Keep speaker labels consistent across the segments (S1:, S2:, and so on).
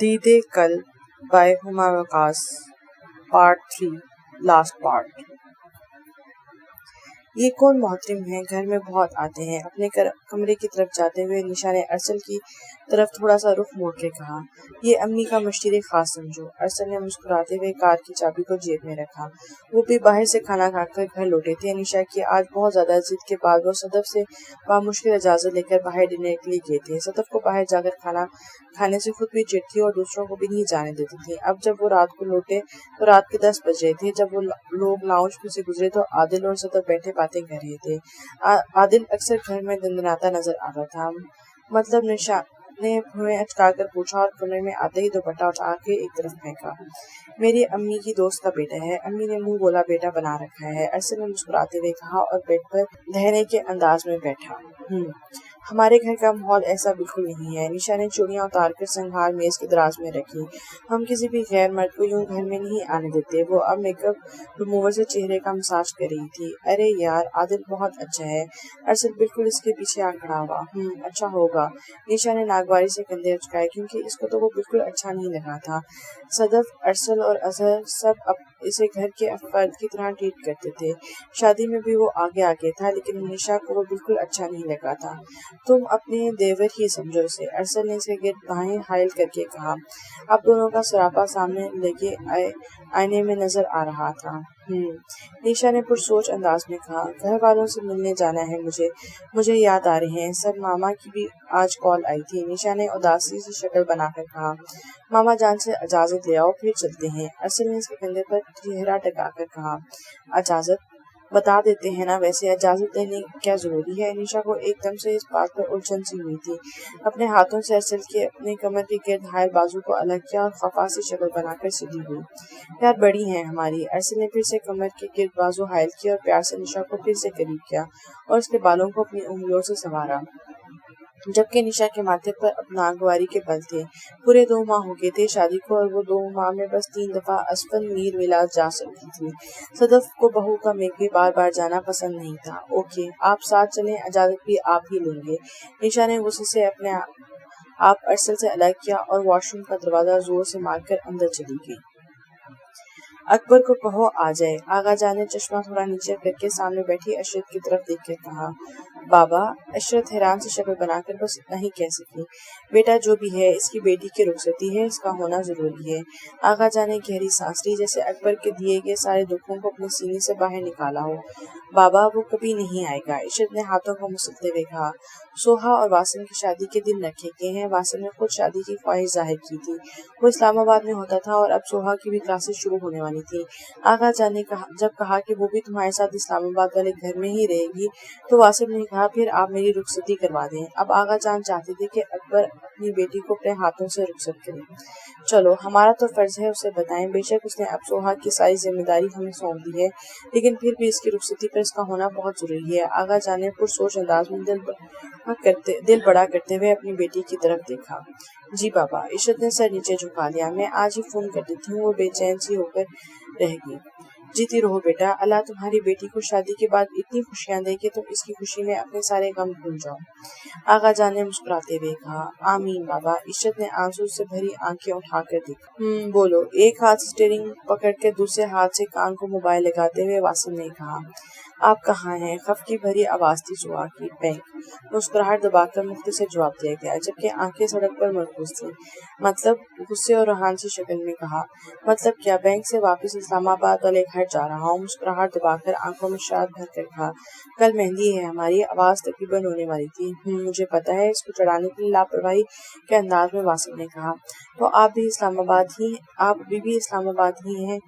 S1: دیدے کل بائی ہما وقاص part 3 last part. یہ کون محترم ہیں، گھر میں بہت آتے ہیں۔ اپنے کمرے کی طرف جاتے ہوئے نشا نے ارسل کی طرف تھوڑا سا رخ موڑ کے کہا، یہ امی کا مشتری خاص سمجھو۔ ارسل نے مسکراتے ہوئے کار کی چابی کو جیب میں رکھا۔ وہ بھی باہر سے کھانا کھا کر گھر لوٹے تھے۔ نشا کی آج بہت زیادہ ضد کے بعد وہ صدف سے بامشکل اجازت لے کر باہر ڈنر کے لیے گئے تھے۔ صدف کو باہر جا کر کھانا کھانے سے خود بھی چڑ تھی اور دوسروں کو بھی نہیں جانے دیتی تھی۔ اب جب وہ رات کو لوٹے تو رات کے 10 بج رہے تھے۔ جب وہ لوگ لاؤنج میں سے گزرے تو عادل اور صدف بیٹھے باتیں کر رہے تھے۔ عادل اکثر گھر میں دندناتا نظر آتا تھا۔ مطلب نشا نے بھویں اچکا کر پوچھا اور کمرے میں آتے ہی دوپٹہ اٹھا کے ایک طرف پھینکا۔ میری امی کی دوست کا بیٹا ہے۔ امی نے منہ بولا بیٹا بنا رکھا ہے، ارسل نے مسکراتے ہوئے کہا اور بیڈ پر دہنے کے انداز میں بیٹھا۔ ہمارے گھر کا ماحول ایسا بالکل نہیں ہے۔ نشا نے چوڑیاں اتار کر سنگھار میز کے دراز میں رکھی۔ ہم کسی بھی غیر مرد کو یوں گھر میں نہیں آنے دیتے۔ وہ اب میک اپ ریموور سے چہرے کا مساج کر رہی تھی۔ ارے یار عادل بہت اچھا ہے۔ ارسل بالکل اس کے پیچھے آ کھڑا ہوا۔ اچھا ہوگا۔ نشا نے ناگواری سے کندھے اچکائے کیونکہ اس کو تو وہ بالکل اچھا نہیں لگا تھا۔ صدف، ارسل اور اظہر سب اسے گھر کے فرد کی طرح ٹریٹ کرتے تھے۔ شادی میں بھی وہ آگے تھا لیکن نشا کو وہ بالکل اچھا نہیں لگا تھا۔ تم اپنے دیور ہی سمجھو اسے، ارسل نے اس کے گرد بائیں حائل کر کے کہا۔ اب دونوں کا سراپا سامنے لگے آئینے میں نظر آ رہا تھا۔ نشا نے پرسوچ انداز میں کہا، گھر والوں سے ملنے جانا ہے مجھے یاد آ رہے ہیں سب، ماما کی بھی آج کال آئی تھی۔ نشا نے اداسی سی شکل بنا کر کہا، ماما جان سے اجازت لے آؤ پھر چلتے ہیں۔ ارسل نے اس کے کندھے پر چہرہ ٹکا کر کہا، اجازت بتا دیتے ہیں نا، ویسے اجازت لینے کیا ضروری ہے؟ نشا کو ایک دم سے اس بات پر الجھن سی ہوئی تھی۔ اپنے ہاتھوں سے ارسل کے اپنے کمر کے گرد حائل بازو کو الگ کیا اور خفا سی شکل بنا کر سیدھی ہوئی۔ یار بڑی ہیں ہماری۔ ارسل نے پھر سے کمر کے گرد بازو حائل کیا اور پیار سے نشا کو پھر سے قریب کیا اور اس کے بالوں کو اپنی انگلیوں سے سنوارا، جبکہ نشا کے ماتھے پر اب ناگواری کے بل تھے۔ پورے 2 ماہ ہو گئے تھے شادی کو اور وہ 2 ماہ میں بس 3 دفعہ اسفن میر ولاس جا سکی تھی۔ صدف کو بہو کا میکے بار بار جانا پسند نہیں تھا۔ اوکے آپ ساتھ چلیں، اجازت بھی آپ ہی لیں گے۔ نشا نے غصے سے اپنے آپ ارسل سے الگ کیا اور واش روم کا دروازہ زور سے مار کر اندر چلی گئی۔ اکبر کو کہو آ جائے۔ آغا جان نے چشمہ تھوڑا نیچے کر کے سامنے بیٹھی عشرت کی طرف دیکھ کر کہا، بابا۔ عشرت حیران سی شکل بنا کر بس اتنا ہی کہہ سکی، بیٹا جو بھی ہے اس کی بیٹی کی رخصتی ہے، اس کا ہونا ضروری ہے۔ آغا جان نے گہری سانس لی جیسے اکبر کے دیے گئے سارے دکھوں کو اپنے سینے سے باہر نکالا ہو۔ بابا وہ کبھی نہیں آئے گا، عشرت نے ہاتھوں کو مسلتے ہوئے کہا۔ سوہا اور واسم کی شادی کے دن رکھے گئے ہیں۔ واسم نے خود شادی کی خواہش ظاہر کی تھی، وہ اسلام آباد میں ہوتا تھا اور اب سوہا کی بھی کلاسز شروع ہونے والی تھی۔ آغا جان نے جب کہا کہ وہ بھی تمہارے ساتھ اسلام آباد والے گھر میں ہی رہے گی تو واسم نے کہا پھر آپ میری رخصتی کروا دیں۔ اب آغا جان چاہتے تھے کہ اکبر اپنی بیٹی کو اپنے ہاتھوں سے رخصت کرے۔ چلو ہمارا تو فرض ہے اسے بتائیں، بے شک اس نے اب سوہا کی ساری ذمہ داری ہمیں سونپ دی ہے لیکن پھر بھی اس کی رخصتی پر اس کا ہونا بہت ضروری ہے۔ آغا جان نے پرسوچ انداز میں دل بڑا کرتے ہوئے اپنی بیٹی کی طرف دیکھا۔ جی بابا۔ عشرت نے سر نیچے جھکا لیا، میں آج ہی فون کر دیتی ہوں۔ وہ بے چین سی ہو کر رہ گئی۔ جیتی رہو بیٹا، اللہ تمہاری بیٹی کو شادی کے بعد اتنی خوشیاں دے کہ تم اس کی خوشی میں اپنے سارے غم بھول جاؤ۔ آغا جان نے مسکراتے ہوئے کہا، آمین بابا۔ عشرت نے آنسو سے بھری آنکھیں اٹھا کر دیکھا۔ بولو۔ ایک ہاتھ اسٹیئرنگ پکڑ کر دوسرے ہاتھ سے کان کو موبائل لگاتے ہوئے واسم نے کہا، آپ کہاں ہیں؟ خفگی بھری آواز تھی سوہا کی۔ بینک۔ مسکراہٹ دبا کر مختصر جواب دیا گیا جبکہ آنکھیں سڑک پر مرکوز تھیں۔ مطلب؟ غصے اور روحان سی شکل میں کہا، مطلب کیا؟ بینک سے واپس اسلام آباد والے گھر جا رہا ہوں۔ مسکراہٹ دبا کر آنکھوں میں شرارت بھر کر کہا، کل مہندی ہے ہماری۔ آواز تقریباً رونے والی تھی۔ مجھے پتا ہے۔ اس کو چڑھانے کے لیے لاپرواہی کے انداز میں واسم نے کہا، تو آپ بھی اسلام آباد ہی ہیں؟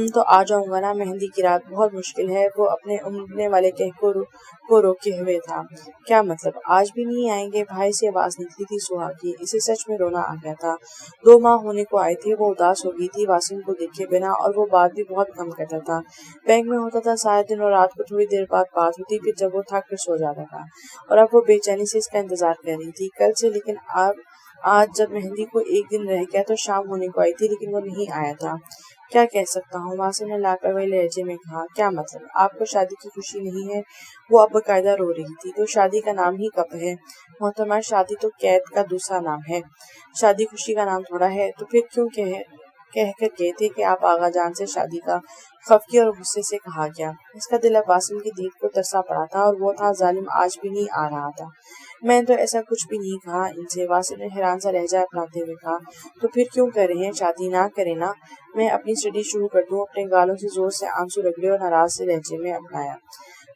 S1: تو آ جاؤں گا نا، مہندی کی رات بہت مشکل ہے۔ وہ اپنے امڑنے والے کہہ کو روکے ہوئے تھا۔ کیا مطلب آج بھی نہیں آئیں گے؟ بھائی سے آواز نکلی تھی سوہا کی۔ اسے سچ میں رونا آ گیا تھا۔ 2 ماہ ہونے کو آئے تھے، وہ اداس ہو گئی تھی واسم کو دیکھے بنا اور وہ بات بھی بہت کم کرتا تھا۔ بینک میں ہوتا تھا سارے دن اور رات کو تھوڑی دیر بعد بات ہوتی، پھر جب وہ تھک کر سو جاتا تھا اور اب وہ بے چینی سے اس کا انتظار کر رہی تھی کل سے۔ لیکن آج جب مہندی کو ایک دن رہ گیا تو شام ہونے کو آئی تھی لیکن وہ نہیں آیا تھا۔ क्या कह सकता हूँ, वासिम ने लापरवाही लहजे में कहा। क्या मतलब? आपको शादी की खुशी नहीं है? वो अब बकायदा रो रही थी। तो शादी का नाम ही कब है मोहतरमा? शादी तो कैद का दूसरा नाम है, शादी खुशी का नाम थोड़ा है। तो फिर क्यों कह कर गए थे कि आप आगा जान से शादी का? खफकी और गुस्से से कहा गया। इसका दिल अब वासिम की दीद को तरसा पड़ा था और वो था जालिम आज भी नहीं आ रहा था। मैंने तो ऐसा कुछ भी नहीं कहा इनसे, वासिम ने हैरान सा लहजा अपनाते हुए कहा। तो फिर क्यों कर रहे हैं? शादी ना करें ना, मैं अपनी स्टडी शुरू कर दूं। अपने गालों से जोर से आंसू रगड़े और नाराज से लहजे में अपनाया।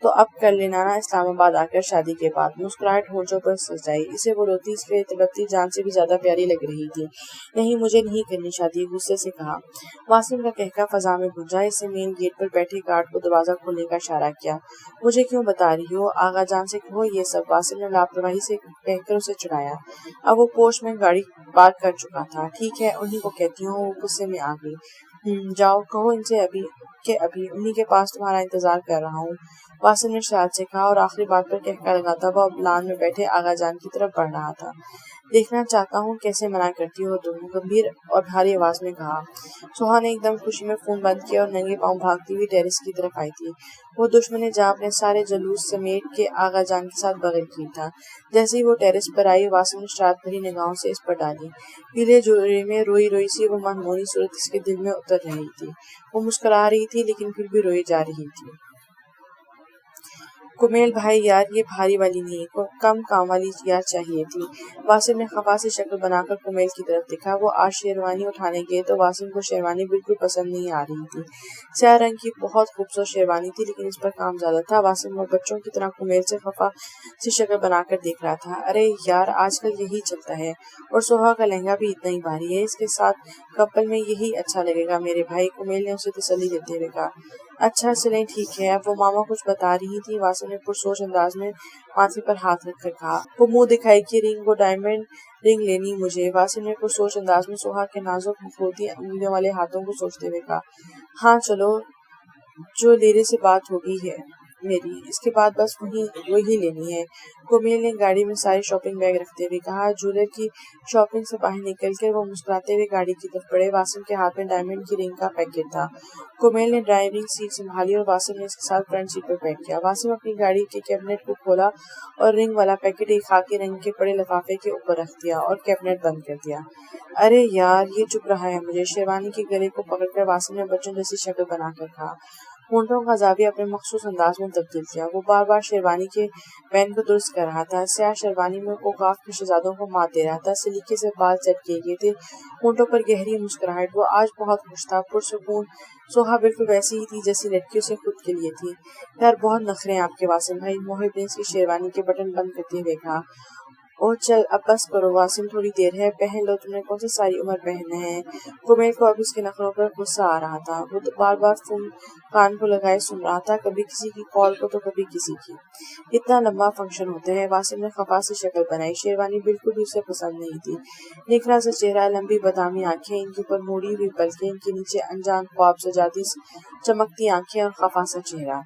S1: तो अब कर लेना ना इस्लामाबाद आकर शादी के बाद। मुस्कुराहट होंठों पर सजाई। इसे वो रोती इसलिए तड़पती जान से भी ज्यादा प्यारी लग रही थी। नहीं, मुझे नहीं करनी शादी, गुस्से से कहा। वासिम का कहका फजा में गूंजा। इसे मेन गेट पर बैठे गार्ड को दरवाजा खोलने का इशारा किया। मुझे क्यों बता रही हो? आगा जान से कहो ये सब, वासिम ने लापरवाही से कहकर उसे चिढ़ाया। अब वो पोर्च में गाड़ी पार्क कर चुका था। ठीक है, उन्हीं को कहती हूँ। वो गुस्से में आ गई। जाओ, कहो इनसे अभी उन्हीं के पास तुम्हारा इंतजार कर रहा हूँ, वासिम ने शरारत से कहा और आखिरी बात पर कहका लगाता हुआ अब लान में बैठे आगा जान की तरफ बढ़ रहा था। देखना चाहता हूँ कैसे मना करती हो तुम, गंभीर और भारी आवाज में कहा। सुहा ने एकदम खुशी में फोन बंद किया और नंगे पांव भागती हुई टेरेस की तरफ आई थी। वो दुश्मन जहाँ अपने सारे जलूस समेट के आगा जान के साथ बगल की था। जैसे ही वो टेरेस पर आई, वासिम ने शरारत भरी निगाहों से इस पर डाली। पीले जोड़े में रोई रोई सी वो मनमोहनी सूरत इसके दिल में उतर रही थी। वो मुस्कुरा रही थी लेकिन फिर भी रोई जा रही थी। कुमेल भाई यार, ये भारी वाली नहीं, कम काम वाली यार चाहिए थी। वासिम ने खफा सी शक्ल बनाकर कुमेल की तरफ देखा। वो आज शेरवानी उठाने गए तो वासिम को शेरवानी बिल्कुल पसंद नहीं आ रही थी। स्याह रंग की बहुत खूबसूरत शेरवानी थी लेकिन इस पर काम ज्यादा था। वासिम वो बच्चों की तरह कुमेल से खफा सी शक्ल बनाकर देख रहा था। अरे यार, आजकल यही चलता है और सोहा का लहंगा भी इतना ही भारी है, इसके साथ कपल में यही अच्छा लगेगा मेरे भाई, कुमेल ने उसे तसल्ली देते हुए कहा। अच्छा चलें, ठीक है। अब वो मामा कुछ बता रही थी। वासिम ने पुरसोच अंदाज में माथे पर हाथ रखकर कहा। वो मुंह दिखाई कि रिंग, वो डायमंड रिंग लेनी मुझे। वासिम ने पुरसोच अंदाज में सोहा के नाजुक मुखरोती उंगलियों वाले हाथों को सोचते हुए कहा। हाँ चलो, जो लेने से बात होगी है मेरी, इसके बाद बस वही लेनी है। कुमेल ने गाड़ी में सारी शॉपिंग बैग रखते हुए कहा। ज्वेलर की शॉपिंग से बाहर निकलकर वो मुस्कुराते हुए गाड़ी की तरफ बढ़े। वासिम के हाथ में डायमंड की रिंग का पैकेट था। कुमेल ने ड्राइविंग सीट संभाली और वासिम ने इसके साथ फ्रंट सीट पर बैठ गया। वासिम अपनी गाड़ी के कैबिनेट को खोला और रिंग वाला पैकेट एक खाकी रंग के बड़े लिफाफे के ऊपर रख दिया और कैबिनेट बंद कर दिया। अरे यार, ये चुप रहा है मुझे, शेरवानी के गले को पकड़कर वासिम ने बच्चों जैसी शक्ल बनाकर कहा। होंठों का जाविया अपने मखसूस अंदाज में तब्दील किया। वो बार बार शेरवानी के बैन को दुरुस्त कर रहा था। स्याह शेरवानी में वो काफ के शहजादों को मात दे रहा था। सलीके से बाल सेट किए गए थे, होंठों पर गहरी मुस्कुराहट। वो आज बहुत खुश था, पुरसुकून। सोहा बिल्कुल वैसी ही थी जैसी लड़कियों से खुद के लिए थी। यार, बहुत नखरे हैं आपके वासिम भाई, मोहिब ने इसकी शेरवानी के बटन बंद करते हुए कहा। ओ चल, अब बस करो वासिम, थोड़ी देर है, पहन लो, तुमने कौन सी सारी उम्र पहनना है। कुमेल को अब इसके नखरों पर गुस्सा आ रहा था। वो बार बार फोन कान को लगाए सुन रहा था, कभी किसी की कॉल को तो कभी किसी की। इतना लंबा फंक्शन होता है। वासिम ने खफा से शक्ल बनाई। शेरवानी बिल्कुल भी उसे पसंद नहीं थी। निखरा सा चेहरा, लंबी बादामी आंखें, इनके ऊपर मुड़ी हुई पलकें, इनके नीचे अनजान ख्वाब सजाती चमकती आंखें और खफा सा चेहरा।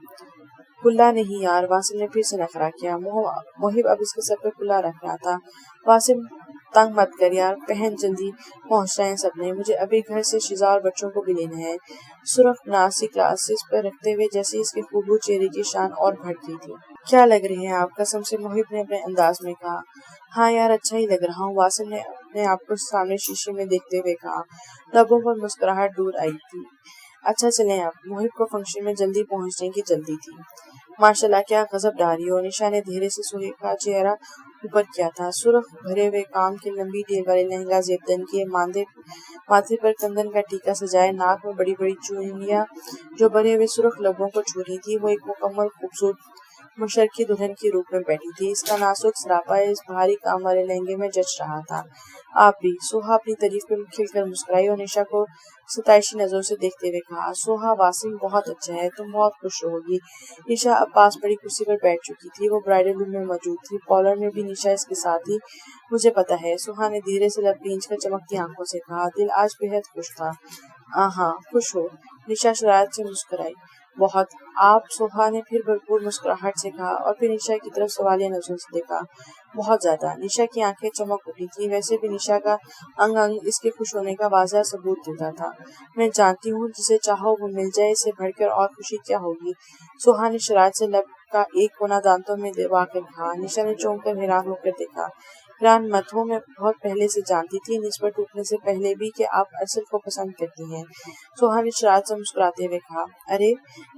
S1: कुल्ला नहीं यार, वासिम ने फिर से नखरा किया। मोहिब अब इसके सर पर कुल्ला रख रहा था। वासिम, तंग मत कर यार, पहन, जल्दी पहुंच रहे हैं सबने, मुझे अभी घर से शिजा और बच्चों को भी लेना है। सुर्ख नासी ग्लासेस पर रखते हुए जैसे इसके खूबू चेहरे की शान और बढ़ गई थी। क्या लग रहे हैं आप, कसम से, मोहिब ने अपने अंदाज में कहा। हाँ यार, अच्छा ही लग रहा हूँ, वासिम ने अपने आप को सामने शीशे में देखते हुए कहा। लबों पर मुस्कुराहट दूर आई थी। अच्छा चलें अब, मोहिब को फंक्शन में जल्दी पहुंचने की जल्दी थी। माशाल्लाह, क्या गजब डारी हो, निशा ने धीरे से सोहे का चेहरा ऊपर किया था। सुर्ख भरे हुए काम के लंबी ढेर वाले लहंगा जेबदन किए, माथे पर कंदन का टीका सजाए, नाक में बड़ी बड़ी चूड़ियां जो भरे हुए सुर्ख लबों को छू रही थी। वो एक मुकम्मल खूबसूरत मुशर्रकी दुल्हन के रूप में बैठी थी। इसका नाजुक सरापा इस भारी काम वाले लहंगे में जच रहा था। आप भी, सोहा अपनी तारीफ पे खिलकर मुस्कुराई और निशा को सताइशी नजरों से देखते हुए कहा। सोहा, वासिम बहुत अच्छा है, तुम बहुत खुश रहोगी। निशा अब पास पड़ी कुर्सी पर बैठ चुकी थी। वो ब्राइडल रूम में मौजूद थी। पार्लर में भी निशा इसके साथ थी। मुझे पता है, सोहा ने धीरे से लब खींचकर चमकती आंखों से कहा। दिल आज बेहद खुश था। हाँ, खुश हो, निशा शरारत से मुस्कुराई। बहुत। आप? सोहा ने फिर भरपूर मुस्कुराहट से कहा और फिर निशा की तरफ सवालिया नजरों से देखा। बहुत ज्यादा। निशा की आंखें चमक उठी थी। वैसे भी निशा का अंग अंग इसके खुश होने का वाज़ह सबूत देता था। मैं जानती हूँ जिसे चाहो वो मिल जाए, इससे बढ़कर और खुशी क्या होगी। सोहा ने शरारत से लब का एक कोना दांतों में दबा कर कहा। निशा ने चौंक कर हैरान होकर देखा। हैरान मत हो, मैं बहुत पहले से जानती थी, निस्बत टूटने से पहले भी, कि आप अरसल को पसंद करती हैं। सोहा ने शरारत से मुस्कुराते हुए कहा। अरे,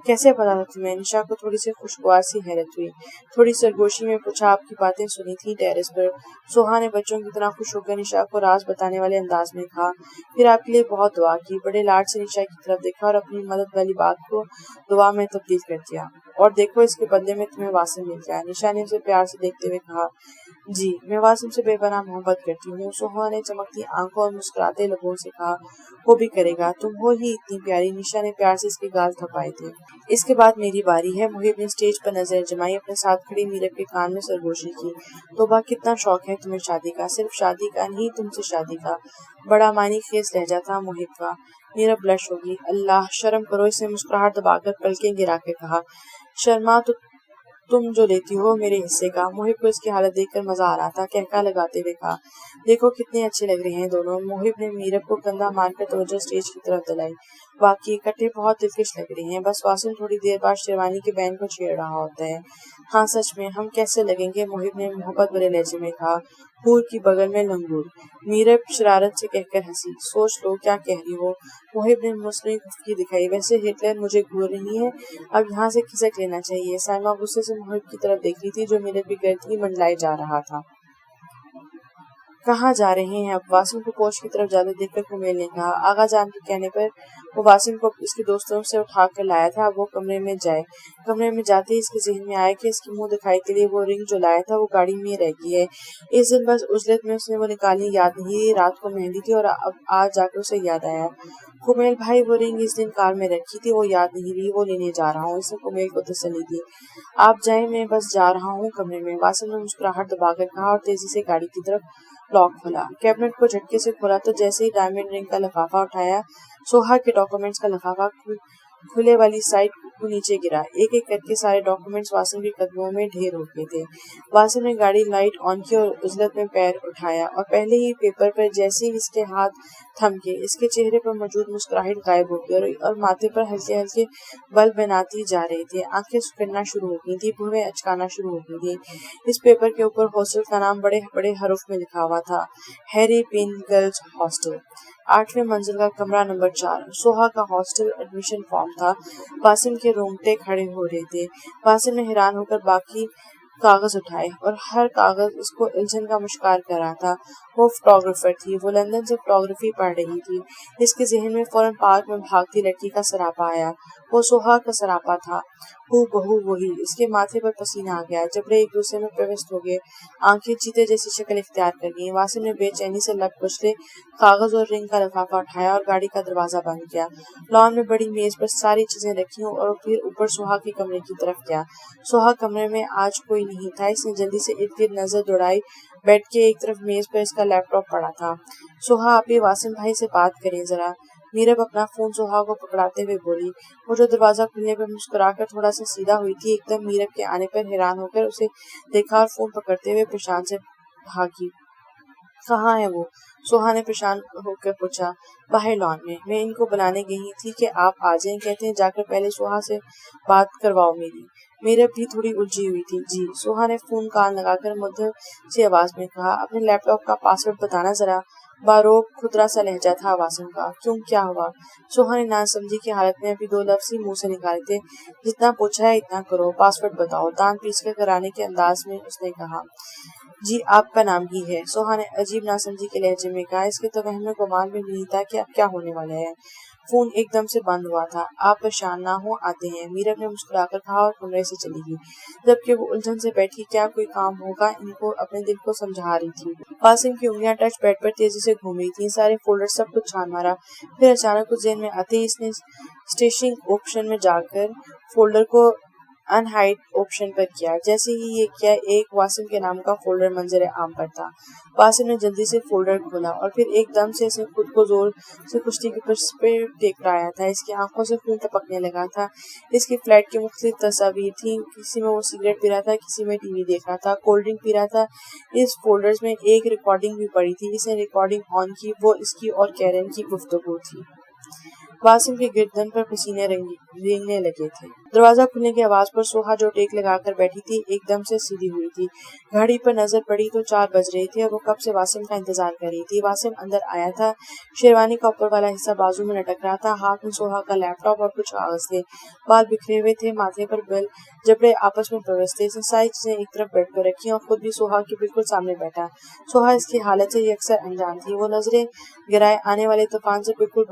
S1: कैसे पता था तुम्हें? निशा को थोड़ी सी खुशगवार सी हैरत हुई। थोड़ी सरगोशी में पूछा। आपकी बातें सुनी थी टेरेस पर। सोहा ने बच्चों की तरह खुश होकर निशा को राज बताने वाले अंदाज में कहा। फिर आपके लिए बहुत दुआ की। बड़े लाड से निशा की तरफ देखा और अपनी मदद वाली बात को दुआ में तब्दील कर दिया। और देखो, इसके बदले में तुम्हें वासिम मिल गया। निशा ने उसे प्यार से देखते हुए कहा। जी, मैं वासिम से बेपनाह मोहब्बत करती हूँ। सोहा ने चमकती आंखों और मुस्कुराते लबों से कहा। वो भी करेगा, तुम हो ही इतनी प्यारी। निशा ने प्यार से इसके गाल थपाए थे। इसके बाद मेरी बारी है। मुहिब ने स्टेज पर नजर जमाई, अपने साथ खड़ी मीरब के कान में सरगोशी की। तोबा, कितना शौक है तुम्हें शादी का। सिर्फ शादी का नहीं, तुमसे शादी का। बड़ा मानी खेस लहजा था मुहिब का। मीरब ब्लश होगी। अल्लाह, शर्म करो। इसने मुस्कुराहट दबाकर पलकें गिरा के कहा। शर्मा तो तुम जो लेती हो मेरे हिस्से का। मुहिब को इसकी हालत देखकर मजा आ रहा था। कहका लगाते हुए कहा। देखो कितने अच्छे लग रहे हैं दोनों। मुहिब ने मीरब को कंधा मारकर तवज्जो स्टेज की तरफ दिलाई। वाकई इकट्ठे बहुत दिलकश लग रहे हैं। बस वासिम थोड़ी देर बाद शेरवानी के बैंड को छेड़ रहा होता है। हाँ सच में, हम कैसे लगेंगे? मुहिब ने मोहब्बत भरे लहजे में कहा। हूर की बगल में लंगूर। मीरब शरारत से कहकर हंसी। सोच लो क्या कह रही हो। मुहिब ने मुस्लिम खुफकी दिखाई। वैसे हिटलर मुझे घूर रही है, अब यहाँ से खिसक लेना चाहिए। साइमा गुस्से से मुहिब की तरफ देख रही थी जो मीरब की गर्द ही मंडलाए जा रहा था। कहाँ जा रहे हैं अब? वासिम को कोच की तरफ जाते देखकर कुमेल ने कहा। आगा जान के कहने पर वो वासिम को इसके दोस्तों से उठा कर लाया था। अब वो कमरे में जाए। कमरे में जाते ही इसके जहन में आया कि इसकी मुंह दिखाई के लिए वो रिंग जो लाया था वो गाड़ी में रह गई है। इस दिन बस उजलत में उसने वो निकालनी याद नहीं। रात को मेहंदी थी और अब आज जाकर उसे याद आया। कुमेल भाई, वो रिंग इस दिन कार में रखी थी, वो याद नहीं रही, वो लेने जा रहा हूँ। इसने कुमेल को तसल्ली दी। आप जाए, मैं बस जा रहा हूँ कमरे में। वासिम ने मुस्कुराहट दबाकर कहा और तेजी से गाड़ी की तरफ लॉक खोला। कैबिनेट को झटके से खोला तो जैसे ही डायमंड रिंग का लिफाफा उठाया, सोहा के डॉक्यूमेंट्स का लिफाफा खुले वाली साइड को नीचे गिरा। एक एक करके सारे डॉक्यूमेंट्स वासिम के कदमों में ढेर हो गए थे। वासिम ने गाड़ी लाइट ऑन की और उजलत में पैर उठाया और पहले ही पेपर पर जैसे ही इसके हाथ थमके, इसके चेहरे पर मौजूद मुस्कुराहट गायब हो गई और माथे पर हल्के हल्के बल बनाती जा रहे थे। आंखें सुकड़ना शुरू हो गई थी, भुएं अचकाना शुरू हो गई थी। इस पेपर के ऊपर हॉस्टल का नाम बड़े बड़े हरूफ में लिखा हुआ था। हैरी पिन गर्ल्स हॉस्टल, 8वीं मंजिल का कमरा नंबर 4। सोहा का हॉस्टल एडमिशन फॉर्म था। वासिम के रोंगटे खड़े हो रहे थे। वासिम ने हैरान होकर बाकी कागज उठाए और हर कागज उसको उलझन का मुश्कार कर रहा था। वो फोटोग्राफर थी। वो लंदन से फोटोग्राफी पढ़ रही थी। इसके जहन में फौरन पार्क में भागती लड़की का सरापा आया। वो सोहा का सरापा था, हूबहू वही। इसके माथे पर पसीना आ गया, जबड़े एक दूसरे में प्रविष्ट हो गए, आंखें चीते जैसी शक्ल इख्तियार कर गईं। वासिम ने बेचैनी से लब कुचले कागज और रिंग का लिफाफा उठाया और गाड़ी का दरवाजा बंद किया। लॉन में बड़ी मेज पर सारी चीजें रखी और फिर ऊपर सोहा के कमरे की तरफ गया। सोहा कमरे में आज कोई नहीं था। इसने जल्दी से इर्द गिर्द नजर दौड़ाई। बेड के एक तरफ मेज पर इसका लैपटॉप पड़ा था। सोहा, आप ये वासिम भाई से बात करें जरा। मीरब अपना फोन सोहा को पकड़ाते हुए बोली। वो जो दरवाजा खुलने पर मुस्कुराकर थोड़ा सा सीधा हुई थी, एकदम मीरब के आने पर हैरान होकर उसे देखा और फोन पकड़ते हुए प्रशांत से भागी। कहाँ है वो? सोहा ने परेशान होकर पूछा। बाहर लॉन में। मैं इनको बुलाने गई थी कि आप आ जाएं। कहते हैं जाकर पहले सोहा से बात करवाओ मेरी। मीरब भी थोड़ी उलझी हुई थी। जी। सोहा ने फोन कान लगाकर मधुर सी आवाज में कहा। अपने लैपटॉप का पासवर्ड बताना जरा। बारोक खुदरा सा लहजा था वासिम का। क्यों, क्या हुआ? सोहा ने नासमझी की हालत में अभी 2 लफ्ज ही मुंह से निकाले थे। जितना पूछा है इतना करो, पासवर्ड बताओ, दांत पीस कर कराने के अंदाज में उसने कहा। जी, आपका नाम ही है, सोहा ने अजीब नासमझी के लहजे में कहा। इसके तो वहम में गुमान भी नहीं था कि अब क्या होने वाला है। फोन एकदम से बंद हुआ था। आप परेशान ना हो, आते हैं, मीरब ने मुस्कुराकर कहा और कमरे से चली गई। जबकि वो उलझन से बैठी क्या कोई काम होगा इनको अपने दिल को समझा रही थी। वासिम की उंगलियां टच पैड पर तेजी से घूम रही थी। सारे फोल्डर सब कुछ छान मारा। फिर अचानक कुछ जेहन में आते ही इसने स्टेशिंग ऑप्शन में जाकर फोल्डर को انہائڈ آپشن پر کیا۔ جیسے ہی یہ کیا، ایک واسم کے نام کا فولڈر منظر عام پر تھا۔ واسم نے جلدی سے فولڈر کھولا اور پھر ایک دم سے اسے خود کو زور سے کشتی کی پشت پہ ٹکرایا تھا۔ اس کی آنکھوں سے خون ٹپکنے لگا تھا۔ اس کی فلیٹ کی مختلف تصاویر تھیں، کسی میں وہ سگریٹ پی رہا تھا، کسی میں ٹی وی دیکھ رہا تھا، کولڈ ڈرنک پی رہا تھا۔ اس فولڈرز میں ایک ریکارڈنگ بھی پڑی تھی۔ اس نے ریکارڈنگ آن کی، وہ اس کی اور کیرن کی گفتگو تھی۔ واسم کے گردن پر پسینے رینگنے لگے تھے۔ دروازہ کھلنے کی آواز پر سوہا جو ٹیک لگا کر بیٹھی تھی ایک دم سے سیدھی ہوئی تھی۔ گھڑی پر نظر پڑی تو 4 بج رہے تھے اور وہ کب سے واسم کا انتظار کر رہی تھی۔ واسم اندر آیا تھا۔ شیروانی کا اوپر والا حصہ بازو میں لٹک رہا تھا۔ ہاتھ میں سوہا کا لیپ ٹاپ اور کچھ کاغذ تھے۔ بال بکھرے ہوئے تھے، ماتھے پر بل جبڑے آپس میں پیوست تھے۔ اس نے ساری چیزیں ایک طرف بیڈ پر رکھی اور خود بھی سوہا کے بالکل سامنے بیٹھا۔ سوہا اس کی حالت سے یکسر انجان تھی۔ وہ نظریں گرائے آنے والے طوفان سے بالکل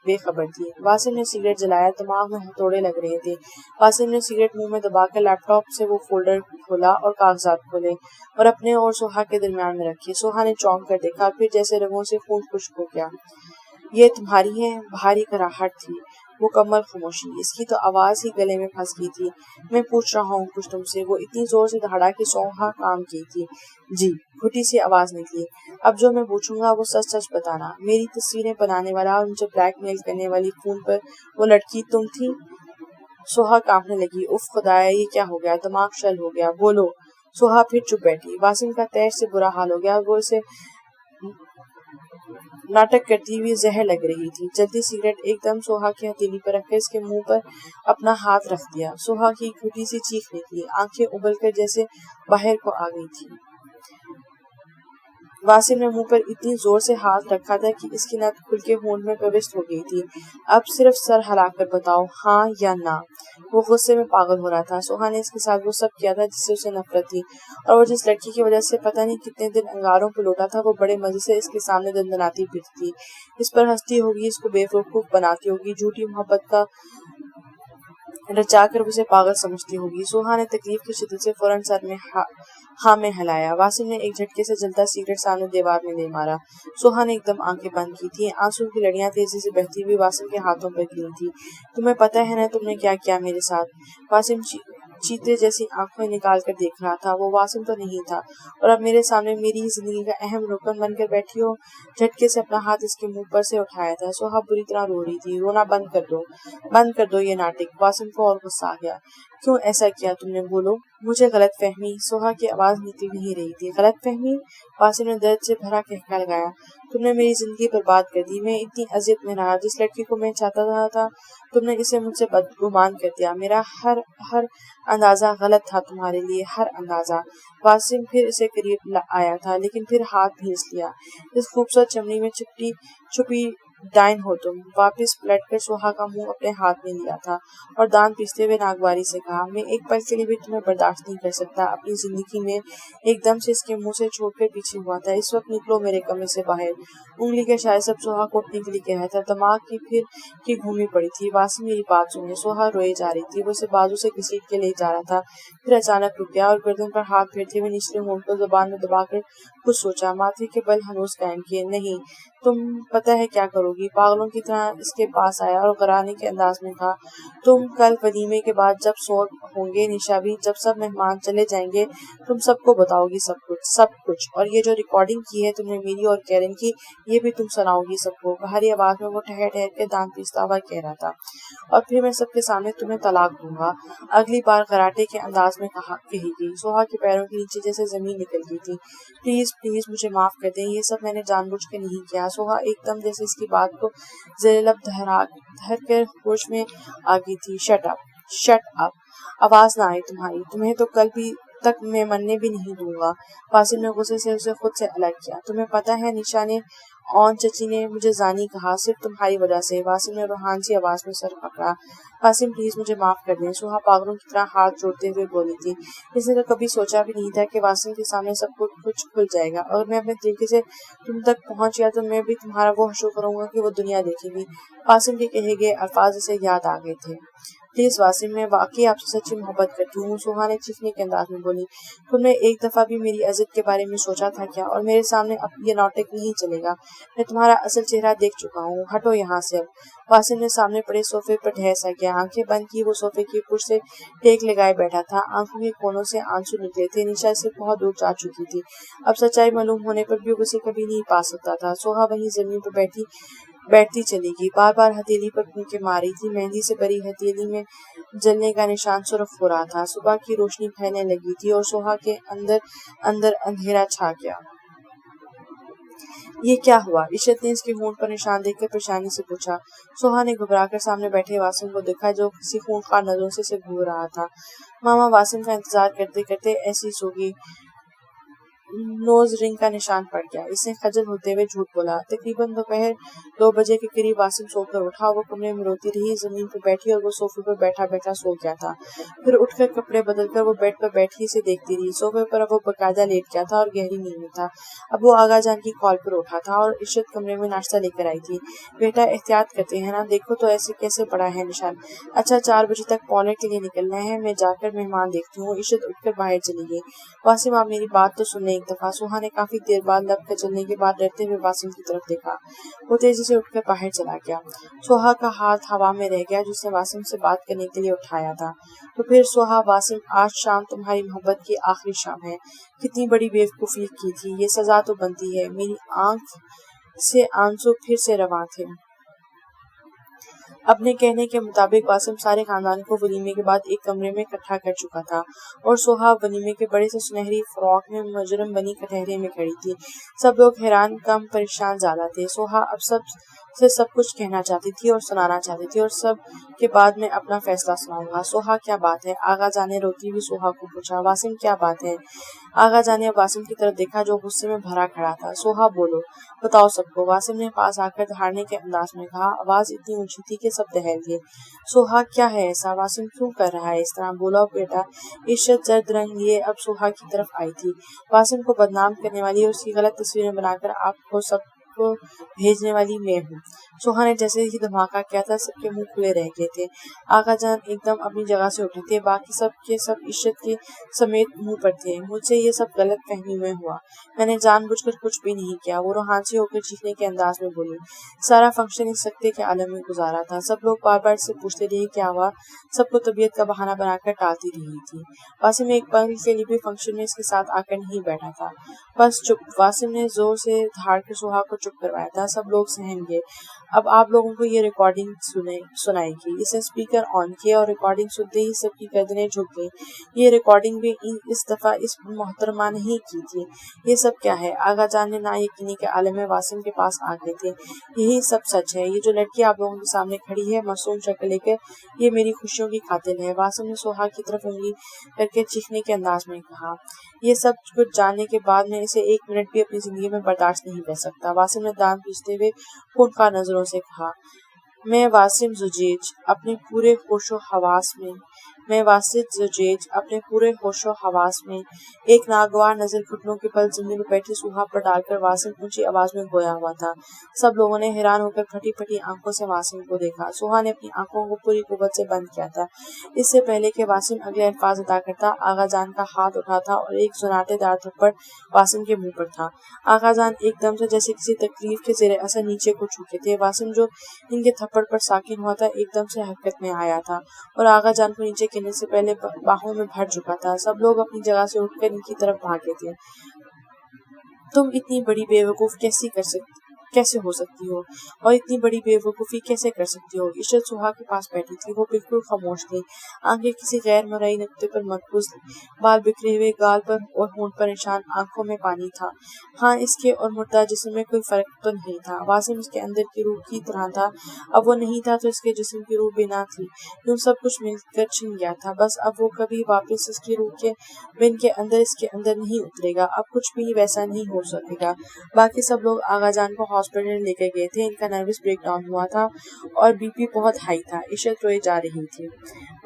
S1: بے خبر تھی۔ واسم نے سگریٹ جلایا، دماغ میں ہتھوڑے لگ رہے تھے۔ واسم نے سگریٹ منہ میں دبا کر لیپ ٹاپ سے وہ فولڈر کھولا اور کاغذات کھولے اور اپنے اور سوہا کے درمیان میں رکھے۔ سوہا نے چونک کر دیکھا، پھر جیسے رگوں سے خون خشک ہو گیا۔ یہ تمہاری ہیں؟ بھاری کراہٹ تھی، مکمل خاموشی۔ اس کی تو آواز ہی گلے میں پھنس گئی تھی۔ میں پوچھ رہا ہوں کچھ تم سے۔ وہ اتنی زور سے دہاڑا کہ سوہا کام کی تھی۔ جی، گھٹی سی آواز نکلی۔ اب جو میں پوچھوں گا وہ سچ سچ بتانا۔ میری تصویریں بنانے والا اور مجھے بلیک میل کرنے والی فون پر وہ لڑکی تم تھی؟ سوہا کانپنے لگی۔ اف خدایا، یہ کیا ہو گیا؟ دماغ شل ہو گیا۔ بولو۔ سوہا پھر چپ بیٹھی۔ واسم کا تیش سے برا حال ہو گیا۔ وہ اسے ناٹک کرتی ہوئی زہر لگ رہی تھی۔ جلدی سگریٹ ایک دم سوہا کی ہتھیلی پر رکھ کر اس کے منہ پر اپنا ہاتھ رکھ دیا۔ سوہا کی گھٹی سی چیخ نکلی، آنکھیں ابل کر جیسے باہر کو آ گئی تھی۔ واسم نے منہ پر اتنی زور سے ہاتھ رکھا تھا کہ اس کی نک کھل کے ہونٹ میں پیوست ہو گئی تھی۔ اب صرف سر ہلا کر بتاؤ، ہاں یا نہ۔ وہ غصے میں پاگل ہو رہا تھا۔ سوہا نے اس کے ساتھ وہ سب کیا تھا جس سے اسے نفرت تھی، اور وہ جس لڑکی کی وجہ سے پتہ نہیں کتنے دن انگاروں پہ لوٹا تھا، وہ بڑے مزے سے اس کے سامنے دندناتی پھرتی تھی، اس پر ہنستی ہوگی، اس کو بیوقوف بناتی ہوگی، جھوٹی محبت کا رچا کر اسے پاگل سمجھتی ہوگی۔ سوہا نے تکلیف کی شدت سے فوراً سر میں ہاں میں ہلایا۔ واسم نے ایک جھٹکے سے جلتا سگریٹ سامنے دیوار میں دے مارا۔ سوہا نے ایک دم آنکھیں بند کی تھی، آنسو کی لڑیاں تیزی سے بہتی ہوئی واسم کے ہاتھوں پر گری تھی۔ تمہیں پتہ ہے نا تم نے کیا کیا میرے ساتھ؟ واسم چیتے جیسی آنکھیں نکال کر دیکھ رہا تھا۔ وہ واسم تو نہیں تھا، اور اب میرے سامنے میری ہی زندگی کا اہم رکن بن کر بیٹھی ہو۔ جھٹکے سے اپنا ہاتھ اس کے منہ پر سے اٹھایا تھا۔ سوہا بری طرح رو رہی تھی۔ رونا بند کر دو یہ ناٹک۔ واسم کو اور غصہ آ گیا۔ کیوں ایسا کیا تم نے؟ بولو۔ مجھے غلط فہمی۔ سوہا کی آواز نکل نہیں رہی تھی۔ غلط فہمی؟ واسم نے درد سے بھرا قہقہ لگایا۔ تم نے میری زندگی برباد کر دی۔ میں اتنی اذیت میں رہا، جس لڑکی کو میں چاہتا تھا تم نے اسے مجھ سے بدگمان کر دیا۔ میرا ہر اندازہ غلط تھا تمہارے لیے، ہر اندازہ۔ واسم پھر اسے قریب آیا تھا، لیکن پھر ہاتھ بھینس لیا۔ اس خوبصورت چمڑی میں چھپی ڈائن ہو تم۔ واپس پلٹ کر سوہا کا منہ اپنے ہاتھ میں لیا تھا اور دانت پیستے ہوئے ناگواری سے کہا، میں ایک پل کے لیے بھی تمہیں برداشت نہیں کر سکتا اپنی زندگی میں۔ ایک دم سے اس کے منہ سے چھوڑ کر پیچھے ہوا تھا۔ اس وقت نکلو میرے کمرے سے باہر۔ انگلی کے اشارے سے سوہا کو اٹھنے کے لیے کہہ رہا تھا۔ دماغ کی پھر کی گھومی پڑی تھی۔ واسم میری بات سنیں۔ سوہا روئے جا رہی تھی۔ وہ اسے بازو سے گھسیٹ کے لے جا رہا تھا، پھر اچانک رک گیا اور گردن پر ہاتھ پھیرتے ہوئے نچلے ہونٹ کو زبان میں دبا کر کچھ سوچا، ماتھے کے بل ہنوز قائم کیے۔ نہیں، تم پتہ ہے کیا کرو گی؟ پاگلوں کی طرح اس کے پاس آیا اور غرانے کے انداز میں کہا، تم کل ولیمے کے بعد جب سو ہوں گے نشابی، جب سب مہمان چلے جائیں گے، تم سب کو بتاؤ گی سب کچھ، اور یہ جو ریکارڈنگ کی ہے تم نے میری اور کیرن کی، یہ بھی تم سناؤ گی سب کو۔ بھاری آواز میں وہ ٹھہر کے دانت پیستا ہوا کہہ رہا تھا، اور پھر میں سب کے سامنے تمہیں طلاق دوں گا۔ اگلی بار غراٹے کے انداز میں کہی گئی۔ سوہا کے پیروں کے نیچے جیسے زمین نکل گئی تھی۔ پلیز مجھے معاف کر دیں، یہ سب میں نے جان بوجھ کے نہیں کیا۔ سوہا ایک دم جیسے اس کی بات کو زیر لب دھر کر ہوش میں آ گئی تھی۔ شٹ اپ، آواز نہ آئے تمہاری، تمہیں تو کل بھی تک میں مرنے بھی نہیں دوں گا۔ واسم نے غصے سے اسے خود سے الگ کیا۔ تمہیں پتہ ہے نشا نے اون چچی نے مجھے زانی کہا، صرف تمہاری وجہ سے۔ واسم نے روحان سی آواز میں سر پکڑا۔ واسم پلیز مجھے معاف کر دیں، سوہا پاگلوں کی طرح ہاتھ جوڑتے ہوئے بولی تھی۔ اس نے تو کبھی سوچا بھی نہیں تھا کہ واسم کے سامنے سب کچھ کھل جائے گا۔ اگر میں اپنے طریقے سے تم تک پہنچ گیا تو میں بھی تمہارا وہ حشر کروں گا کہ وہ دنیا دیکھے گی۔ واسم کے کہے گئے الفاظ اسے یاد آ گئے تھے۔ प्लीज वासिम, मैं वाकई आपसे सच्ची मोहब्बत करती हूँ, सुहा ने चीखने के अंदाज में बोली। तुमने एक दफा भी मेरी इज्जत के बारे में सोचा था क्या? और मेरे सामने अब ये नाटक नहीं चलेगा। मैं तुम्हारा असल चेहरा देख चुका हूँ, हटो यहाँ से अब। वासिम ने सामने पड़े सोफे पर ढह सा किया, आंखें बंद की वो सोफे की पुश से टेक लगाए बैठा था। आंखों के कोनों से आंसू निकले थे। निशा इससे बहुत दूर जा चुकी थी। अब सच्चाई मालूम होने पर भी उसे कभी नहीं पा सकता था। सोहा वहीं जमीन पर बैठती चली गई, बार बार हथेली पर फूंके मार रही थी। मेहंदी से भरी हथेली में जलने का निशान सुर्ख हो रहा था। सुबह की रोशनी फैलने लगी थी और सोहा के अंदर अंदर अंधेरा छा गया। ये क्या हुआ? इशरत ने इसके होंठ पर निशान देखकर परेशानी से पूछा। सोहा ने घबराकर सामने बैठे वासिम को देखा, जो किसी खूंखार नजरों से घूर रहा था। मामा वासिम का इंतजार करते करते ऐसी सो गई। नोज रिंग का निशान पड़ गया। इसने खजल होते हुए झूठ बोला। तकरीबन दोपहर 2 बजे के करीब वासिम सोकर उठा। वो कमरे में रोती रही, जमीन पर बैठी और वो सोफे पर बैठा बैठा सो गया था। फिर उठकर कपड़े बदलकर वो बेड पर बैठी से देखती रही। सोफे पर अब वो बकायदा लेट गया था और गहरी नींद में था। अब वो आगा जान की कॉल पर उठा था और इशरत कमरे में नाश्ता लेकर आई थी। बेटा एहतियात करते हैं ना, देखो तो ऐसे कैसे पड़ा है निशान। अच्छा 4 बजे तक पॉलर के लिए निकलना है, मैं जाकर मेहमान देखती हूँ। इशरत उठकर बाहर चली गई। वासिम, आप मेरी बात तो सुन ले एक दफा। सुहा ने काफी देर बाद लब चलने के बाद डरते हुए वासिम की तरफ देखा। वो तेजी से उठकर बाहर चला गया। सुहा का हाथ हवा में रह गया, जिसने वासिम से बात करने के लिए उठाया था। तो फिर सुहा, वासिम, आज शाम तुम्हारी मोहब्बत की आखिरी शाम है। कितनी बड़ी बेवकूफी की थी, ये सजा तो बनती है। मेरी आंख से आंसू फिर से रवां थे। अपने कहने के मुताबिक वासिम सारे खानदान को वलीमे के बाद एक कमरे में इकट्ठा कर चुका था और सोहा वलीमे के बड़े से सुनहरी फ्रॉक में मुजरम बनी कटहरे में खड़ी थी। सब लोग हैरान कम परेशान ज्यादा थे। सोहा अब सब से सब कुछ कहना चाहती थी और सुनाना चाहती थी और सब के बाद में अपना फैसला सुनाऊंगा। सोहा, क्या बात है? आगा जाने रोती हुई सोहा को पूछा। वासिम, क्या बात है? आगा जाने वासिम की तरफ देखा, जो गुस्से में भरा खड़ा था। सोहा, बोलो, बताओ सबको। वासिम ने पास आकर दहाड़ने के अंदाज में कहा। आवाज इतनी ऊंची थी कि सब दहल गए। सोहा, क्या है ऐसा? वासिम क्यों कर रहा है इस तरह? बोलो बेटा। इशरत जर्द रंग लिए अब सोहा की तरफ आई थी। वासिम को बदनाम करने वाली और उसकी गलत तस्वीरें बनाकर आपको सब को भेजने वाली मैं हूँ। सोहा ने जैसे ही धमाका किया था, सबके मुंह खुले रह गए थे। आगा जान एकदम अपनी जगह से उठे थे। बाकी सब के सब इशरत के समेत मुंह पर थे। मुझसे ये सब गलत फहमी में हुआ, मैंने जानबूझकर कुछ भी नहीं किया। वो रोहानसी होकर चीखने के अंदाज में बोली। सारा फंक्शन इस सख्ते के आलम में गुजारा था। सब लोग बार बार से पूछते रहे क्या हुआ। सबको तबीयत का बहाना बनाकर टालती रही थी। वासिम एक पल के लिए भी फंक्शन में इसके साथ आकर नहीं बैठा था। बस चुप। वासिम ने जोर से धाड़ कर सुहा को चुप करवाया था। सब लोग सहम गए। अब आप लोगों को ये रिकॉर्डिंग सुनाएगी। इसने स्पीकर ऑन किया और रिकॉर्डिंग सुनते ही सबकी गर्दनें झुक गई। ये रिकॉर्डिंग भी इस दफा इस मोहतरमा ने ही की थी। ये सब क्या है? आगा जान ने ना यकीनी के आलम में वासिम के पास आ गए थे। यही सब सच है। ये जो लड़की आप लोगों के सामने खड़ी है मासूम शक्ल लेकर, ये मेरी खुशियों की कातिल है। वासिम ने सोहा की तरफ उंगली करके चीखने के अंदाज में कहा। ये सब कुछ जानने के बाद मैं इसे 1 मिनट भी अपनी जिंदगी में बर्दाश्त नहीं कर सकता। वासिम ने दांत पीसते हुए खूंखार नजरों से कहा। मैं वासिम जुजैज अपने पूरे होशो हवास में एक नागवार नजर घुटनों के बल जमीन पर बैठी सुहा पर डालकर वासिम ऊंची आवाज में गोया हुआ था। सब लोगों ने हैरान होकर फटी फटी आंखों से वासिम को देखा। सुहा ने अपनी आंखों को पूरी कुव्वत से बंद किया था। इससे पहले कि वासिम अगले अल्फाज अदा करता, आगा जान का हाथ उठा था और एक सुनाटेदार थप्पड़ वासिम के मुंह पर था। आगा जान एकदम से जैसे किसी तकलीफ के जेर असर नीचे को झुके थे। वासिम जो इनके थप्पड़ पर साकिन हुआ था, एकदम से हरकत में आया था और आगा जान को नीचे गिरने से पहले बाहों में भर चुका था। सब लोग अपनी जगह से उठकर इनकी तरफ भागे थे। तुम इतनी बड़ी बेवकूफ कैसे हो सकती हो और इतनी बड़ी बेवकूफ़ी कैसे कर सकती हो? इशरत सुहा के पास बैठी थी। वो बिल्कुल खामोश थी, आंखें किसी गैर मरई नुक्ते पर मरकूज, बाल बिखरे हुए गाल पर और होंठ पर निशान, आंखों में पानी था। हाँ, इसके और मुर्दा जिस्म में कोई फर्क तो नहीं था। वासिम इसके अंदर की रूह की तरह था। अब वो नहीं था तो इसके जिस्म की रूह भी ना थी। यूं सब कुछ मिलकर छिन गया था। बस अब वो कभी वापस इसकी रूह के बिन के अंदर इसके अंदर नहीं उतरेगा। अब कुछ भी वैसा नहीं हो सकेगा। बाकी सब लोग आगा जान को हॉस्पिटल लेकर गए थे। इनका नर्वस ब्रेकडाउन हुआ था और बीपी बहुत हाई था। इशरत रोए जा रही थी।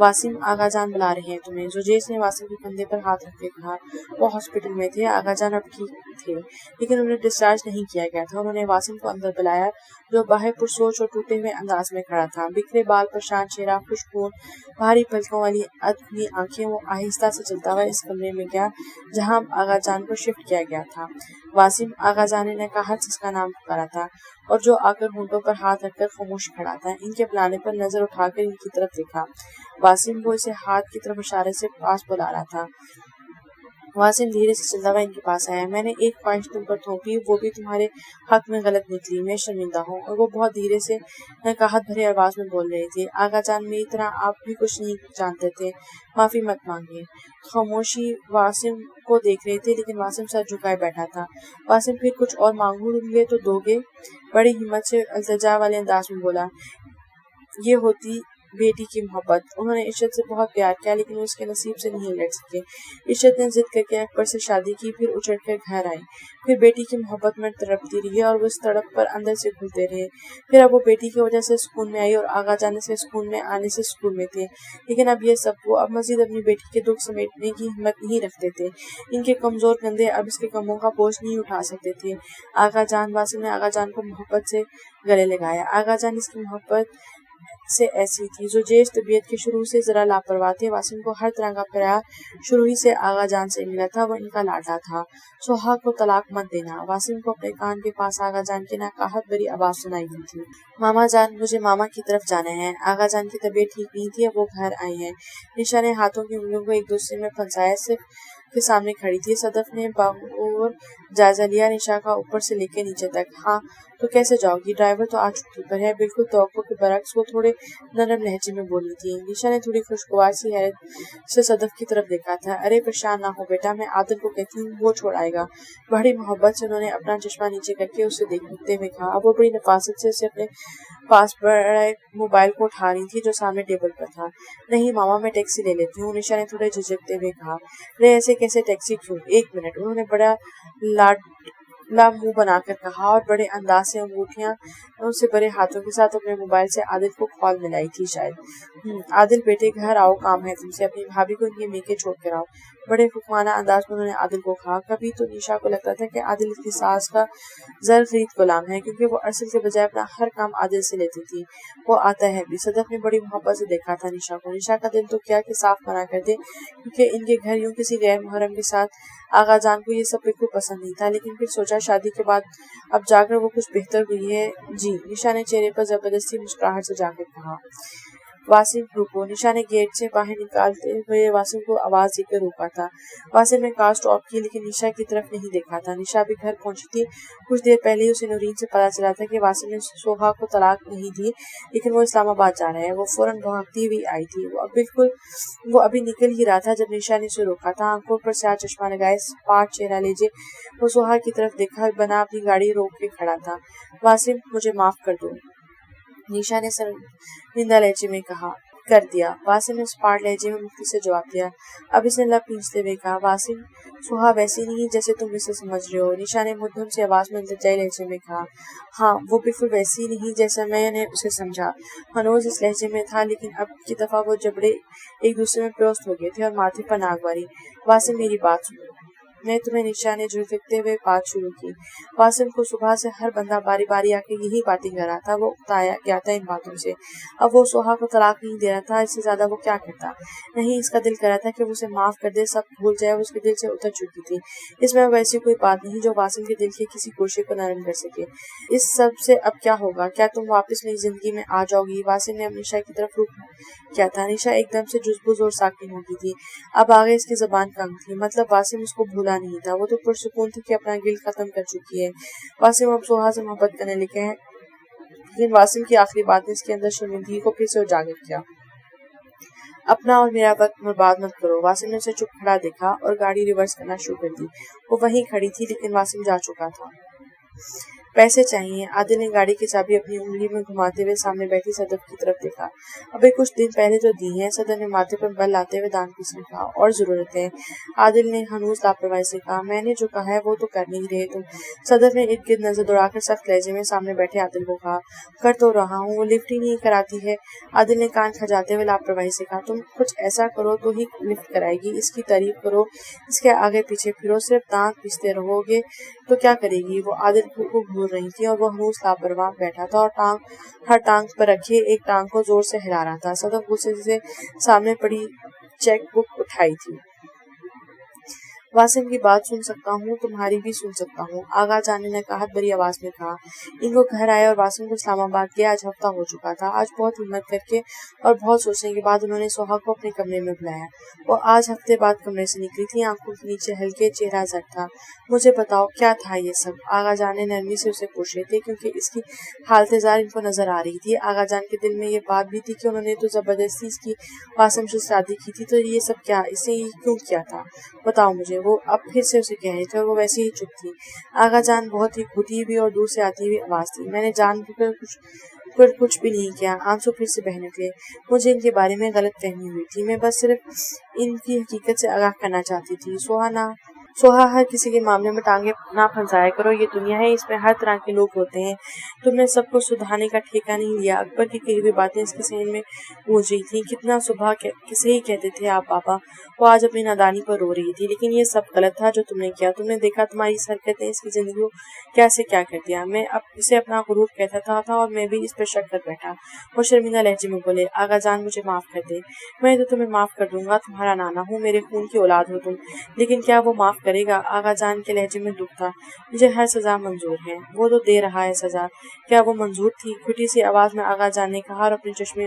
S1: वासिम, आगा जान बुला रहे हैं तुम्हें। जुजैज ने वासिम के कंधे पर हाथ रख के कहा। वो हॉस्पिटल में थे। आगा जान अब ठीक تھے لیکن انہیں ڈسچارج نہیں کیا گیا تھا۔ انہوں نے واسم کو اندر بلایا جو باہر پرسوچ اور ٹوٹے ہوئے انداز میں کھڑا تھا، بکھرے بال، پریشان چہرہ، خشک خون، بھاری پلکوں والی ادھمی آنکھیں۔ وہ آہستہ سے چلتا ہوا اس کمرے میں گیا جہاں آغا جان کو شفٹ کیا گیا تھا۔ واسم آغا جان نے قہر سے اس کا نام پکارا تھا اور جو آ کر ہونٹوں پر ہاتھ رکھ کر خاموش کھڑا تھا۔ ان کے بلانے پر نظر اٹھا کر ان کی طرف دیکھا۔ واسم وہ اسے ہاتھ کی طرف اشارے سے پاس بلا رہا تھا۔ واسم دھیرے سے چلتا ہوا ان کے پاس آیا۔ میں نے ایک خواہش تم پر تھوپی، وہ بھی تمہارے حق میں غلط نکلی، میں شرمندہ ہوں۔ اور وہ بہت دھیرے سے نقاہت بھرے آواز میں بول رہے تھے، آغا جان میری طرح آپ بھی کچھ نہیں جانتے تھے، معافی مت مانگیے۔ خاموشی واسم کو دیکھ رہے تھے لیکن واسم سر جھکائے بیٹھا تھا۔ واسم پھر کچھ اور مانگوں گے تو دو گے؟ بڑی ہمت سے التجا والے انداز میں بولا۔ یہ ہوتی بیٹی کی محبت۔ انہوں نے عشرت سے بہت پیار کیا لیکن وہ اس کے نصیب سے نہیں لڑ سکے۔ عشرت نے ضد کر کے اکبر سے شادی کی، پھر اچڑ کر گھر آئی، پھر بیٹی کی محبت میں تڑپتی رہی اور وہ اس تڑپ پر اندر سے گھلتے رہے۔ پھر اب وہ بیٹی کی وجہ سے سکون میں آئی اور آغا جان سے سکون میں آنے سے سکون میں تھے، لیکن اب یہ سب وہ اب مزید اپنی بیٹی کے دکھ سمیٹنے کی ہمت نہیں رکھتے تھے۔ ان کے کمزور کندھے اب اس کے غموں کا بوجھ نہیں اٹھا سکتے تھے۔ آغا جان، واسم نے آغا جان کو محبت سے گلے لگایا۔ آغا جان اس کی محبت سے ایسی تھی جو جیش طبیعت کے شروع سے ذرا لاپرواہ تھے۔ واسم کو ہر طرح کا پیار شروع ہی سے آغا جان سے ملا تھا، وہ ان کا لاڈلا تھا۔ سہاگ کو طلاق مت دینا، واسم کو اپنے کان کے پاس آغا جان کی نقاہت بھری آواز سنائی دی تھی۔ ماما جان، مجھے ماما کی طرف جانا ہے۔ آغا جان کی طبیعت ٹھیک نہیں تھی، اب وہ گھر آئے ہیں۔ نشا نے ہاتھوں کی انگلیوں کو ایک دوسرے میں پھنسایا صرف کے سامنے کھڑی تھی۔ صدف نے باغور جائزہ لیا نشا کا اوپر سے لے کے نیچے تک۔ ہاں تو کیسے جاؤ گی؟ ڈرائیور تو آج چھٹی پر ہے۔ بالکل توقع کے برعکس وہ تھوڑے نرم لہجے میں بولی تھی۔ نشا نے تھوڑی خوشگوار سی حیرت سے صدف کی طرف دیکھا تھا۔ ارے پریشان نہ ہو بیٹا، میں عادل کو کہتی ہوں، وہ چھوڑ آئے گا۔ بڑی محبت سے انہوں نے اپنا چشمہ نیچے کر کے اسے دیکھتے ہوئے کہا۔ اب وہ بڑی نفاست سے اسے اپنے پاس پڑے موبائل کو اٹھا رہی تھی جو سامنے ٹیبل پر تھا۔ نہیں ماما، میں ٹیکسی لے لیتی ہوں، نشا نے تھوڑے جھجکتے ہوئے کہا۔ رے ایسے کیسے ٹیکسی کیوں؟ ایک منٹ، انہوں نے بڑا لاڈلا منہ بنا کر کہا اور بڑے انداز سے انگوٹھیاں سے بھرے ہاتھوں کے ساتھ اپنے موبائل سے عادل کو کال ملائی تھی شاید۔ عادل بیٹے گھر آؤ، کام ہے تم سے، اپنی بھابھی کو ان کے میکے چھوڑ کر آؤ۔ بڑے حکمانہ انداز میں انہوں نے عادل کو کہا۔ کبھی تو نشا کو لگتا تھا کہ عادل اس کی ساس کا زر خرید غلام ہے کیونکہ وہ ارسل کے بجائے اپنا ہر کام عادل سے لیتی تھی۔ وہ آتا ہے بھی۔ صدف نے بڑی محبت سے دیکھا تھا نشا کو۔ نشا کا دل تو کیا کہ صاف منع کر دے کیونکہ ان کے گھر یوں کسی غیر محرم کے ساتھ۔ آغا جان کو یہ سب بالکل پسند نہیں تھا لیکن پھر سوچا شادی کے بعد اب جا کر وہ کچھ بہتر ہوئی ہے۔ جی، نشا نے چہرے پر زبردستی مسکراہٹ سجا کر کہا۔ واسم رکو، نشا نے گیٹ سے باہر نکالتے ہوئے واسم کو آواز دے کر روکا تھا۔ واسم نے کار سٹاپ کی لیکن نشا کی طرف نہیں دیکھا تھا۔ نشا بھی گھر پہنچی تھی۔ کچھ دیر پہلے ہی اسے نورین سے پتہ چلا تھا کہ واسم نے سوہا کو طلاق نہیں دی لیکن وہ اسلام آباد جا رہا ہے۔ وہ فوراً بھاگتی ہوئی آئی تھی۔ وہ ابھی نکل ہی رہا تھا جب نشا نے اسے روکا تھا۔ آنکھوں پر سیاہ چشمہ لگائے، سپاٹ چہرہ لیجے وہ سوہا کی طرف دیکھا بنا اپنی گاڑی روک کے کھڑا تھا۔ واسم، مجھے معاف کر دو، نشا نے شرمندہ لہجے میں کہا۔ کر دیا، واسم نے سپاٹ لہجے میں مفتی سے جواب دیا۔ اب اس نے لب کھینچتے ہوئے کہا۔ واسم، سوہا ویسی نہیں جیسے تم اسے سمجھ رہے ہو، نشا نے مدھم سی آواز میں التجائی لہجے میں کہا۔ ہاں، وہ بالکل ویسی نہیں جیسا میں نے اسے سمجھا۔ ہنوز اس لہجے میں تھا لیکن اب کی دفعہ وہ جبڑے ایک دوسرے میں پیوست ہو گئے تھے اور ماتھے پر ناک باری۔ واسم، میری بات سنو، میں تمہیں، نشا نے جھٹکتے ہوئے بات شروع کی۔ واسم کو صبح سے ہر بندہ باری باری آ کے یہی باتیں کر رہا تھا، وہ اکتایا گیا تھا ان باتوں سے۔ اب وہ سوہا کو طلاق نہیں دے رہا تھا، اس سے زیادہ وہ کیا کرتا؟ نہیں، اس کا دل کر رہا تھا کہ وہ اسے معاف کر دے، سب بھول جائے، وہ اس کے دل سے اتر چکی تھی۔ اس میں اب ایسی کوئی بات نہیں جو واسم کے دل کے کسی گوشے کو نرم کر سکے۔ اس سب سے اب کیا ہوگا؟ کیا تم واپس میری زندگی میں آ جاؤ گی؟ واسم نے اب نشا کی طرف رخ کیا تھا۔ نشا ایک دم سے جزبوز اور ساکن ہو گئی تھی۔ اب آگے اس کی زبان تنگ تھی۔ مطلب واسم اس کو بھولا نہیں تھا، وہ تو پرسکون تھی کہ اپنا گل ختم کر چکی ہے۔ واسم اب سوہا سے محبت کرنے لگا ہے، لیکن واسم کی آخری بات نے اس کے اندر شرمندگی کو پھر سے اجاگر کیا۔ اپنا اور میرا وقت برباد مت کرو۔ واسم نے اسے چپ کھڑا دیکھا اور گاڑی ریورس کرنا شروع کر دی۔ وہ وہیں کھڑی تھی لیکن واسم جا چکا تھا۔ पैसे चाहिए। आदिल ने गाड़ी की चाबी अपनी उंगली में घुमाते हुए सामने बैठी सदर की तरफ देखा। अबे कुछ दिन पहले तो दी है। सदर ने माथे पर बल लाते हुए दान पीस ने कहा। और जरूरत है? आदिल ने हनूस लापरवाही से कहा। मैंने जो कहा है वो तो कर नहीं रहे तुम। सदर ने इर्द गिर्द नजर दौड़ाकर सख्त लहजे में सामने बैठे आदिल को कहा। कर तो रहा हूँ, वो लिफ्ट ही नहीं कराती है। आदिल ने कान खजाते हुए लापरवाही से कहा। तुम कुछ ऐसा करो तो ही लिफ्ट कराएगी। इसकी तारीफ करो, इसके आगे पीछे फिरो, सिर्फ दांत पीसते रहोगे तो क्या करेगी? वो आदिल को घूर रही थी और वो हनूस लापरवाह बैठा था और हर टांग पर रखे एक टांग को जोर से हिला रहा था। सदर गुस्से से सामने पड़ी चेक बुक उठाई थी। वासिम की बात सुन सकता हूँ, तुम्हारी भी सुन सकता हूँ, आगा जाने ने कहत भरी आवाज में कहा। इनको घर आए और वासिम को इस्लामाबाद गया आज हफ्ता हो चुका था। आज बहुत हिम्मत करके और बहुत सोचने के बाद उन्होंने सोहा को अपने कमरे में बुलाया। वो आज हफ्ते बाद कमरे से निकली थी, आंखों के नीचे हल्के, चेहरा जट था। मुझे बताओ क्या था ये सब? आगा जान ने नरमी से उसे पूछ रहे थे क्योंकि इसकी हालतेजार इनको नजर आ रही थी। आगा जान के दिल में ये बात भी थी कि उन्होंने तो जबरदस्ती इसकी वासिम से शादी की थी, तो ये सब क्या, इसने ये क्यों किया था? बताओ मुझे। वो अब फिर से उसे कह रहे थे और वो वैसे ही चुप थी। आगा जान बहुत ही घुटी हुई और दूर से आती हुई आवाज थी। मैंने जानबूझकर कुछ भी नहीं किया। आंसू फिर से बह निकले। मुझे इनके बारे में गलत फहमी हुई थी। मैं बस सिर्फ इनकी हकीकत से आगाह करना चाहती थी। सोहा हर किसी के मामले में टांगे ना फंसाया करो। ये दुनिया है, इसमें हर तरह के लोग होते हैं। तुमने सबको सुधारने का ठेका नहीं लिया। अकबर की कही हुई बातें इसके सहन में गूंज रही थी। कितना सुबह किसे ही कहते थे आप पापा। वो आज अपनी नादानी पर रो रही थी। लेकिन ये सब गलत था जो तुमने किया। तुमने देखा तुम्हारी इस हरकत ने इसकी जिंदगी को कैसे क्या कर दिया। मैं इसे अपना गुरूर कहता था और मैं भी इस पर शक कर बैठा। वो शर्मिंदा लहजे में बोले। आगा जान मुझे माफ कर दे। मैं तो तुम्हें माफ कर दूंगा, तुम्हारा नाना हूँ, मेरे खून की औलाद हो तुम। लेकिन क्या वो माफ करेगा? आगा जान के लहजे में दुख था। मुझे हर सजा मंजूर है। वो तो दे रहा है सजा। क्या वो मंजूर थी? घुटी सी आवाज में आगा जान ने कहा और अपने चश्मे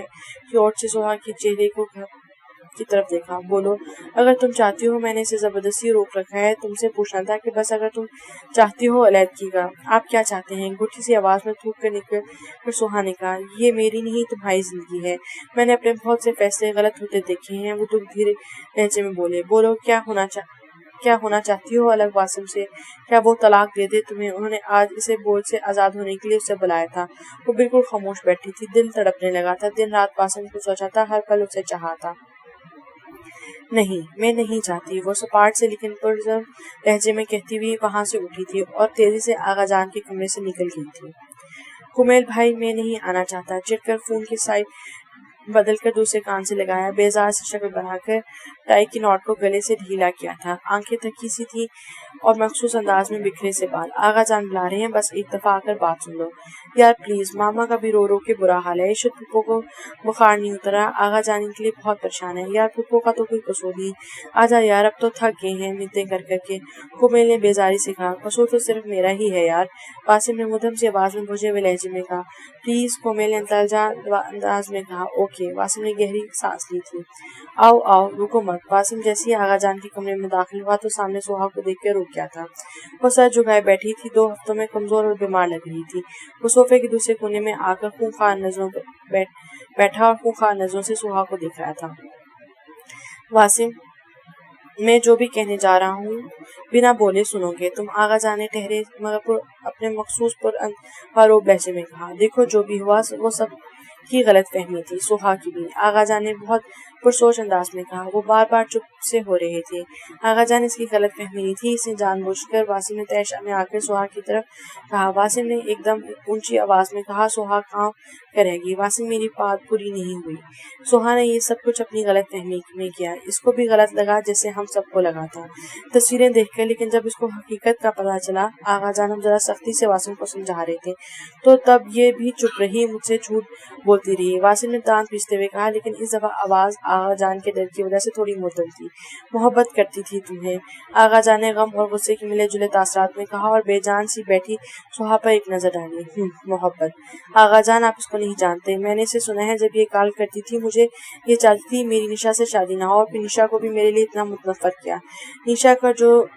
S1: की ओर से सोहा के चेहरे की तरफ देखा। बोलो, अगर तुम चाहती हो, मैंने इसे जबरदस्ती रोक रखा है। तुमसे पूछना था कि बस अगर तुम चाहती हो अलैदगी का। आप क्या चाहते हैं? घुटी सी आवाज में थूक कर निकल कर सोहा ने कहा। ये मेरी नहीं तुम्हारी जिंदगी है। मैंने अपने बहुत से फैसले गलत होते देखे हैं। वो दुख धीरे लहजे में बोले। बोलो, क्या होना चाहती हो अलग वासिम से? क्या वो तलाक दे दे तुम्हें? उन्होंने आज इसे बोझ से आजाद होने के लिए उसे बुलाया था। वो बिल्कुल खामोश बैठी थी। दिल तड़पने लगा था। दिन रात वासिम को सोचा था, हर पल उसे चाहा था। नहीं, मैं नहीं चाहती। वो सपाट से लेकिन पुरज़म लहजे में कहती हुई वहां से उठी थी और तेजी से आगा जान के कमरे से निकल गई थी। कुमेल भाई, मैं नहीं आना चाहता। चिढ़कर फोन की साइड बदलकर दूसरे कान से लगाया। बेजार से शक्ल बनाकर टाई की नॉट को गले से ढीला किया था। आंखें थकी सी थी और मखसूस अंदाज में बिखरे से बाल। आगा जान बुला रहे हैं, बस एक दफा आकर बात सुन लो। यार प्लीज, मामा का भी रो रो के बुरा हाल है। इशत पुप्पो को बुखार नहीं उतरा। आगा जाने के लिए बहुत परेशान है। यार पुप्पो का तो कोई कसूर नहीं। आजा यार, अब तो थक गए हैं मिलते कर करके। कुमेल ने बेजारी से कहा। कसूर तो सिर्फ मेरा ही है यार। वासिम ने मुदम से आवाज में बुझे हुए लहजे में कहा। प्लीज, कुमेल ने अंदाज में कहा। ओके। वासिम ने गहरी सांस ली थी। आओ आओ, रुको मत। वासिम जैसे ही आगा जान के कमरे में दाखिल हुआ तो सामने सोहा को देख कर रुक गया था। वो सर झुकाए बैठी थी। 2 हफ्तों में कमजोर और बीमार लग रही थी। वो सोफे के दूसरे कोने में आकर खूंखार नजरों बैठा और खूंखार नजरों से सोहा को देख रहा था। वासिम, मैं जो भी कहने जा रहा हूँ बिना बोले सुनोगे तुम। आगा जाने ठहरे मगर अपने मखसूस पर आरोप लहजे में कहा। देखो, जो भी हुआ वो सब की गलत फहमी थी, सोहा की भी। आगा जान ने बहुत पुरसोच अंदाज में कहा। वो बार बार चुप से हो रहे थे। आगा जान इसकी गलत फहमी नहीं थी, इसने जानबूझकर। वासिम ने तैशा में आकर सोहा की तरफ कहा। वासिम ने एकदम ऊंची आवाज में कहा। सोहा काम करेगी। वासिम, मेरी बात पूरी नहीं हुई। सोहा ने ये सब कुछ अपनी गलत फहमी में किया। इसको भी गलत लगा जैसे हम सबको लगा था तस्वीरें देखकर। लेकिन जब इसको हकीकत का पता चला, आगा जान हम जरा सख्ती से वासिम को समझा रहे थे, तो तब ये भी चुप रही, मुझसे झूठ बोलती रही। वासिम ने दांत पीसते हुए कहा। लेकिन इस दफा आवाज आगा जान के डर की वजह से थोड़ी मुद्दम थी। मोहब्बत करती थी तुम्हें। आगा जान ने गम और गुस्से के मिले जुले तासरात में कहा और बेजान सी बैठी सोहा पर एक नजर डाली। मोहब्बत? आगा जान, आप इसको नहीं जानते। मैंने इसे सुना है जब ये कॉल करती थी मुझे, ये चाहती थी मेरी निशा से शादी ना हो और फिर निशा को भी मेरे लिए इतना मुतनफर किया। निशा का जो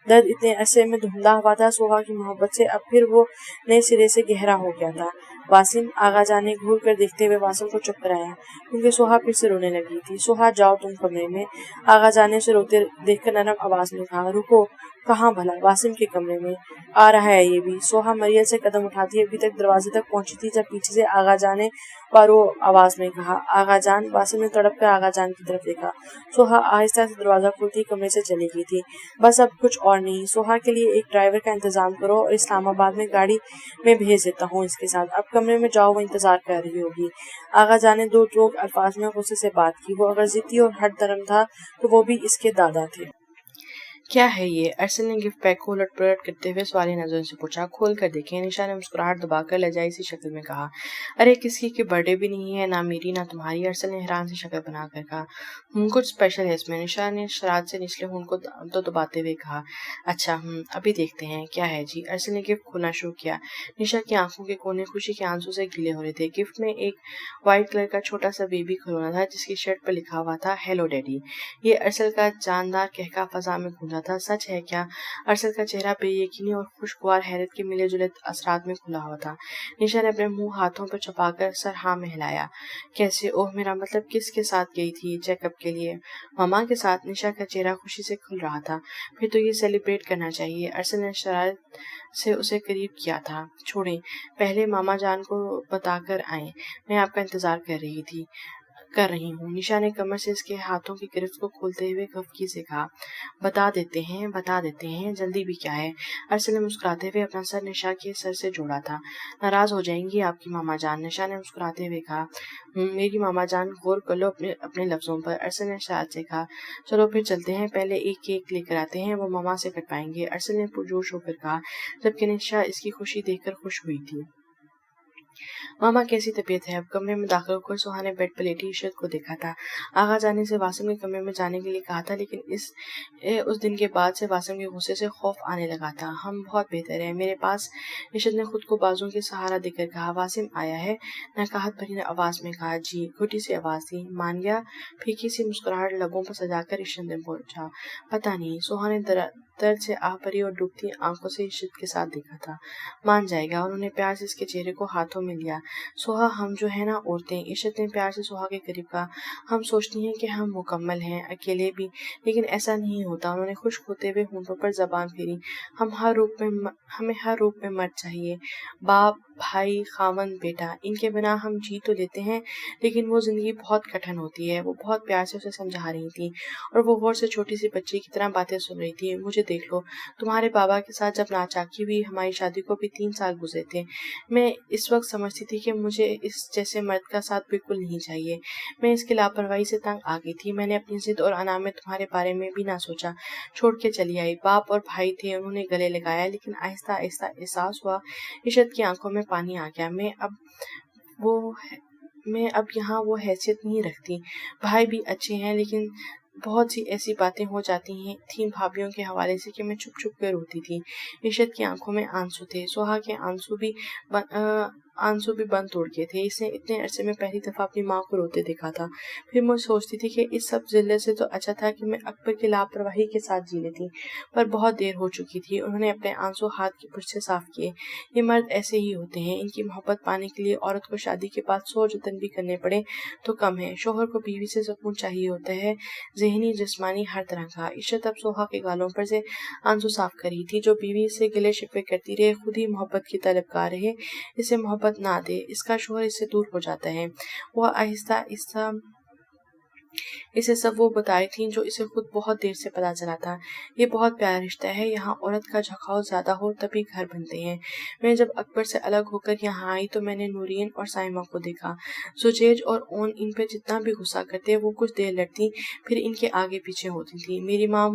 S1: दर्द इतने अरसे में धुंधला हुआ था सोहा की मोहब्बत से, अब फिर वो नए सिरे से गहरा हो गया था। वासिम, आगा जान ने घूर कर देखते हुए वासिम को चुप कराया क्योंकि सोहा फिर से रोने लगी थी। सोहा, जाओ तुम कमरे में। आगा जान ने उसे रोते देखकर नरम आवाज में कहा। रुको, کہاں بھلا؟ واسم کے کمرے میں آ رہا ہے یہ بھی۔ سوہا مریل سے قدم اٹھاتی ابھی تک دروازے تک پہنچی تھی جب پیچھے سے آغا جان نے پارو آواز میں کہا، آغا جان۔ واسم نے تڑپ کر آغا جان کی طرف دیکھا۔ سوہا آہستہ سے دروازہ کھولتی کمرے سے چلی گئی تھی۔ بس اب کچھ اور نہیں، سوہا کے لیے ایک ڈرائیور کا انتظام کرو اور اسلام آباد میں گاڑی میں بھیج دیتا ہوں اس کے ساتھ۔ اب کمرے میں جاؤ، وہ انتظار کر رہی ہوگی۔ آغا جان نے دو ٹوک الفاظ میں غصے سے بات کی۔ وہ اگر ضدی اور ہٹ درم تھا تو وہ بھی اس کے دادا تھے۔ کیا ہے یہ؟ ارسل نے گفٹ پیک کو الٹ پلٹ کرتے ہوئے سوالی نظروں سے پوچھا۔ کھول کر دیکھیں، نشا نے مسکراہٹ دبا کر لجائی سی شکل میں کہا۔ ارے کسی کی برتھ ڈے بھی نہیں ہے، نہ میری نہ تمہاری، ارسل نے حیران سی شکل بنا کر کہا۔ کچھ اسپیشل ہے اس میں، نشا نے شرارت سے نچلے ہونٹ کو دباتے ہوئے کہا۔ اچھا ابھی دیکھتے ہیں کیا ہے جی۔ ارسل نے گفٹ کھولنا شروع کیا۔ نشا کی آنکھوں کے کونے خوشی کے آنسو سے گیلے ہو رہے تھے۔ گفٹ میں ایک وائٹ کلر کا چھوٹا سا بیبی کھلونا تھا جس کی شرٹ پر لکھا ہوا تھا ہیلو ڈیڈی۔ یہ ارسل کا جاندار کہکا فضا میں گونجا تھا۔ سچ ہے کیا؟ ارسل کا چہرہ بے یقینی اور خوشگوار حیرت کے ملے جلے اثرات میں کھلا ہوا تھا۔ نشا نے اپنے منہ ہاتھوں پر چھپا کر سر ہاں میں ہلایا۔ کیسے؟ اوہ میرا مطلب کس کے ساتھ گئی تھی چیک اپ کے لیے؟ ماما کے ساتھ۔ نشا کا چہرہ خوشی سے کھل رہا تھا۔ پھر تو یہ سیلیبریٹ کرنا چاہیے۔ ارسل نے شرارت سے اسے قریب کیا تھا۔ چھوڑیں، پہلے ماما جان کو بتا کر آئیں، میں آپ کا انتظار کر رہی ہوں۔ نشا نے کمر سے اس کے ہاتھوں کی گرفت کو کھولتے ہوئے خفگی سے کہا۔ بتا دیتے ہیں، جلدی بھی کیا ہے؟ ارسل نے مسکراتے ہوئے اپنا سر نشا کے سر سے جوڑا تھا۔ ناراض ہو جائیں گی آپ کی ماما جان، نشا نے مسکراتے ہوئے کہا۔ میری ماما جان، غور کر لو اپنے لفظوں پر، ارسل نے شرارت سے کہا۔ چلو پھر چلتے ہیں، پہلے ایک کیک لے کر آتے ہیں، وہ ماما سے کٹوائیں گے، ارسل نے پرجوش ہو کر کہا، جبکہ نشا اس کی خوشی دیکھ کر خوش ہوئی تھی۔ ماما کیسی طبیعت ہے اب؟ کمرے میں داخل ہو کر سوہا نے بیڈ پر لیٹی عشرت کو دیکھا تھا۔ آغا جان نے اسے واسم کے کمرے میں جانے کے لیے کہا تھا، لیکن اس دن کے بعد سے واسم کے غصے سے خوف آنے لگا تھا۔ ہم بہت بہتر ہیں میرے پاس، عشرت نے خود کو بازوؤں کے سہارا دے کر کہا۔ واسم آیا ہے؟ نکاہت بھری آواز میں کہا۔ جی، گھٹی سی آواز تھی۔ مان گیا؟ پھیکی سی مسکراہٹ لبوں پر سجا کر عشرت نے پوچھا۔ پتہ نہیں، سوہا نے درد سے آہ بھری اور ڈوبتی آنکھوں سے عشرت کے ساتھ دیکھا تھا۔ مان جائے گا۔ انہوں نے پیار سے اس کے چہرے کو ہاتھوں میں لیا۔ سوہا، ہم جو ہے نا عورتیں، عشرت نے پیار سے سوہا کے قریب کہا، ہم سوچتی ہیں کہ ہم مکمل ہیں، اکیلے بھی، لیکن ایسا نہیں ہوتا۔ انہوں نے خشک ہوتے ہوئے ہونٹوں پر زبان پھیری۔ ہمیں ہر روپ میں مرد چاہیے، باپ، بھائی، خاوند، بیٹا، ان کے بنا ہم جی تو لیتے ہیں، لیکن وہ زندگی بہت کٹھن ہوتی ہے۔ وہ بہت پیار سے اسے سمجھا رہی تھی اور وہ غور سے چھوٹی سی بچی کی طرح باتیں سن رہی تھی۔ مجھے دیکھ لو، تمہارے بابا کے ساتھ جب ناچاکی ہوئی، ہماری شادی کو بھی 3 سال گزرے تھے، میں اس وقت سمجھتی تھی کہ مجھے اس جیسے مرد کا ساتھ بالکل نہیں چاہیے۔ میں اس کی لاپرواہی سے تنگ آ گئی تھی۔ میں نے اپنی ضد اور انا میں تمہارے بارے میں بھی نہ سوچا، چھوڑ کے چلی آئی۔ باپ اور بھائی تھے، انہوں نے گلے لگایا، لیکن آہستہ آہستہ احساس ہوا۔ عشرت کی آنکھوں میں پانی آ گیا۔ میں اب یہاں وہ حیثیت نہیں رکھتی۔ بھائی بھی اچھے ہیں، لیکن بہت سی ایسی باتیں ہو جاتی تھیں بھابھیوں کے حوالے سے کہ میں چھپ چھپ کر روتی تھی۔ عشرت کی آنکھوں میں آنسو تھے، سوہا کے آنسو بھی بند توڑ گئے تھے۔ اس نے اتنے عرصے میں پہلی دفعہ اپنی ماں کو روتے دیکھا تھا۔ پھر میں سوچتی تھی کہ اس سب ذلت سے تو اچھا تھا کہ میں اکبر کی لاپرواہی کے ساتھ جی لیتی، پر بہت دیر ہو چکی تھی۔ انہوں نے اپنے آنسو ہاتھ کی پشت سے صاف کیے۔ یہ مرد ایسے ہی ہوتے ہیں، ان کی محبت پانے کے لیے عورت کو شادی کے بعد 100 جتن بھی کرنے پڑے تو کم ہے۔ شوہر کو بیوی سے سکون چاہیے ہوتا ہے، ذہنی، جسمانی، ہر طرح کا۔ عشرت اب سوہا کے گالوں پر سے آنسو صاف کر رہی تھی، جو بیوی سے گلے شکوے کرتی رہے، خود ہی محبت کی طلبگار رہے، اسے محبت نہ دے، اس کا شوہر اس سے دور ہو جاتا ہے۔ وہ آہستہ آہستہ اسے سب وہ بتائی تھیں جو اسے خود بہت دیر سے پتا چلا تھا۔ یہ بہت پیارا رشتہ ہے، یہاں عورت کا جھکاؤ زیادہ ہو تبھی گھر بنتے ہیں۔ میں جب اکبر سے الگ ہو کر یہاں آئی تو میں نے نورین اور سائمہ کو دیکھا۔ زجیج اور اون ان پہ جتنا بھی غصہ کرتے، وہ کچھ دیر لڑتی، پھر ان کے آگے پیچھے ہوتی تھی۔ میری ماں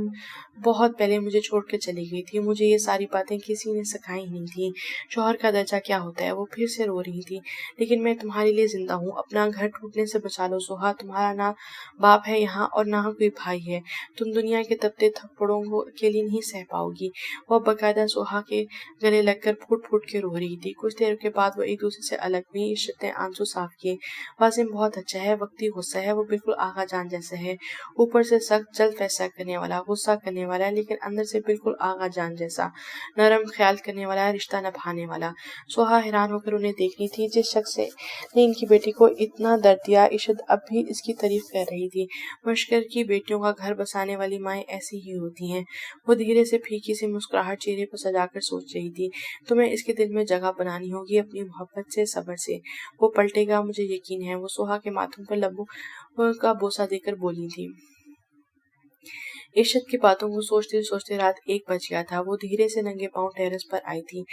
S1: بہت پہلے مجھے چھوڑ کر چلی گئی تھی، مجھے یہ ساری باتیں کسی نے سکھائی نہیں تھی۔ شوہر کا درجہ کیا ہوتا ہے؟ وہ پھر سے رو رہی تھی۔ لیکن میں تمہارے لیے زندہ ہوں، اپنا گھر ٹوٹنے سے بچا لو سوہا، تمہارا نہ باپ ہے یہاں اور نہ کوئی بھائی ہے، تم دنیا کے تپتے تھپڑوں کے لیے نہیں سہ پاؤ گی۔ وہ باقاعدہ سوہا کے گلے لگ کر پھوٹ پھوٹ کے رو رہی تھی۔ کچھ دیر کے بعد وہ ایک دوسرے سے الگ ہوئی۔ عشرت نے آنسو صاف کیے۔ واسم بہت اچھا ہے، وقتی غصہ ہے، وہ بالکل آغا جان جیسا ہے، اوپر سے سخت، جلد فیصلہ کرنے والا، غصہ کرنے والا، لیکن اندر سے بالکل آغا جان جیسا، نرم، خیال کرنے والا، رشتہ نبھانے والا۔ سوہا حیران ہو کر انہیں دیکھ رہی تھی۔ جس شخص نے ان کی بیٹی کو اتنا درد دیا، عشرت اب بھی اس کی تعریف کر रही थी۔ मशकर की बेटियों का घर बसाने वाली माएँ ऐसी ही होती हैं। वो धीरे से फीकी सी मुस्कुराहट चेहरे पर सजाकर सोच रही थी, तुम्हें इसके दिल में जगह बनानी होगी अपनी मोहब्बत से, सब्र से। वो पलटेगा, मुझे यकीन है। वो सुहा के माथों पर लबों का बोसा देकर बोली थी। इशत की बातों को सोचते सोचते रात 1 बज गया था। वो धीरे से नंगे पांव टेरेस पर आई थी।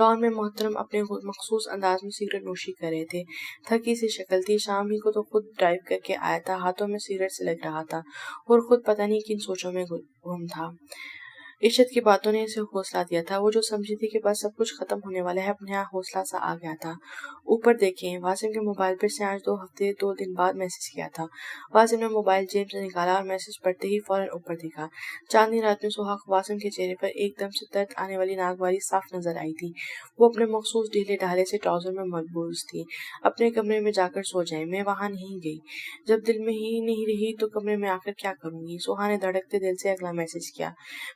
S1: लॉन में मोहतरम अपने मखसूस अंदाज में सिगरेट नोशी कर रहे थे। थकी सी शक्ल थी। शाम ही को तो खुद ड्राइव करके आया था। हाथों में सिगरेट से लग रहा था और खुद पता नहीं किन सोचों में गुम था। इशत की बातों ने इसे हौसला दिया था। वो जो समझी थी कि बस सब कुछ खत्म होने वाला है, अपने यहाँ हौसला सा आ गया था। ऊपर देखें, वासिम के मोबाइल पर से आज 2 दिन बाद मैसेज किया था। वासिम ने मोबाइल जेब से निकाला और मैसेज पढ़ते ही फौरन ऊपर देखा। चांदनी रात में सुहा को वासिम के चेहरे पर एकदम से दर्द आने वाली नागवारी साफ नजर आई थी। वो अपने मखसूस ढीले ढाले से ट्राउजर में मलबूस थी। अपने कमरे में जाकर सो जाए, मैं वहां नहीं गई। जब दिल में ही नहीं रही तो कमरे में आकर क्या करूंगी। सुहा ने धड़कते दिल से अगला मैसेज किया।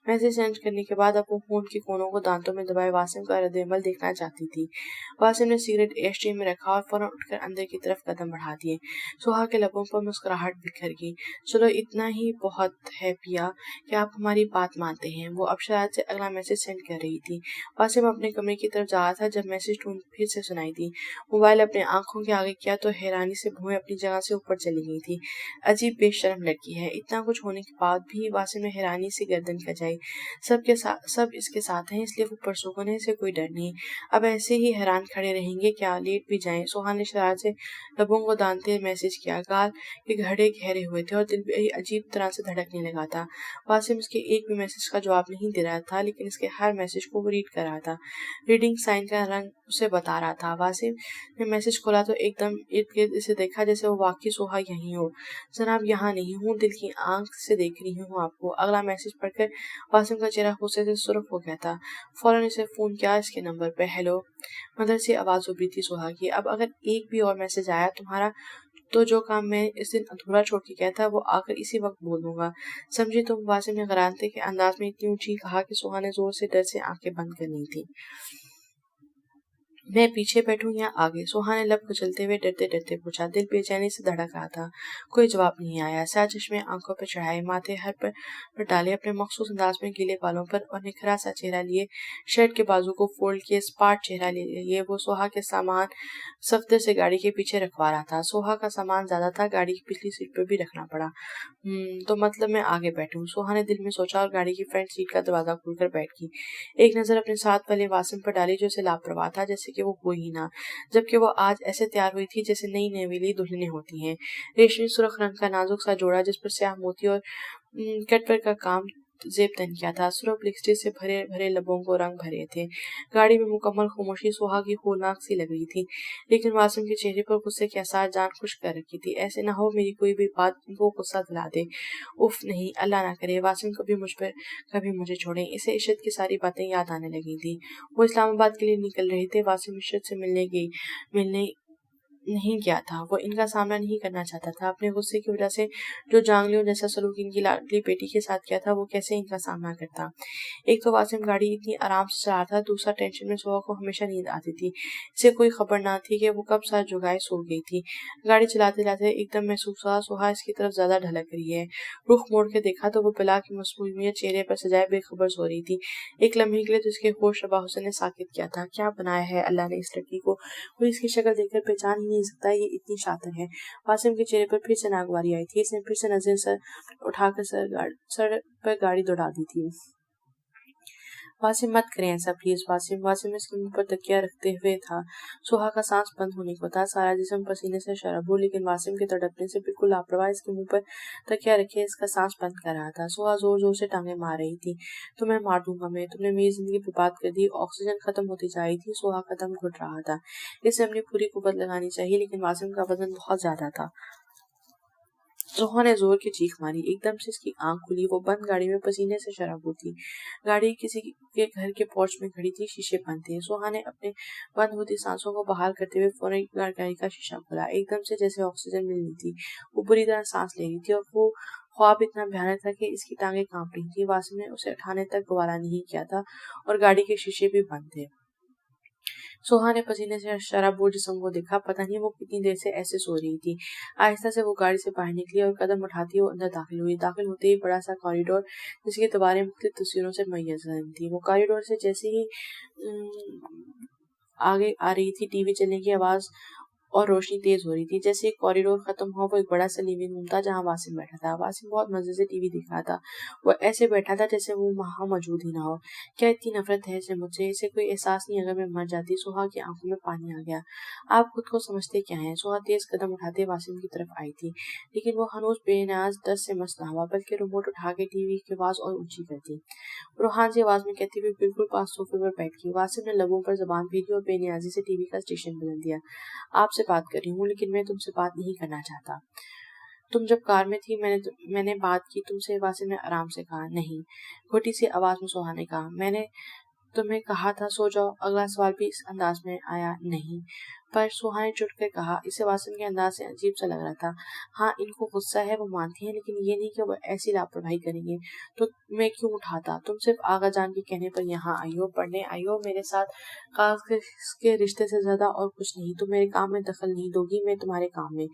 S1: मैसेज सेंड करने के बाद वो फोन के कोनों को दांतों में दबाए वासिम का रद्द-ए-अमल देखना चाहती थी। वासिम ने सिगरेट एशट्रे में रखा और फौरन उठकर अंदर की तरफ कदम बढ़ा दिए। सुहा के लबों पर मुस्कुराहट बिखर गई। चलो इतना ही बहुत है पिया कि आप हमारी बात मानते हैं। वो अब शरारत से अगला मैसेज सेंड कर रही थी। वासिम अपने कमरे की तरफ जा रहा था जब मैसेज टोन फिर से सुनाई दी। मोबाइल अपने आंखों के आगे किया तो हैरानी से भुएं अपनी जगह से ऊपर चली गई थी। अजीब बेशर्म लड़की है। इतना कुछ होने के बाद भी वासिम ने हैरानी से गर्दन कचाई। सब इसके साथ हैं, इसलिए वो परसों ने इसे कोई डर नहीं। अब ऐसे ही हैरान खड़े रहेंगे क्या? लेट भी जाएं। सुहा ने शरारत से लबों को दांते मैसेज किया। गाल के घड़े गहरे हुए थे और दिल भी अजीब तरह से धड़कने लगा था। वासिम इसके एक भी मैसेज का जवाब नहीं दे रहा था, लेकिन इसके हर मैसेज को वो रीड कर रहा था। रीडिंग साइन का रंग उसे बता रहा था। वासिम ने मैसेज खोला तो एकदम इर्द गिर्द इसे देखा जैसे वो वाकई सुहा यहीं हो। जनाब यहाँ नहीं हूँ, दिल की आंख से देख रही हूँ आपको। अगला मैसेज पढ़कर वासिम का चेहरा गुस्से से सुर्ख हो गया था। फौरन इसे फोन किया इसके नंबर पे। हेलो, मदर से आवाज उभरी थी सुहा की। अब अगर एक भी और मैसेज आया तुम्हारा तो जो काम मैं इस दिन अधूरा छोड़ के गया था वो आकर इसी वक्त बोल दूंगा, समझी तुम? वासिम ने गरानते के अंदाज में इतनी ऊंची कहा कि सुहा ने जोर से डर से आंखें बंद कर ली थी। मैं पीछे बैठूं या आगे? सुहा ने लब कुचलते हुए डरते डरते पूछा। दिल बेचैनी से धड़क रहा था। कोई जवाब नहीं आया। सया चश्मे आंखों पर चढ़ाए, माथे हर पर डाले, अपने मखसूस अंदाज में गीले बालों पर और निखरा सा चेहरा लिए, शर्ट के बाजू को फोल्ड किए स्पार्ट चेहरा लिए वो सुहा के सामान सफ्तर से गाड़ी के पीछे रखवा रहा था। सुहा का सामान ज्यादा था, गाड़ी की पिछली सीट पर भी रखना पड़ा। तो मतलब मैं आगे बैठूं? सुहा ने दिल में सोचा और गाड़ी की फ्रंट सीट का दरवाजा खोलकर बैठ गई। एक नजर अपने साथ वाले वासिम पर डाली जो उसे लापरवाह था, जैसे कि वो कोई ही ना, जबकि वो आज ऐसे तैयार हुई थी जैसे नई नवेली दुल्हनें होती हैं। रेशमी सुर्ख रंग का नाजुक सा जोड़ा जिस पर स्याह मोती और कटवर्क का काम जेब तन किया था। सुरभ लिपस्टिक से भरे भरे लबों को रंग भरे थे। गाड़ी में मुकम्मल खामोशी सुहा की होलनाक सी लग रही थी, लेकिन वासिम के चेहरे पर गुस्से के आसार जान खुश कर रखी थी। ऐसे ना हो मेरी कोई भी बात वो गुस्सा दिला दे। उफ नहीं, अल्लाह ना करे वासिम कभी मुझ पर कभी मुझे छोड़े। इसे इशत की सारी बातें याद आने लगी थी। वो इस्लामाबाद के लिए निकल रहे थे। वासिम इशत से मिलने नहीं गया था। वो इनका सामना नहीं करना चाहता था। अपने गुस्से की वजह से जो जांगलियों जैसा सलूक इनकी लाडली बेटी के साथ किया था, वो कैसे इनका सामना करता। एक तो वासिम गाड़ी इतनी आराम से चला था, दूसरा टेंशन में सुहा को हमेशा नींद आती थी। इसे कोई खबर ना थी कि वो कब सर झुकाए सो गई थी। गाड़ी चलाते चलाते एकदम महसूस हुआ सुहा इसकी तरफ ज्यादा ढलक रही है। रुख मोड़ के देखा तो वो बिला की मसमूमियत चेहरे पर सजाए बेखबर सो रही थी। एक लम्हे के लिए तो इसके होश रबा हुसैन ने साकित किया था। क्या बनाया है अल्लाह ने इस लड़की को, कोई इसकी शक्ल देखकर पहचान ही नहीं सकता, ये इतनी शातिर है। वासिम के चेहरे पर फिर से नागवारी आई थी। इसने फिर से नजर सर उठाकर सर पर गाड़ी दौड़ा दी थी। वासिम मत करें ऐसा प्लीज। वासिम इसके मुंह पर तकिया रखते हुए था। सुहा का सांस बंद होने को था, सारा जिस्म पसीने से शराबू, लेकिन वासिम के तड़पने से बिल्कुल लापरवाह इसके मुंह पर तकिया रखे इसका सांस बंद कर रहा था। सुहा जोर जोर से टांगे मार रही थी। तुम्हें मार दूंगा मैं, तुमने मेरी जिंदगी बर्बाद कर दी। ऑक्सीजन खत्म होती जा रही थी। सुहा का दम घुट रहा था। इसे अपनी पूरी कुव्वत लगानी चाहिए, लेकिन वासिम का वजन बहुत ज्यादा था। सुहा ने जोर की चीख मारी। एकदम से इसकी आंख खुली। वो बंद गाड़ी में पसीने से शराबू थी। गाड़ी किसी के घर के पोर्च में खड़ी थी, शीशे बंद थे। सुहा ने अपने बंद होती सांसों को बहाल करते हुए फौरन गाड़ी का शीशा खोला। एकदम से जैसे ऑक्सीजन मिल रही थी। वो बुरी तरह सांस ले रही थी और वो ख्वाब इतना भयानक था कि इसकी टांगें कांप रही थी। वासिम ने उसे उठाने तक गवारा नहीं किया था और गाड़ी के शीशे भी बंद थे। सोहा ने पसीने से शराबोर जिस्म को देखा। पता नहीं वो कितनी देर से ऐसे सो रही थी। आहिस्ता से वो गाड़ी से बाहर निकली और कदम उठाती वो अंदर दाखिल हुई। दाखिल होते ही बड़ा सा कॉरिडोर जिसकी दीवारें मुख्तलिफ तस्वीरों से मैय्यज़ थी। वो कॉरिडोर से जैसे ही आगे आ रही थी, टीवी चलने की आवाज और रोशनी तेज हो रही थी। जैसे एक कॉरिडोर खत्म हुआ, वो एक बड़ा सा लिविंग रूम था जहाँ वासिम बैठा था। वासिम बहुत मजे से टीवी देख रहा था। वो ऐसे बैठा था जैसे वो वहाँ मौजूद ही ना हो। क्या इतनी नफरत है इसे मुझसे? इसे कोई एहसास नहीं अगर मैं मर जाती? सोहा की आंखों में पानी आ गया। आप खुद को समझते क्या हैं? सोहा तेज कदम उठाते वासिम की तरफ आई थी, लेकिन वो हनूज बेनाज दस से मस ना हुआ, बल्कि रिमोट उठा के टीवी की आवाज और ऊंची कर दी। रूहान सी आवाज में कहती हुई बिल्कुल पास सोफे पर बैठ गई। वासिम ने लबों पर जबान फेरी और बेनियाजी से टीवी का स्टेशन बदल दिया। आपसे बात कर रही हूँ, लेकिन मैं तुमसे बात नहीं करना चाहता। तुम जब कार में थी मैंने बात की तुमसे, वासिम ने आराम से कहा। नहीं, घोटी सी आवाज में सोहा ने कहा। मैंने तुम्हें कहा था सो जाओ। अगला सवाल भी इस अंदाज में आया। नहीं, पर सोहा ने चुट कर कहा। इसे वासिम के अंदाज से अजीब सा लग रहा था। हाँ, इनको गुस्सा है, वो मानती है, लेकिन ये नहीं कि वो ऐसी लापरवाही करेंगे। तो मैं क्यों उठाता? तुम सिर्फ आगा जान के कहने पर यहाँ आई हो, पढ़ने आई हो मेरे साथ, कागज के रिश्ते से ज्यादा और कुछ नहीं। तुम मेरे काम में दखल नहीं दोगी, मैं तुम्हारे काम में।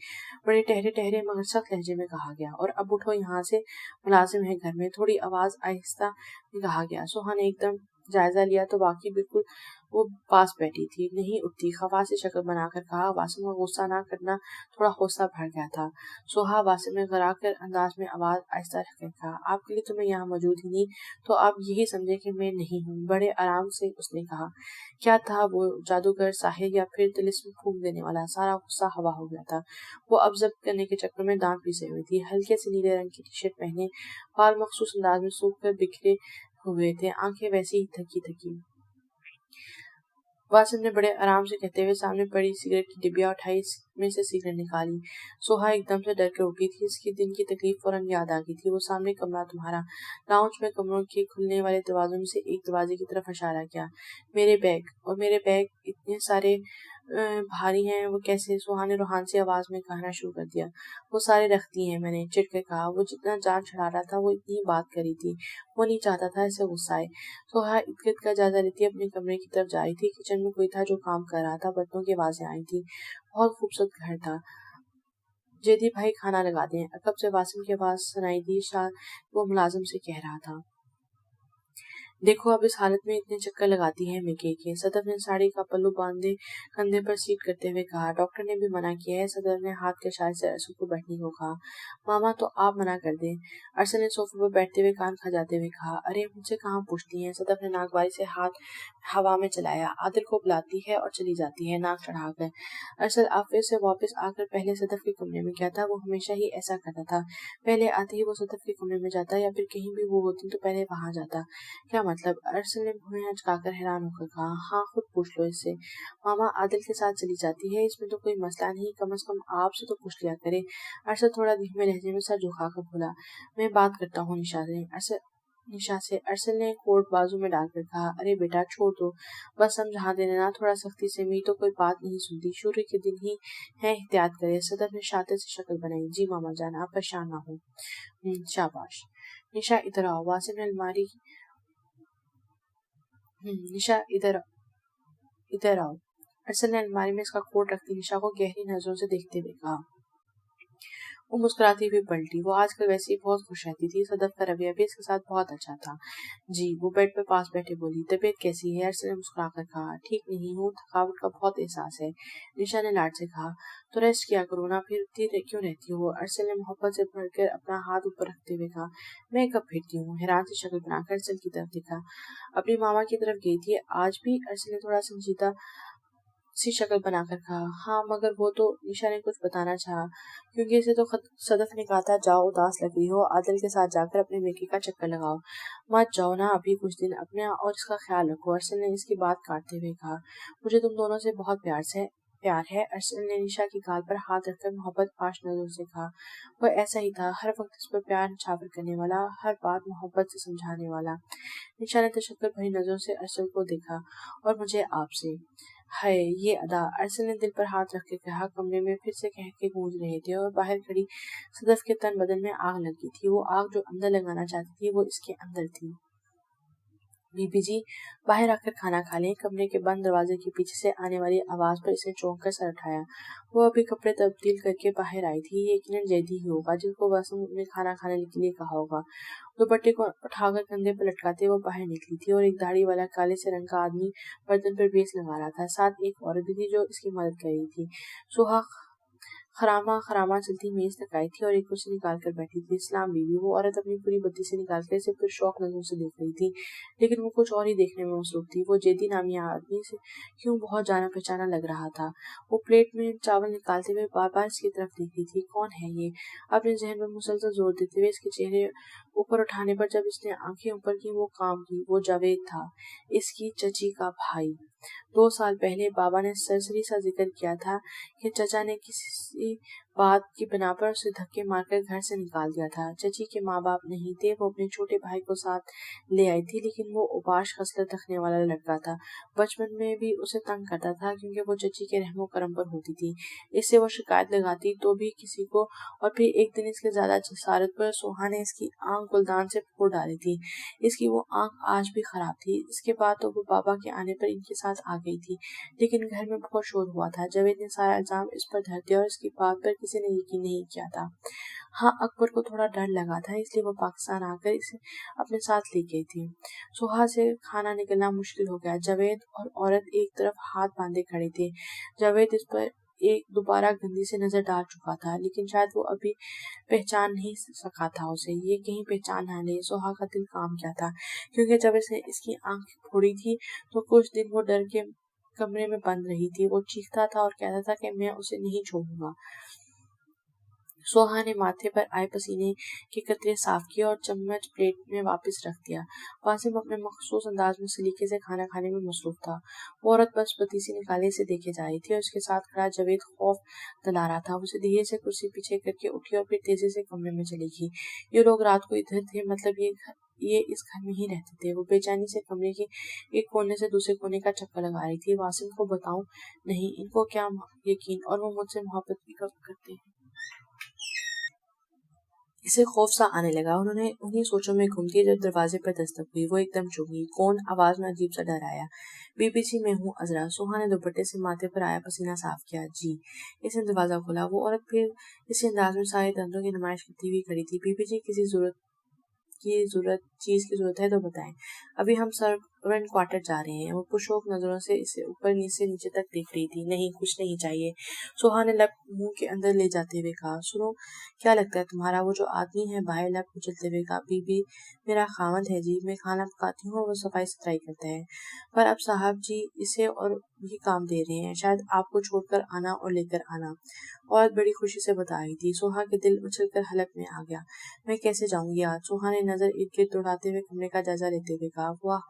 S1: बड़े ठहरे ठहरे मगर सख्त लहजे में कहा गया। और अब उठो यहाँ से, मुलाजिम है घर में। थोड़ी आवाज आहिस्ता में कहा गया। सोहा ने एकदम जायजा लिया तो वाकई बिल्कुल वो पास बैठी थी, नहीं उठती। खफा से शक्ल बनाकर कहा। वासिम का गुस्सा ना करना थोड़ा हौसला भर गया था। सोहा, वासिम ने गरा कर अंदाज में आवाज आहिस्ता रखकर कहा। आपके लिए तो मैं यहाँ मौजूद ही नहीं, तो आप यही समझे कि मैं नहीं हूँ। बड़े आराम से उसने कहा। क्या था वो? जादूगर, साहिर या फिर तिलिस्म फूंक देने वाला? सारा गुस्सा हवा हो गया था। वो अब जब्त करने के चक्कर में दांत पीसे हुई थी। हल्के से नीले रंग की टी शर्ट पहने, बाल मखसूस अंदाज में सूख कर बिखरे हुए थे, आंखें वैसी ही थकी थकी। वासिम ने बड़े आराम से कहते हुए सामने पड़ी सिगरेट की डिब्बिया उठाई, में से सिगरेट निकाली। सोहा एकदम से डर कर उठी थी। इसकी दिन की तकलीफ फौरन याद आ गई थी। वो सामने कमरा तुम्हारा। लाउंज में कमरों के खुलने वाले दरवाजों में से एक दरवाजे की तरफ इशारा किया। मेरे बैग इतने सारे भारी हैं। वो कैसे? सोहा ने रूहान से आवाज में कहना शुरू कर दिया। वो सारे रखती हैं मैंने, चिढ़ कर कहा। वो जितना जान छड़ा रहा था वो इतनी बात करी थी। वो नहीं चाहता था इसे गुस्सा आए। सोहा इर्द गिर्द का जायजा लेती अपने कमरे की तरफ जा रही थी। किचन में कोई था जो काम कर रहा था। बर्तनों की आवाजें आई थी। बहुत खूबसूरत घर था। जेदी भाई, खाना लगा दें। अकब से वासिम की आवाज सुनाई दी। शायद वो मुलाजिम से कह रहा था। देखो, अब इस हालत में इतने चक्कर लगाती है मिके के। सदफ ने साड़ी का पल्लू बांधे कंधे पर सीट करते हुए कहा। डॉक्टर ने भी मना किया है। सदफ ने हाथ के इशारे से अरसद को बैठने को कहा। मामा, तो आप मना कर दें। अरसद ने सोफे पर बैठते हुए कान खजाते हुए कहा। अरे, मुझसे कहाँ पूछती हैं? सदफ ने नागवारी से हाथ हवा में चलाया। आदिल को बुलाती है और चली जाती है नाक चढ़ाकर। अरसद ऑफिस से वापस आकर पहले सदफ के कमरे में गया था। वो हमेशा ही ऐसा करता था। पहले आते ही वो सदफ के कमरे में जाता, या फिर कहीं भी वो होती तो पहले वहां जाता। क्या मतलब? अरसल ने भुएं अचकाकर हैरान होकर कहा। हाँ, खुद पूछ लो इससे। मामा आदिल के साथ चली जाती है, इसमें तो कोई मसला नहीं। कम से कम आपसे तो पूछ लिया करे। अरसल थोड़ा धीमे लहजे में सर झुकाकर बोला। मैं बात करता हूँ निशा से। अरसल ने कोट बाजू में डालकर कहा। अरे बेटा, छोड़ दो, बस समझा देना ना थोड़ा सख्ती से। मेरी तो कोई बात नहीं सुनती। शुरू के दिन ही है, एहतियात करे। सदर ने शातिर से शक्ल बनाई। जी मामा जान, आप परेशान ना हो। शाबाश। निशा इधर आओ। वासिम ने अलमारी निशा इधर आओ। अरसल ने अलमारी में इसका कोट रखती निशा को गहरी नजरों से देखते हुए कहा। वो मुस्कुराती हुई पलटी। वो आजकल वैसे ही बहुत खुश रहती थी। सदफ का रवैया भी इसके साथ बहुत अच्छा था। जी, वो बेड पर पास बैठे बोली। तबीयत कैसी है? अरसल ने मुस्कुराकर कहा। ठीक नहीं हूँ, थकावट का बहुत एहसास है। निशा ने लाड से कहा। तो रेस्ट किया करो ना, फिर क्यों रहती हो? अरसल ने मोहब्बत से भरकर अपना हाथ ऊपर रखते हुए कहा। मैं कब फिरती हूँ? हैरान सी शक्ल बनाकर अरसल की तरफ देखा। अपनी मामा की तरफ गई थी आज भी? अरसल ने थोड़ा संजीदा सी शक्ल बनाकर कहा। हाँ, मगर वो तो निशा ने कुछ बताना चाहा, क्योंकि इसे तो सदफ ने कहा था जाओ, उदास लग रही हो, आदिल के साथ जाकर अपने मेके का चक्कर लगाओ। मत जाओ ना अभी, कुछ दिन अपने और इसका ख्याल रखो। अरसल ने इसकी बात काटते हुए कहा। मुझे तुम दोनों से बहुत प्यार है। अरसल ने निशा की गाल पर हाथ रखकर मोहब्बत पाश नजरों से कहा। वह ऐसा ही था, हर वक्त इस पर प्यार छावर करने वाला, हर बात मोहब्बत से समझाने वाला। निशा ने तशक्कुर भरी नजरों से अरसल को देखा। और मुझे आपसे। हाय, ये अदा। अरसल ने दिल पर हाथ रख के कहा। कमरे में फिर से कह के गूंज रहे थे और बाहर खड़ी सदफ के तन बदन में आग लगी थी। वो आग जो अंदर लगाना चाहती थी वो इसके अंदर थी। बीबी जी बाहर आकर खाना खा लें। कमरे के बंद दरवाजे के पीछे से आने वाली आवाज पर इसने चौंक कर सर उठाया। वो अभी कपड़े तब्दील करके बाहर आई थी। ये यकीनन जैदी ही होगा जिसको वासिम ने खाना खाने के लिए कहा होगा। दुपट्टे को उठाकर कंधे पर लटकाते वो बाहर निकली थी और एक दाढ़ी वाला काले से रंग का आदमी बर्तन पर बेस लगा रहा था। साथ एक औरत भी थी जो इसकी मदद कर रही थी। सुहा खरामा खरामा चलती मेज तक आई थी और एक कुर्सी निकाल कर बैठी थी। इस्लाम बीबी। वो औरत अपनी पूरी बत्ती से निकाल कर इसे फिर शौक नजरों से देख रही थी, लेकिन वो कुछ और ही देखने में मसरूफ थी। वो जैदी नामी आदमी से क्यों बहुत जाना पहचाना लग रहा था। वो प्लेट में चावल निकालते हुए बार बार इसकी तरफ देख रही थी। कौन है ये? अपने जहन में मुसलसल जोर देते हुए इसके चेहरे ऊपर उठाने पर जब इसने आंखें ऊपर की वो काम की। वो जावेद था, इसकी चची का भाई। 2 साल पहले बाबा ने सरसरी सा जिक्र किया था कि चचा ने किसी बात की बिना पर उसे धक्के मारकर घर से निकाल दिया था। चची के माँ बाप नहीं थे। वो अपने छोटे भाई को साथ ले आई थी, लेकिन वो उबाश खसलत रखने वाला लड़का था। बचपन में भी उसे तंग करता था क्योंकि वो चची के रहमो करम पर होती थी। इससे वो शिकायत लगाती तो भी किसी को, और फिर एक दिन इसके ज्यादा जसारत पर सोहा ने इसकी आंख गुलदान से फोड़ डाली थी। इसकी वो आंख आज भी खराब थी। इसके बाद तो वो बाबा के आने पर इनके साथ आ गई थी, लेकिन घर में बहुत शोर हुआ था। जावेद ने सारा इल्जाम इस पर धर दिया और इसकी बात पर किसी ने यकीन नहीं किया था। हाँ, अकबर को थोड़ा डर लगा था, इसलिए वो पाकिस्तान आकर इसे अपने साथ ले गई थी। सुहा से खाना निकलना मुश्किल हो गया। जावेद और औरत एक तरफ हाथ बांधे खड़े थे। जावेद इस पर एक दोबारा गंदी से नजर डाल चुका था, लेकिन शायद वो अभी पहचान नहीं सका था उसे। ये कहीं पहचान ना ले। सुहा का दिल काम क्या था, क्योंकि जब इसने इसकी आंख फोड़ी थी तो कुछ दिन वो डर के कमरे में बंद रही थी। वो चीखता था और कहता था कि मैं उसे नहीं छोड़ूंगा। सुहा ने माथे पर आए पसीने के कतरे साफ किए और चम्मच प्लेट में वापस रख दिया। वासिम अपने मखसूस अंदाज में सलीके से खाना खाने में मसरूफ था। वो औरत बस पतीसी निकाले से देखे जा रही थी और उसके साथ खड़ा जावेद खौफ दिला रहा था। उसे धीरे से कुर्सी पीछे करके उठी और फिर तेजी से कमरे में चली गई। ये लोग रात को इधर थे, मतलब ये इस घर में ही रहते थे। वो बेचैनी से कमरे के एक कोने से दूसरे कोने का चक्कर लगा रही थी। वासिम को बताऊं नहीं, इनको क्या यकीन, और वो मुझसे मोहब्बत भी करते हैं। इसे खौफ सा आने लगा। उन्होंने उन्हीं सोचों में घूमती जब दरवाजे पर दस्तक हुई। वो एकदम चुप गई। कौन? आवाज में अजीब सा डर आया। बीबी जी, मैं हूँ अजरा। सुहा ने दुपट्टे से माथे पर आया पसीना साफ किया। जी। इसने दरवाजा खोला। वो औरत फिर इसी अंदाज में सारे दंदों की नुमाइश करती हुई खड़ी थी। बीबी जी, किसी चीज की जरूरत है तो बताएं। अभी हम सर्वेंट क्वार्टर जा रहे हैं। वो पुरशौक नजरों से इसे ऊपर से नीचे तक देख रही थी। नहीं, कुछ नहीं चाहिए, सुहा ने लब मुंह के अंदर ले जाते हुए कहा। सुनो, क्या लगता है तुम्हारा? वो जो आदमी है बाहर, लब कुचलते हुए कहा। बीबी, मेरा खामद है जी, मैं खाना पकाती हूँ, वो सफाई सुथराई करता है। पर अब साहब जी इसे और भी काम दे रहे हैं, शायद आपको छोड़कर आना और लेकर आना। औरत बड़ी खुशी से बता रही थी। सुहा के दिल उछलकर हलक में आ गया। मैं कैसे जाऊंगी आज? सुहा ने नजर इर्द गिर्द दौड़ाते हुए कमरे का जायजा लेते हुए कहा। वाह,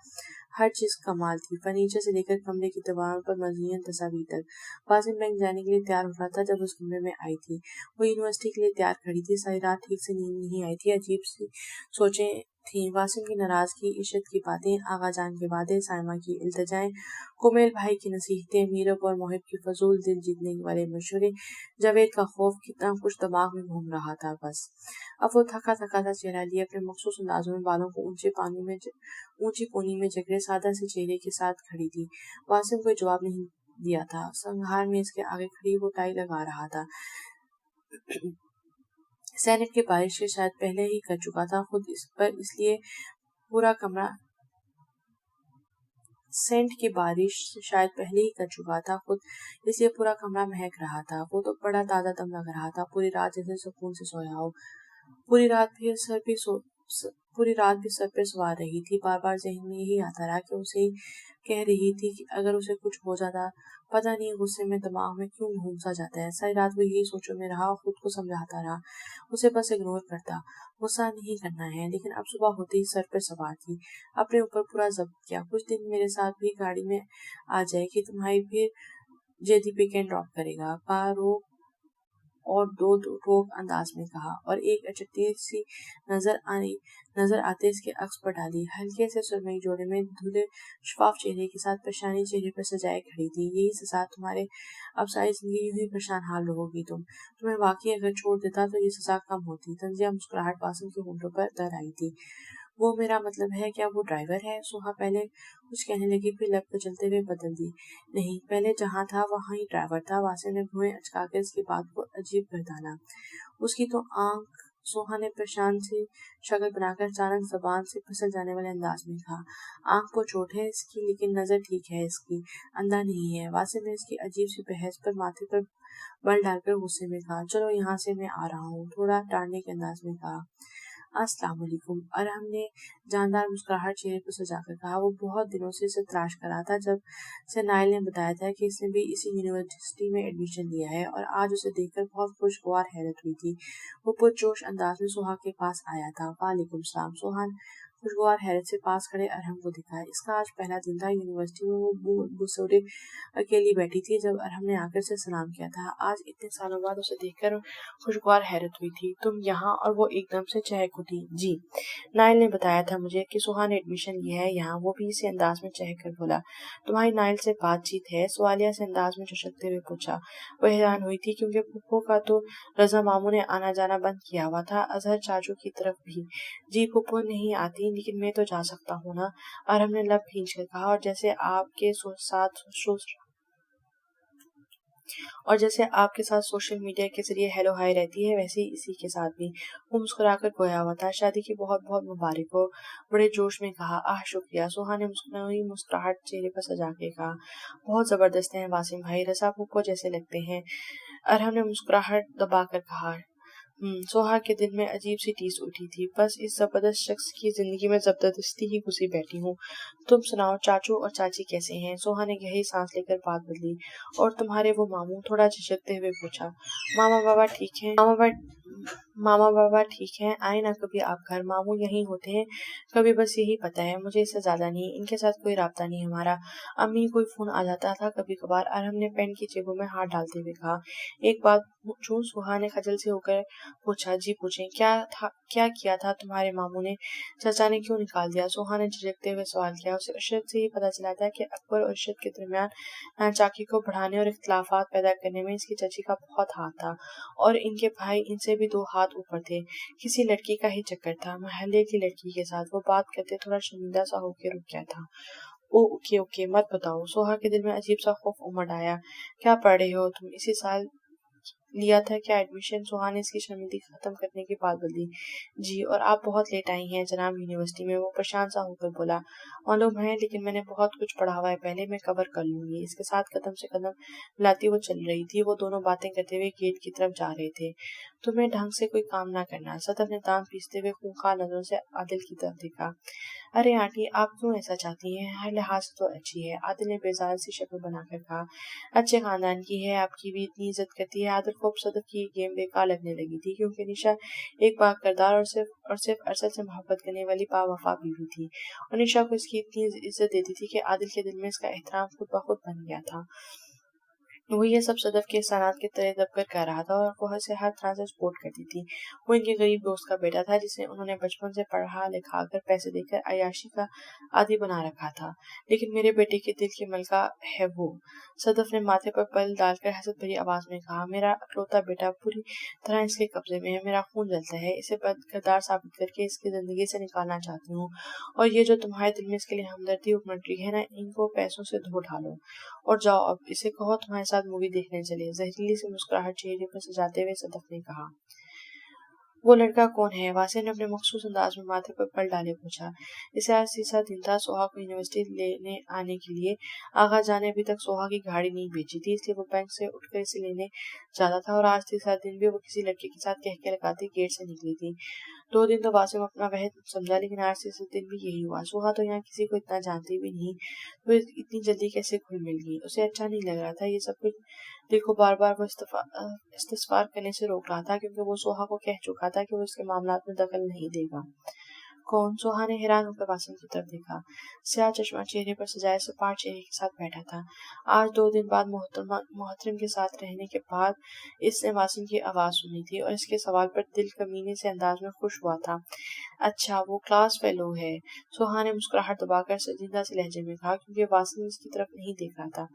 S1: हर चीज कमाल थी, फर्नीचर से लेकर कमरे की दीवारों पर मज़ीन तस्वीर तक। वासिम बैंक जाने के लिए तैयार हो रहा था जब उस कमरे में आई थी। वो यूनिवर्सिटी के लिए तैयार खड़ी थी। सारी रात ठीक से नींद नहीं आई थी। अजीब सी सोचें थी। वासिम की नाराजगी, इशरत की बातें, आगा जान के वादे, साइमा की इल्तिजाएं, कुमेल भाई की नसीहतें, मीरब और मोहिब की फजूल दिल जीतने वाले मशवरे, जावेद का खौफ, कितना कुछ दिमाग में घूम रहा था। बस अब वो थका थका सा चेहरा लिए अपने मखसूस अंदाजों में बालों को ऊंची पोनी में जकड़े सादा से चेहरे के साथ खड़ी थी। वासिम कोई जवाब नहीं दिया था। संहार में इसके आगे खड़ी वो टाई लगा रहा था। सेनेट की बारिश शायद पहले ही कर चुका था खुद इस पर, इसलिए पूरा कमरा सेंट की बारिश शायद पहले ही कर चुका था खुद, इसलिए पूरा कमरा महक रहा था। वो तो बड़ा ताजा दम लग रहा था, पूरी रात जैसे सुकून से सोया हो। पूरी रात भी सर पे सवार रही थी। बार बार जहन में यही आता रहा कि उसे ही कह रही थी कि अगर उसे कुछ हो जाता, पता नहीं गुस्से में दिमाग में क्यों घूम सा जाता है। सारी रात वो यही सोचों में रहा, खुद को समझाता रहा, उसे बस इग्नोर करता, गुस्सा नहीं करना है। लेकिन अब सुबह होते ही सर पर सवार थी, अपने ऊपर पूरा जब्त किया। कुछ दिन मेरे साथ भी गाड़ी में आ जाएगी तुम्हारी, फिर जेडी पिक एंड ड्रॉप करेगा, पारो और दो रोक अंदाज में कहा, और एक अचट्टी सी नजर आते इसके अक्स पर डाली। हल्के से सुरमई जोड़े में धुले शफाफ चेहरे के साथ परेशानी चेहरे पर सजाए खड़ी थी। यही सजा तुम्हारे, अब सारी जिंदगी यूं ही परेशान हाल रहोगी तुम्हें वाकई अगर छोड़ देता तो ये सजा कम होती। तंजिया मुस्कुराहट वासिम के होंठों पर तर आई थी। وہ میرا مطلب ہے کیا وہ ڈرائیور ہے؟ سوہا پہلے کچھ کہنے لگی، پھر لب کو چلتے ہوئے بدل دی، نہیں، پہلے جہاں تھا وہاں ہی ڈرائیور تھا۔ واسم نے بھویں اچکا کر اس کی بات کو عجیب گردانا۔ اس کی تو آنکھ، سوہا نے پریشان سی شکل بنا کر اچانک زبان سے پھسل جانے والے انداز میں کہا، آنکھ کو چوٹ ہے اس کی لیکن نظر ٹھیک ہے اس کی، اندھا نہیں ہے۔ واسم نے اس کی عجیب سی بحث پر ماتھے پر بل ڈال کر غصے میں کہا، چلو یہاں سے، میں آ رہا ہوں، تھوڑا ڈانٹنے کے انداز میں کہا۔ السلام علیکم، ارحم نے جاندار مسکراہٹ چہرے پر سجا کر کہا۔ وہ بہت دنوں سے اسے تلاش کر رہا تھا، جب سے نائل نے بتایا تھا کہ اس نے بھی اسی یونیورسٹی میں ایڈمیشن لیا ہے، اور آج اسے دیکھ کر بہت خوشگوار حیرت ہوئی تھی۔ وہ پرجوش انداز میں سوہا کے پاس آیا تھا۔ وعلیکم السلام۔ سوہا خوشگوار حیرت سے پاس کھڑے ارحم کو دکھا۔ اس کا آج پہلا دن تھا یونیورسٹی میں۔ وہ بسورے اکیلی بیٹھی تھی جب ارحم نے آ کر اسے سلام کیا تھا۔ آج اتنے سالوں بعد اسے دیکھ کر خوشگوار حیرت ہوئی تھی۔ تم یہاں؟ اور وہ ایک دم سے چہک اٹھی۔ جی، نائل نے بتایا تھا مجھے کہ سوہا نے ایڈمیشن لیا ہے یہاں۔ وہ بھی اسی انداز میں چہک کر بولا۔ تمہاری نائل سے بات چیت ہے؟ سوالیہ سے انداز میں چچکتے ہوئے پوچھا۔ وہ حیران ہوئی تھی کیونکہ پھپھو کا تو رضا ماموں نے آنا جانا بند کیا ہوا تھا، اظہر چاچو کی طرف بھی۔ جی پھپھو نہیں آتی، لیکن میں تو جا سکتا ہوں نا، ارحم نے لب کھینچ کر کہا۔ اور جیسے آپ کے ساتھ سوشل میڈیا کے ذریعے ہیلو ہائی رہتی ہے، ویسے ہی اسی کے ساتھ بھی۔ وہ مسکرا کر گویا ہوا تھا۔ شادی کی بہت بہت مبارک ہو، بڑے جوش میں کہا۔ شکریہ، سوہا نے مسکراہٹ چہرے پر سجا کے کہا۔ بہت زبردست ہیں واسم بھائی، رضا پھپھو جیسے لگتے ہیں، ارحم نے مسکراہٹ دبا کر کہا۔ سوہا کے دل میں عجیب سی ٹیس اٹھی تھی۔ بس اس زبردست شخص کی زندگی میں زبردستی ہی گھسی بیٹھی ہوں۔ تم سناؤ، چاچو اور چاچی کیسے ہیں؟ سوہا نے گہری سانس لے کر بات بدلی۔ اور تمہارے وہ ماموں؟ تھوڑا جھجکتے ہوئے پوچھا۔ ماما بابا ٹھیک ہیں، آئے نا کبھی آپ گھر، ماموں یہیں ہوتے ہیں کبھی، بس یہی پتہ ہے مجھے، اس سے زیادہ نہیں، ان کے ساتھ کوئی رابطہ نہیں ہمارا۔ امی کوئی فون آ جاتا تھا کبھی کبھار، ارحم نے پینٹ کی جیبوں میں ہاتھ ڈالتے ہوئے کہا۔ ایک بات پوچھوں؟ سوہا نے خجل سے ہو کر پوچھا۔ جی پوچھیں، کیا کیا تھا تمہارے ماموں نے؟ چچا نے کیوں نکال دیا؟ سوہا نے جھجکتے ہوئے سوال کیا۔ اسے عشرت سے ہی پتہ چلا تھا کہ اکبر اور عشرت کے درمیان ناچاکی کو بڑھانے اور اختلافات پیدا کرنے میں اس کی چچی کا بہت ہاتھ تھا، اور ان کے بھائی ان سے بھی 2 ہاتھ اوپر تھے۔ کسی لڑکی کا ہی چکر تھا، محلے کی لڑکی کے ساتھ۔ وہ بات کرتے تھوڑا شرمندہ سا ہو کے رک گیا تھا۔ اوکے مت بتاؤ۔ سوہا کے دل میں عجیب سا خوف امڑ آیا۔ کیا پڑھ رہے ہو تم؟ اسی سال لیا تھا کیا ایڈمیشن؟ سوہا نے اس کی شرمندگی ختم کرنے کی بات بدلی۔ جی، اور آپ بہت لیٹ آئی ہیں جناب یونیورسٹی میں، وہ پریشان سا ہو کر بولا۔ معلوم ہے، لیکن میں نے بہت کچھ پڑھا ہوا ہے پہلے، میں کور کر لوں گی۔ اس کے ساتھ قدم سے قدم ملاتی وہ چل رہی تھی۔ وہ دونوں باتیں کرتے ہوئے گیٹ کی طرف جا رہے تھے۔ تمہیں ڈھنگ سے کوئی کام نہ کرنا، صدف نے دانت پیستے ہوئے خونخوار نظروں سے عادل کی طرف دیکھا۔ ارے آنٹی، آپ کیوں ایسا چاہتی ہیں؟ ہر لحاظ سے تو اچھی ہے، عادل نے بیزار سی شکل بنا کر کہا۔ اچھے خاندان کی ہے، آپ کی بھی اتنی عزت کرتی ہے۔ عادل کو صدف کی گیم بیکار لگنے لگی تھی، کیونکہ نشا ایک پاک کردار اور صرف ارسل سے محبت کرنے والی باوفا بیوی تھی، اور نشا کو اس کی اتنی عزت دیتی تھی کہ عادل کے دل میں اس کا احترام خود بخود بن گیا تھا۔ وہ یہ سب صدف کے احسانات کے تلے دب کر کہہ رہا تھا، اور وہ اسے ہر طرح سے سپورٹ کرتی تھی۔ وہ ان کے غریب دوست کا بیٹا تھا، جسے انہوں نے بچپن سے پڑھا لکھا کر پیسے دے کر عیاشی کا عادی بنا رکھا تھا، لیکن میرے بیٹے کے دل کی ملکہ ہے وہ، صدف نے ماتھے پر پل ڈال کر حسرت بھری آواز میں کہا۔ میرا اکلوتا بیٹا پوری طرح اس کے قبضے میں ہے، میرا خون جلتا ہے، اسے کردار ثابت کر کے اس کی زندگی سے نکالنا چاہتی ہوں، اور یہ جو تمہارے دل میں اس کے لیے ہمدردی امڑ رہی ہے نا، ان کو پیسوں سے دھو ڈالو، اور جاؤ اب اسے کہو تمہارے ساتھ مووی دیکھنے چلے، زہریلی سی مسکراہٹ چہرے پر سجاتے ہوئے صدف نے کہا۔ وہ لڑکا کون ہے؟ واسع نے اپنے مخصوص انداز میں ماتھے پر پل ڈالے پوچھا۔ اسے آج تیسرا دن تھا سوہا کو یونیورسٹی لینے آنے کے لیے۔ آغا جان نے ابھی تک سوہا کی گاڑی نہیں بیچی تھی، اس لیے وہ بینک سے اٹھ کر اسے لینے جاتا تھا، اور آج تیسرا دن بھی وہ کسی لڑکے کے ساتھ کہکے لگاتی گیٹ سے نکلی تھی۔ 2 دن تو واسم اپنا وحد سمجھا، لیکن آج تیسرے دن بھی یہی ہوا۔ سوہا تو یہاں کسی کو اتنا جانتی بھی نہیں، تو اتنی جلدی کیسے گھل مل گئی؟ اسے اچھا نہیں لگ رہا تھا یہ سب کچھ، دل کو بار بار وہ استفسار کرنے سے روک رہا تھا، کیونکہ وہ سوہا کو کہہ چکا تھا کہ وہ اس کے معاملات میں دخل نہیں دے گا۔ کون؟ سوہا نے حیران ہو کر واسم کی طرف دیکھا۔ سیاہ چشمہ چہرے پر سجائے سپاٹ چہرے کے ساتھ بیٹھا تھا۔ آج 2 دن بعد محترم کے ساتھ رہنے کے بعد اس نے واسم کی آواز سنی تھی، اور اس کے سوال پر دل کمینے سے انداز میں خوش ہوا تھا۔ اچھا، وہ کلاس فیلو ہے؟ سوہا نے مسکراہٹ دبا کر سنجیدہ سے لہجے میں کہا، کیونکہ واسم اس کی طرف نہیں دیکھ رہا تھا۔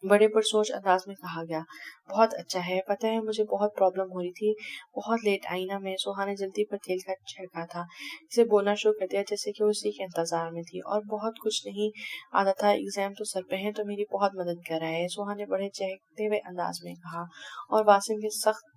S1: बड़े पुरसोच अंदाज में कहा गया। बहुत अच्छा है, पता है मुझे बहुत प्रॉब्लम हो रही थी, बहुत लेट आई ना मैं। सोहा ने जल्दी पर तेल का छिड़का था, इसे बोलना शुरू कर दिया जैसे कि वो उसी के इंतजार में थी। और बहुत कुछ नहीं आता था, एग्जाम तो सर पे है तो मेरी बहुत मदद कर रहा है, सोहा ने बड़े चहकते हुए अंदाज में कहा। और वासिम के सख्त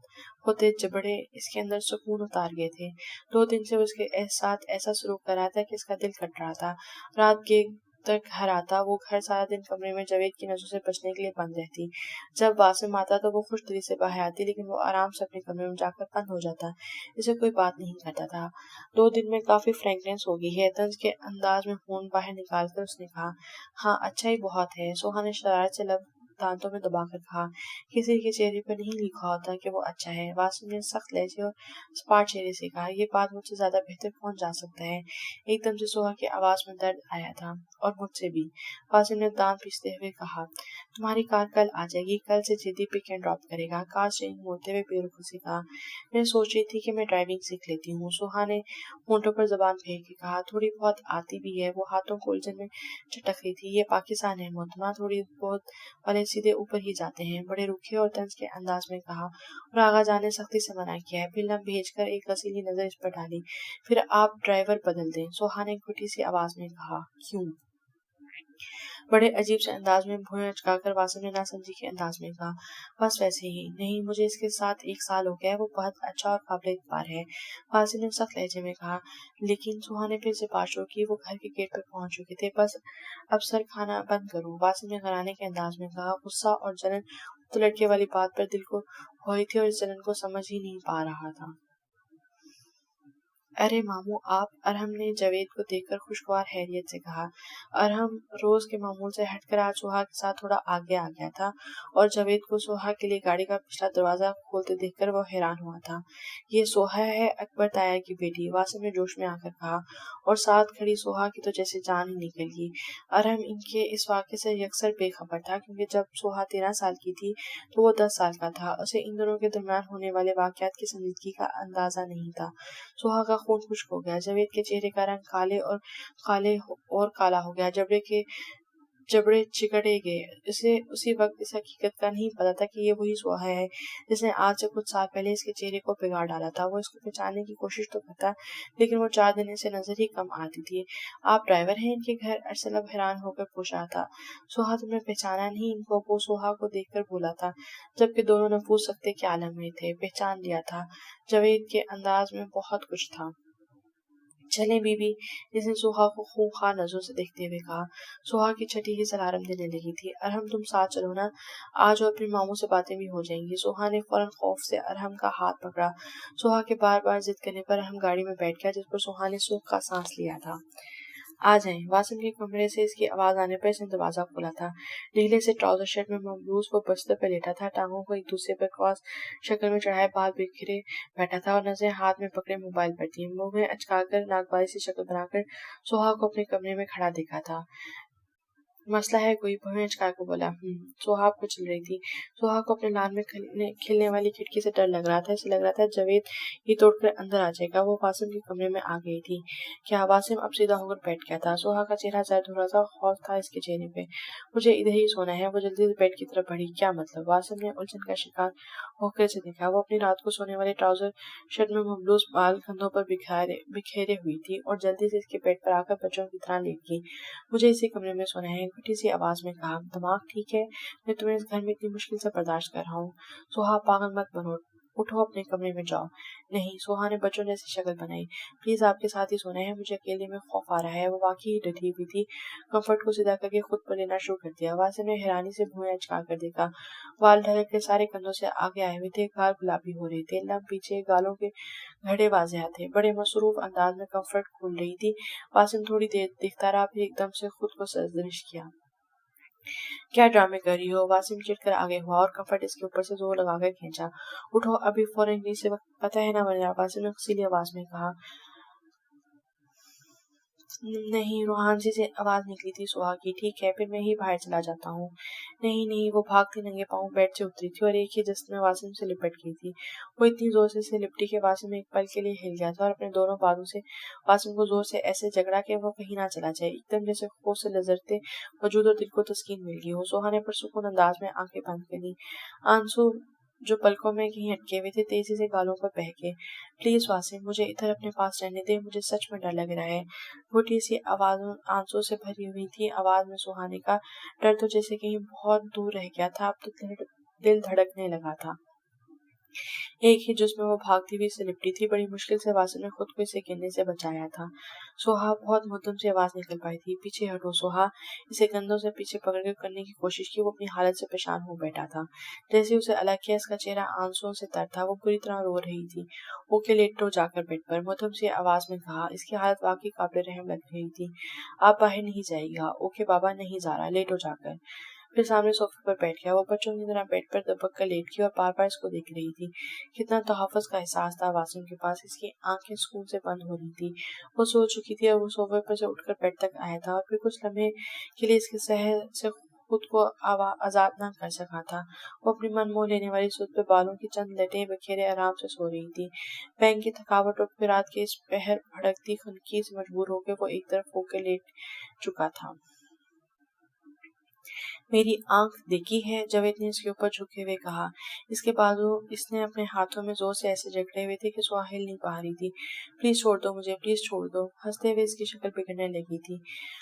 S1: होते जबड़े इसके अंदर सुकून उतार गए थे। 2 दिन से उसके साथ ऐसा सलूक कर रहा था कि इसका दिल कट रहा था। रात के तक घर आता, वो घर सारा दिन कमरे में जावेद की नजरों से बचने के लिए बंद रहती। जब वासिम आता तो वो खुश दिली से बाहर आती, लेकिन वो आराम से अपने कमरे में जाकर बंद हो जाता, इसे कोई बात नहीं करता था। 2 दिन में काफी फ्रैंकनेस हो गई है, तंज के अंदाज में फोन बाहर निकालकर उसने कहा। हाँ अच्छा ही बहुत है, सोहा ने शरारत से लब दांतों में दबाकर कहा। किसी के चेहरे पर नहीं लिखा होता कि वो अच्छा है, वासिम ने सख्त लहजे और स्पार्ट चेहरे से कहा। ये बात मुझसे ज्यादा बेहतर कौन जान सकता है। एकदम से सोहा की आवाज में दर्द आया था, और मुझसे भी। वासिम ने दांत पीसते हुए कहा। तुम्हारी कार कल आ जाएगी, कल से जिद्दी पिक एंड ड्रॉप करेगा, कार चेंज मोड़ते हुए बेरुखी से कहा। मैं सोच रही थी कि मैं ड्राइविंग सीख लेती हूँ, सोहा ने होंठों पर जबान फेर के कहा। थोड़ी बहुत आती भी है, वो हाथों को उलझन में चटक रही थी। ये पाकिस्तान है मोहतरमा, थोड़ी बहुत वाले सीधे ऊपर ही जाते हैं, बड़े रूखे और तंज के अंदाज में कहा। और आगा जान ने सख्ती से मना किया है, फिल्म भेजकर एक हसीली नजर इस पर डाली। फिर आप ड्राइवर बदल दें, सोहा ने घुटी सी आवाज में कहा। क्यों? बड़े अजीब से अंदाज में भुएं अचकाकर वासिम ने नासमझी के अंदाज में कहा। बस वैसे ही। नहीं, मुझे इसके साथ 1 साल हो गया है, वो बहुत अच्छा और काबिल एतबार है, वासिम ने सख्त लहजे में कहा। लेकिन सुहा ने फिर से बात शुरू की। वो घर के गेट पर पहुंच चुके थे। बस अब सर खाना बंद करो, वासिम ने घराने के अंदाज में कहा। गुस्सा और जलन तो लड़के वाली बात पर दिल को हुई थी और इस जलन को समझ ही नहीं पा रहा था। अरे मामू आप, अरहम ने जावेद को देखकर खुशगवार हैरियत से कहा। अरहम रोज के मामूल से हटकर आज सोहा के साथ थोड़ा आगे आ गया था, और जावेद को सोहा के लिए गाड़ी का पिछला दरवाजा खोलते देखकर वो हैरान हुआ था। ये सोहा है, अकबर ताया की बेटी, वासिम ने जोश में आकर कहा। और साथ खड़ी सोहा की तो जैसे जान ही निकल गई। अरहम इनके इस वाक़े से यकसर बेखबर था, क्योंकि जब सोहा 13 साल की थी तो वो 10 साल का था। उसे इन दोनों के दरमियान होने वाले वाक़यात की संजीदगी का अंदाजा नहीं था। सुहा का खून खुश्क हो गया। जावेद के चेहरे का रंग और काला हो गया। जबड़े चिकड़े गए। इसे उसी वक्त इस हकीकत का नहीं पता था कि ये वही सुहा है जिसने आज से कुछ साल पहले इसके चेहरे को बिगाड़ डाला था। वो इसको पहचानने की कोशिश तो करता, लेकिन वो 4 दिन से नजर ही कम आती थी। आप ड्राइवर हैं इनके घर? अरसलम हैरान होकर पूछ रहा था। सुहा, तुमने पहचाना नहीं इनको? वो सुहा को देखकर बोला था, जबकि दोनों नफूस सकते के आलम में थे। पहचान लिया था। जावेद के अंदाज में बहुत कुछ था। चलें बीबी, इसने सुहा को खूंखार नजरों से देखते हुए कहा। सुहा की छठी ही अलार्म देने लगी थी। अरहम तुम साथ चलो ना, आज और फिर मामू से बातें भी हो जाएंगी। सुहा ने फौरन खौफ से अरहम का हाथ पकड़ा। सुहा के बार बार जिद करने पर अरहम गाड़ी में बैठ गया, जिस पर सुहा ने सुख का सांस लिया था। आ जाएं। वासिम के कमरे से इसकी आवाज आने पर इसने दरवाजा खोला था। ढीले से ट्राउजर शर्ट में ममलूस वो बिस्तर पर लेटा था, टांगों को एक दूसरे पर क्रॉस शक्ल में चढ़ाए बाल बिखरे बैठा था, और नजरें हाथ में पकड़े मोबाइल पर थी। मुंह में अचकाकर नागवारी सी शक्ल बनाकर सोहा को अपने कमरे में खड़ा देखा था। मसला है कोई? भवेश काय को बोला। सोहा को चल रही थी। सोहा को अपने लान में खिलने वाली खिड़की से डर लग रहा था। इसे लग रहा था जावेद ये तोड़कर अंदर आ जाएगा। वो वासिम के कमरे में आ गई थी। क्या? वासिम अब सीधा होकर बैठ गया था। सोहा का चेहरा जर्द हो रहा था, खौफ था इसके चेहरे पे। मुझे इधर ही सोना है। वो जल्दी से बेड की तरफ बढ़ी। क्या मतलब? वासिम ने उलझन का शिकार होकर से देखा। वो अपनी रात को सोने वाले ट्राउजर शर्ट में ममलूस बाल कंधों पर बिखेरे हुई थी, और जल्दी से इसके बेड पर आकर बच्चों की तरह लेट गई। मुझे इसी कमरे में सोना है, घुटी सी आवाज में कहा। दिमाग ठीक है? मैं तुम्हें इस घर में इतनी मुश्किल से बर्दाश्त कर रहा हूँ। सोहा, पागल मत बनो, उठो अपने कमरे में जाओ। नहीं, सोहा ने बच्चों जैसी शक्ल बनाई। प्लीज आपके साथ ही सोना है, मुझे अकेले में खौफ आ रहा है। वो वाकई ही डटी हुई थी। कंफर्ट को सीधा करके खुद पर लेना शुरू कर दिया। वासिम ने हैरानी से भुएं अचका कर देखा। बाल ढलक के सारे कंधों से आगे आए हुए थे, गाल गुलाबी हो रहे थे, लब पीछे, गालों के घड़े वाज़ेह थे। बड़े मसरूफ अंदाज में कंफर्ट खोल रही थी। वासिम थोड़ी देर देखता रहा, फिर एकदम से खुद को सरजनिश किया। क्या ड्रामे कर रही हो? वासिम चिढ़कर आगे हुआ और कंफर्ट इसके ऊपर से जोर लगाकर खींचा। उठो अभी फौरन, से वक्त पता है ना वरना, वासिम ने खसीली आवाज में कहा। नहीं, रूहानी से आवाज निकली थी सुहा की। ठीक है, फिर मैं ही बाहर चला जाता हूँ। नहीं नहीं, वो भागती नंगे पाँव बेड से उतरी थी और एक ही झटके में वासिम से लिपट गई थी। वो इतनी जोर से लिपटी कि वासिम एक पल के लिए हिल गया था और अपने दोनों बालों से वासिम को जोर से ऐसे झगड़ा कि वो कहीं ना चला जाए। एकदम जैसे खौफ से लजरते वजूद और दिल को तस्कीन मिल गई हो। सुहा ने पुरसुकून अंदाज में आंखें बंद कर ली। आंसू जो पलकों में कहीं अटके हुए थे तेजी से गालों पर बह गए। प्लीज वासिम, मुझे इधर अपने पास रहने दे, मुझे सच में डर लग रहा है। छोटी सी आवाज आंसू से भरी हुई थी। आवाज में सुहाने का डर तो जैसे कहीं बहुत दूर रह गया था। अब तो दिल धड़कने लगा था। एक ही जुस्म में वो भागती हुई से लिपटी थी। बड़ी मुश्किल से वासिम ने खुद को इसे गिरने से बचाया था। सोहा बहुत मुद्दम से आवाज निकल पाई थी। पीछे हटो सोहा। इसे कंधों से पीछे पकड़कर करने की कोशिश की। वो अपनी हालत से परेशान हो बैठा था। जैसे ही उसे अलग किया, इसका चेहरा आंसुओं से तर था। वो पूरी तरह रो रही थी। ओके, लेटो जाकर बेड पर, मुद्दम सी आवाज में कहा। इसकी हालत वाकई काबिल रहम लग रही थी। आप बाहर नहीं जाइएगा। ओके बाबा, नहीं जा रहा, लेटो जाकर। फिर सामने सोफे पर बैठ गया। वो बच्चों की तरह बेड पर दबक कर लेट गई और बार बार इसको देख रही थी। कितना तहफ़्फ़ुज़ का एहसास था वासिम के पास। इसकी आंखें सुकून से बंद हो रही थी। वो सो चुकी थी और वो सोफे पर से उठकर बेड तक आया था और फिर कुछ लम्हे के लिए इसके सहर से खुद को आजाद न कर सका था। वो अपनी मन मोह लेने वाली सुध पे बालों की चंद लटें बिखेरे आराम से सो रही थी। बैंक की थकावट और फिर रात के इस पहर भड़कती खुनकी से मजबूर होकर वो एक तरफ होकर लेट चुका था। मेरी आंख देखी है, जावेद ने इसके ऊपर झुके हुए कहा। इसके बाजू इसने अपने हाथों में जोर से ऐसे जकड़े हुए थे कि सुहा हिल नहीं पा रही थी। प्लीज छोड़ दो मुझे, प्लीज छोड़ दो। हंसते हुए इसकी शक्ल बिगड़ने लगी थी।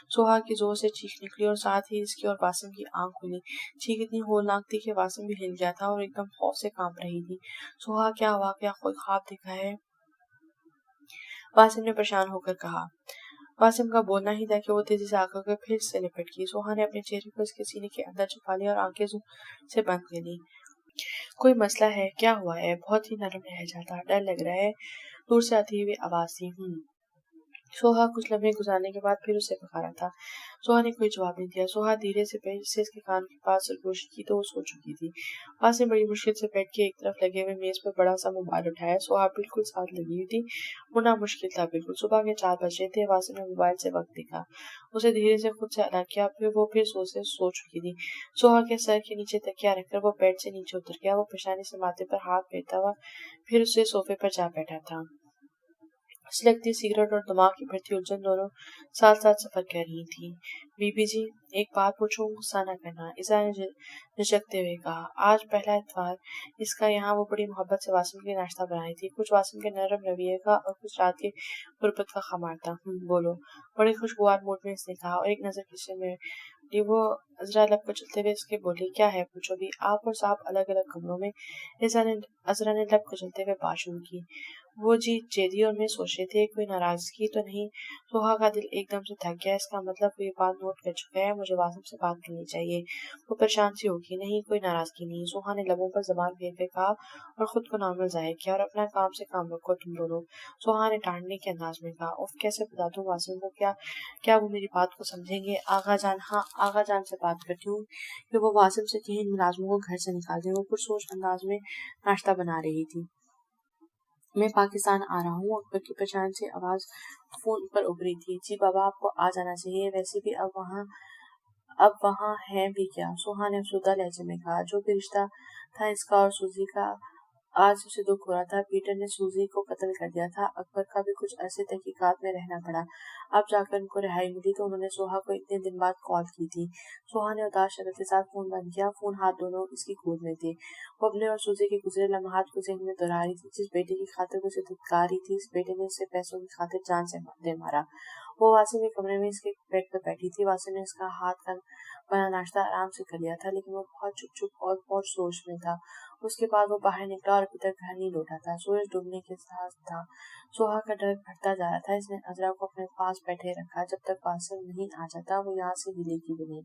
S1: सुहा की जोर से चीख निकली और साथ ही इसकी और वासिम की आंख खुली। चीख इतनी होलनाक थी कि वासिम भी हिल गया था और एकदम खौफ से कांप रही थी। सुहा, क्या हुआ? क्या कोई ख्वाब देखा है? वासिम ने परेशान होकर कहा। वासिम का बोलना ही था कि वो तेजी से आकर के फिर से लिपट गई। सुहा ने अपने चेहरे को इसके सीने के अंदर छुपा लिया और आंखें जोर से बंद कर ली। कोई मसला है? क्या हुआ है? बहुत ही नरम लहजा था। डर लग रहा है? दूर से आती हुई आवाज थी। सोहा कुछ लम्हे गुजारने के बाद फिर उसे पुकारा था। सोहा ने कोई जवाब नहीं दिया। सोहा धीरे से पेट से इसके कान के पास सरगोशी की तो वो सो चुकी थी। वहां से बड़ी मुश्किल से बैठ के एक तरफ लगे हुए मेज पर बड़ा सा मोबाइल उठाया। सोहा बिल्कुल साथ लगी हुई थी। होना मुश्किल था बिल्कुल। सुबह के 4 बज रहे थे। वासिम ने मोबाइल से वक्त देखा। उसे धीरे से खुद से अलग किया। फिर वो फिर सो चुकी थी। सोहा के सर के नीचे तकिया रखकर वो बेड से नीचे उतर गया। वो परेशानी से माथे पर हाथ फेरता हुआ फिर उसे सोफे पर जा बैठा था। सिलकती सिगरेट और दिमाग की बढ़ती उलझन दोनों साथ साथ सफर कर रही थी। बीबी जी, एक बात पूछूं, गुस्सा न करना, ईसा ने झिझकते हुए कहा। आज पहला इतवार इसका यहाँ। वो बड़ी मोहब्बत से वासिम के लिए नाश्ता बनाई थी। कुछ वासिम के नरम रवैये का और कुछ रात के गुर्बत का खमार था। बोलो, बड़े खुशगवार मूड में इसने कहा और एक नजर किचन में वो अजरा लब को चलते हुए इसके बोली। क्या है? पूछो भी। आप और साहब अलग अलग कमरों में। अजरा ने लब को चलते हुए बात शुरू की। वो जी जेदी और मैं सोच रहे थे, कोई नाराजगी तो नहीं? सोहा का दिल एकदम से थक गया। इसका मतलब वो ये बात नोट कर चुका है। मुझे वासिम से बात करनी चाहिए। वो परेशान सी होगी। नहीं, कोई नाराजगी नहीं। सोहा ने लबों पर जबान फेर कर कहा और खुद को नॉर्मल जाहिर किया। और अपना काम से काम रखो तुम दोनों। सोहा ने डांटने के अंदाज में कहा। उफ, कैसे बता दूं वासिम को? क्या क्या वो मेरी बात को समझेंगे? आगा जान, हाँ आगा जान से बात करती हूँ कि वो वासिम से कहीं मुलाजमों को घर से निकाल दें। वो पुरसोच अंदाज में नाश्ता बना रही थी। मैं पाकिस्तान आ रहा हूँ। अकबर की पहचान से आवाज फोन पर उभरी थी। जी बाबा, आपको आ जाना चाहिए। वैसे भी अब वहाँ है भी क्या? सोहा ने अफसुर्दा लहजे में कहा। जो भी रिश्ता था इसका और सूजी का, आज उसे दुख हो रहा था। पीटर ने सूजी को कत्ल कर दिया था। अकबर का भी कुछ अरसे तहकीकात में रहना पड़ा। अब जाकर उनको रिहाई मिली तो उन्होंने सोहा को इतने दिन बाद कॉल की थी। सोहा ने उदास शक्ल के साथ फोन बंद किया। फोन हाथ दोनों इसकी गोद में थे। वो अपने और सूजी के गुजरे लम्हात को ज़हन में दोहरा रही थी। जिस बेटे की खातिर को उसे धुतकार रही थी, इस बेटे ने उसे पैसों की खातिर जान से दे मारा। वो वासिम के कमरे में इसके बेड पर बैठी थी। वासिम ने इसका हाथ का बना नाश्ता आराम से कर लिया था, लेकिन वो बहुत चुप चुप और बहुत सोच में था। उसके बाद वो बाहर निकला और अभी तक घर नहीं लौटा था। सूरज डूबने के साथ था। सोहा का डर बढ़ता जा रहा था। इसने अजरा को अपने पास बैठे रखा। जब तक वासिम नहीं आ जाता वो यहाँ से हिलेगी भी नहीं।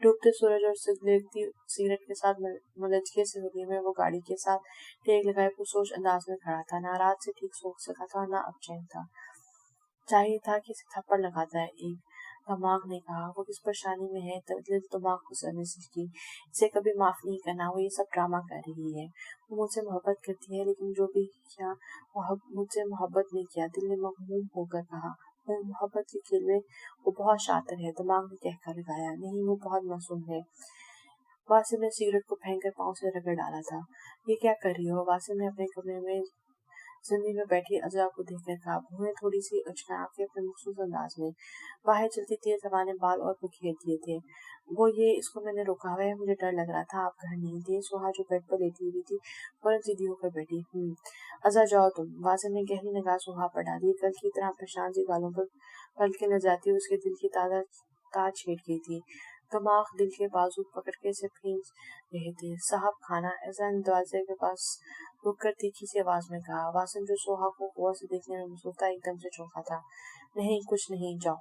S1: डूबते सूरज और सिगरेट के साथ मुलझके से होली में वो गाड़ी के साथ टेक लगाए पुरसोच अंदाज में खड़ा था। ना रात से ठीक सो सका था, ना अब चैन था। चाहिए था कि इसे थप्पड़ लगाता है एक। दिमाग ने कहा। वो किस परेशानी में है, दिल दिमाग को सर्विस की। इसे कभी माफ नहीं करना। वो ये सब ड्रामा कर रही है। वो मुझसे मोहब्बत करती है, लेकिन जो भी किया मुझसे मोहब्बत नहीं किया। दिल ने मगमूम होकर कहा। मोहब्बत के खेल में वो बहुत शातिर है, दिमाग ने कहकर लगाया। नहीं, वो बहुत मासूम है। वासिम ने सिगरेट को फेंक कर पाँव से रगड़ डाला था। ये क्या कर रही हो? वासिम ने अपने कमरे में जमीन में बैठी अजरा को देखकर कहा। भुएं थोड़ी सी उचका आंखें अपने मखसूस अंदाज में। बाहर चलती तेज हवा ने बाल और बिखेर दिए थे। वो ये, इसको मैंने रोका हुआ है, मुझे डर लग रहा था। आप घर नहीं थे। सुहा जो बेड पर लेटी हुई थी फौरन सीधी होकर बैठी। अजरा जाओ तुम। वासिम ने गहरी निगाह सुहा पर डाली। कल की तरह प्रशांत सी गालों पर पलके न जाती उसके दिल की ताजा तार छेड़ गई थी। दिमाग दिल के बाजू पकड़ के से खींच रहे थे। साहब खाना। ऐसा दरवाजे के पास रुककर तीखी सी आवाज में कहा। वासिम जो सोहा को गौर से देखने में मसरूफ था एकदम से चौंका था। नहीं, कुछ नहीं, जाओ।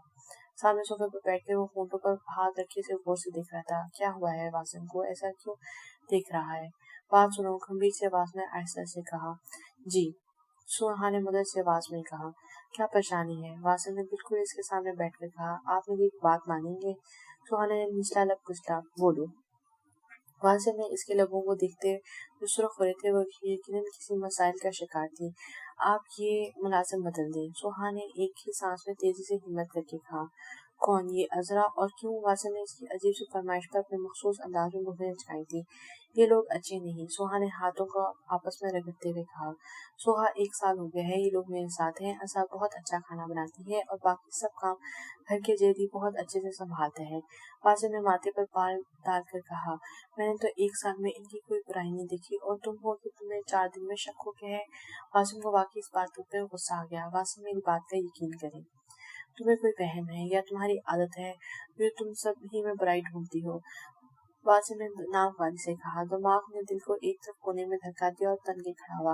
S1: सामने सोफे पर बैठकर वो फोटो पर हाथ रखे से गौर से देख रहा था। क्या हुआ है वासिम को? ऐसा क्यों देख रहा है? बात सुनो, गंभीर से आवाज में आहिस्ता से कहा। जी, सुहा ने मदद से आवाज में कहा। क्या परेशानी है? वासिम ने बिल्कुल इसके सामने बैठकर कहा। आप मेरी बात मानेंगे? सुहा ने निचला लब कुचला। बोलो। वासिम ने इसके लबों को देखते जो सुर्ख हो रहे थे वो यकीनन किसी मसाइल का शिकार थी। आप ये मुलाजिम बदल दें। सुहा ने एक ही सांस में तेजी से हिम्मत करके कहा। कौन? ये अजरा? और क्यों? वासिम ने इसकी अजीब सी फरमाइश पर अपने मखसूस अंदाज में भुएं उचकाई थी। ये लोग अच्छे नहीं। सुहा ने हाथों को आपस में रगड़ते हुए कहा। सुहा, 1 साल हो गया है ये लोग मेरे साथ हैं। असा बहुत अच्छा खाना बनाती है और बाकी सब काम घर के जेदी बहुत अच्छे से संभालता है। वासिम ने माथे पर बाल डालकर कहा। मैंने तो 1 साल में इनकी कोई बुराई नहीं देखी और तुम हो कि तुम्हें 4 दिन में शक हो गया है। वासिम को वाकई इस बात पर गुस्सा आ गया। वासिम, मेरी बात का यकीन करें। तुम्हें कोई वहम है या तुम्हारी आदत है जो तुम सब ही में बुराई ढूंढती हो? वासिम ने नामवारी से कहा। दिमाग ने दिल को एक तरफ कोने में धक्का दिया और तन के खड़ा हुआ।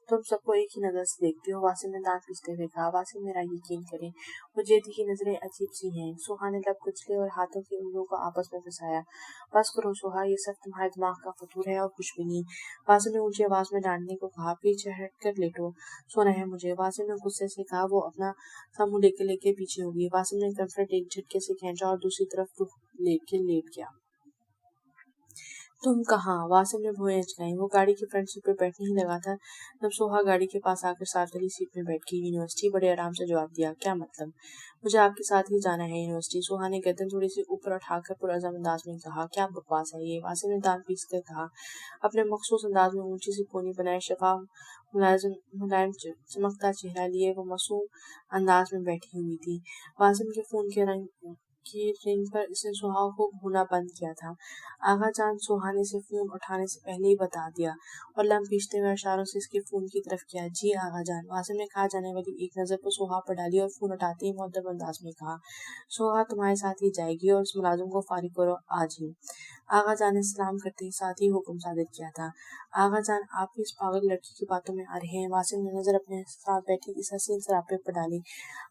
S1: तुम सबको एक ही नजर से देखती हो। वासिम ने दांत पीसते हुए कहा। वासिम, मेरा यकीन करें, वो जेदी की नजरें अजीब सी हैं। सुहा ने लब कुचले और हाथों की उंगलियों को आपस में फंसाया। बस करो सुहा, ये सब तुम्हारे दिमाग का फतूर है और कुछ भी नहीं। वासिम ने ऊंची आवाज में डांटने को कहा। पीछे हटकर लेटो, सोना है मुझे। वासिम ने गुस्से से कहा। वो अपना सामू लेके पीछे हो गई। वासिम ने कम्फर्ट एक झटके से खींचा और दूसरी तरफ रुख लेट गया। तुम कहाँ? वासिम ने भुएं उचकाई। वो गाड़ी की फ्रंट सीट पर बैठने ही लगा था तब सोहा गाड़ी के पास आकर साथ वाली सीट में बैठ गई। यूनिवर्सिटी? बड़े आराम से जवाब दिया। क्या मतलब? मुझे आपके साथ ही जाना है यूनिवर्सिटी। सोहा ने गर्दन थोड़ी सी ऊपर उठाकर पुरअज़म अंदाज में कहा। क्या बकवास है ये? वासिम ने दांत पीस कर कहा। अपने मखसूस अंदाज में ऊंची सी पोनी बनाए शफाफ मुलायम चमकता चेहरा लिए वो मासूम अंदाज में बैठी हुई थी। वासिम के फोन के रिंग पर इसने सुहा को भूना बंद किया था। आगा जान सुहा ने इसे फोन उठाने से पहले ही बता दिया और लम पीसते हुए इशारों से इसके फोन की तरफ किया। जी आगा जान। वासिम ने कहा जाने वाली एक नजर पर सुहा पर डाली और फोन उठाते ही मुअद्दब अंदाज में कहा। सुहा तुम्हारे साथ ही जाएगी और उस मुलाजिम को फारिग करो आज ही। आगा जान ने सलाम करते ही साथ ही हुक्म सादिर किया था। आगा जान, आप इस पागल लड़की की बातों में आ रहे हैं। वासिम ने नजर अपने साथ बैठी इस हसीन सरापे पर डाली।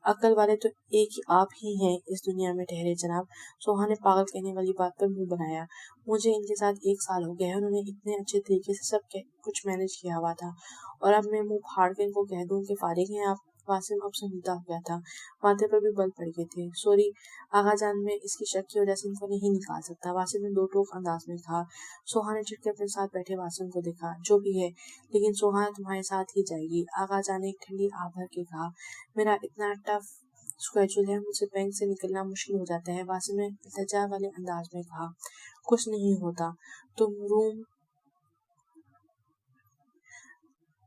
S1: अक्ल वाले तो एक ही आप ही हैं इस दुनिया में ठहरे जनाब। सोहा ने पागल कहने वाली बात पर मुंह बनाया। मुझे इनके साथ 1 साल हो गया है। उन्होंने इतने अच्छे तरीके से सब कुछ मैनेज किया हुआ था और अब मैं मुंह फाड़ के इनको कह दूं कि फारिग हैं आप। वासिम अब संजीदा हो गया था। माथे पर भी बल पड़ गए थे। सॉरी आगा जान, में इसकी शक की वजह से इनको नहीं निकाल सकता। वासिम ने दो टोक अंदाज में कहा। सोहा ने झुक के अपने साथ बैठे वासिम को देखा। जो भी है, लेकिन सोहा तुम्हारे साथ ही जाएगी। आगा जान ने एक ठंडी आह भर के कहा। मेरा इतना टफ स्केड्यूल है, मुझसे बैंक से निकलना मुश्किल हो जाता है। वासिम ने इल्तिजा वाले अंदाज में कहा। कुछ नहीं होता, तुम रूम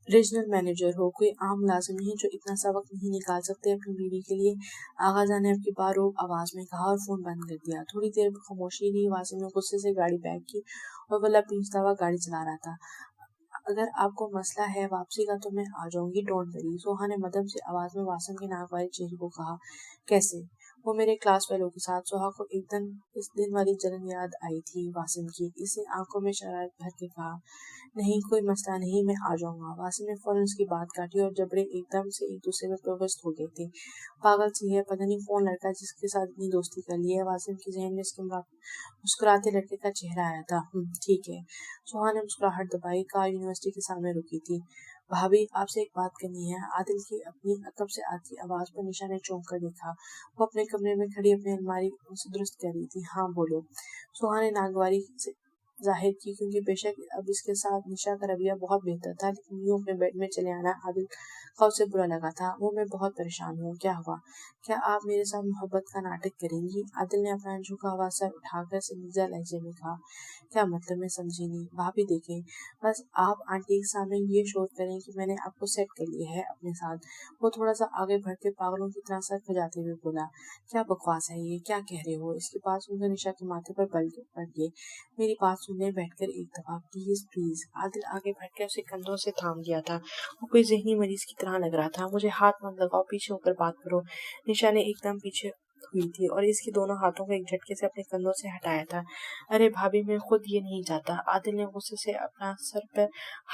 S1: रीजनल मैनेजर हो, कोई आम मुलाजिम नहीं जो इतना सा वक्त नहीं निकाल सकते अपनी बीवी के लिए। आगा जान ने अपनी बारोब आवाज में कहा और फोन बंद कर दिया। थोड़ी देर खामोशी रही। वासिम ने गुस्से से गाड़ी बैक की और वल्ला पीछता हुआ गाड़ी चला रहा था। अगर आपको मसला है वापसी का तो मैं आ जाऊंगी, डोंट वरी। सोहा ने मध्यम सी आवाज में वासिम के नाक वाले चेहरे को कहा। कैसे? वो मेरे क्लास फेलो के साथ। सोहा को एकदम इस दिन वाली जलन याद आई थी वासिम की। इसने आंखों में शरारत भर के कहा। नहीं, कोई मसला नहीं, मैं आ जाऊंगा। वासिम ने फौरन उसकी बात काटी और जबड़े एकदम से एक दूसरे में पेवस्त हो गए थे। पागल सी है, पता नहीं कौन लड़का जिसके साथ इतनी दोस्ती कर ली है। वासिम के जहन में इसके मुस्कुराते लड़के का चेहरा आया था। ठीक है। सोहा ने मुस्कुराहट दबाई। कार यूनिवर्सिटी के सामने रुकी थी। भाभी, आपसे एक बात करनी है। आदिल की अपनी अकब से आती आवाज पर निशा ने चौंक कर देखा। वो अपने कमरे में खड़ी अपनी अलमारी से दुरुस्त कर रही थी। हाँ बोलो। सोहा ने नागवारी से ظاہر کی، کیونکہ بے شک اب اس کے ساتھ نشا کا رویہ بہت بہتر تھا، لیکن یوں اپنے بیڈ میں چلے آنا عادل کا اسے برا لگا تھا۔ وہ میں بہت پریشان ہوں، کیا ہوا؟ کیا آپ میرے ساتھ محبت کا ناٹک کریں گی؟ عادل نے اپنا جھکا ہوا سر اٹھا کر سنجیدہ لہجے میں کہا۔ کیا مطلب؟ میں سمجھی نہیں۔ بھابی دیکھیں، بس آپ آنٹی کے سامنے یہ شور کریں کہ میں نے آپ کو سیٹ کر لیا ہے اپنے ساتھ۔ وہ تھوڑا سا آگے بڑھ کے پاگلوں کی طرح سر کھجاتے ہوئے بولا۔ کیا بکواس ہے یہ؟ کیا کہہ رہے ہو؟ اس کی بات سن کر نشا کے ماتھے پر بل پڑ گئے۔ میری بات سن لیں بیٹھ کر ایک دفعہ، پلیز پلیز۔ عادل آگے بڑھ کر اسے کندھوں سے تھام دیا تھا۔ وہ کوئی ذہنی مریض کی طرح لگ رہا تھا۔ مجھے ہاتھ مت لگاؤ، پیچھے ہو کر بات کرو۔ نشا نے ایک دم پیچھے ہوئی تھی اور اس کی دونوں ہاتھوں کو ایک جھٹکے سے اپنے کندھوں سے ہٹایا تھا۔ ارے بھابی، میں خود یہ نہیں چاہتا۔ عادل نے غصے سے اپنا سر پر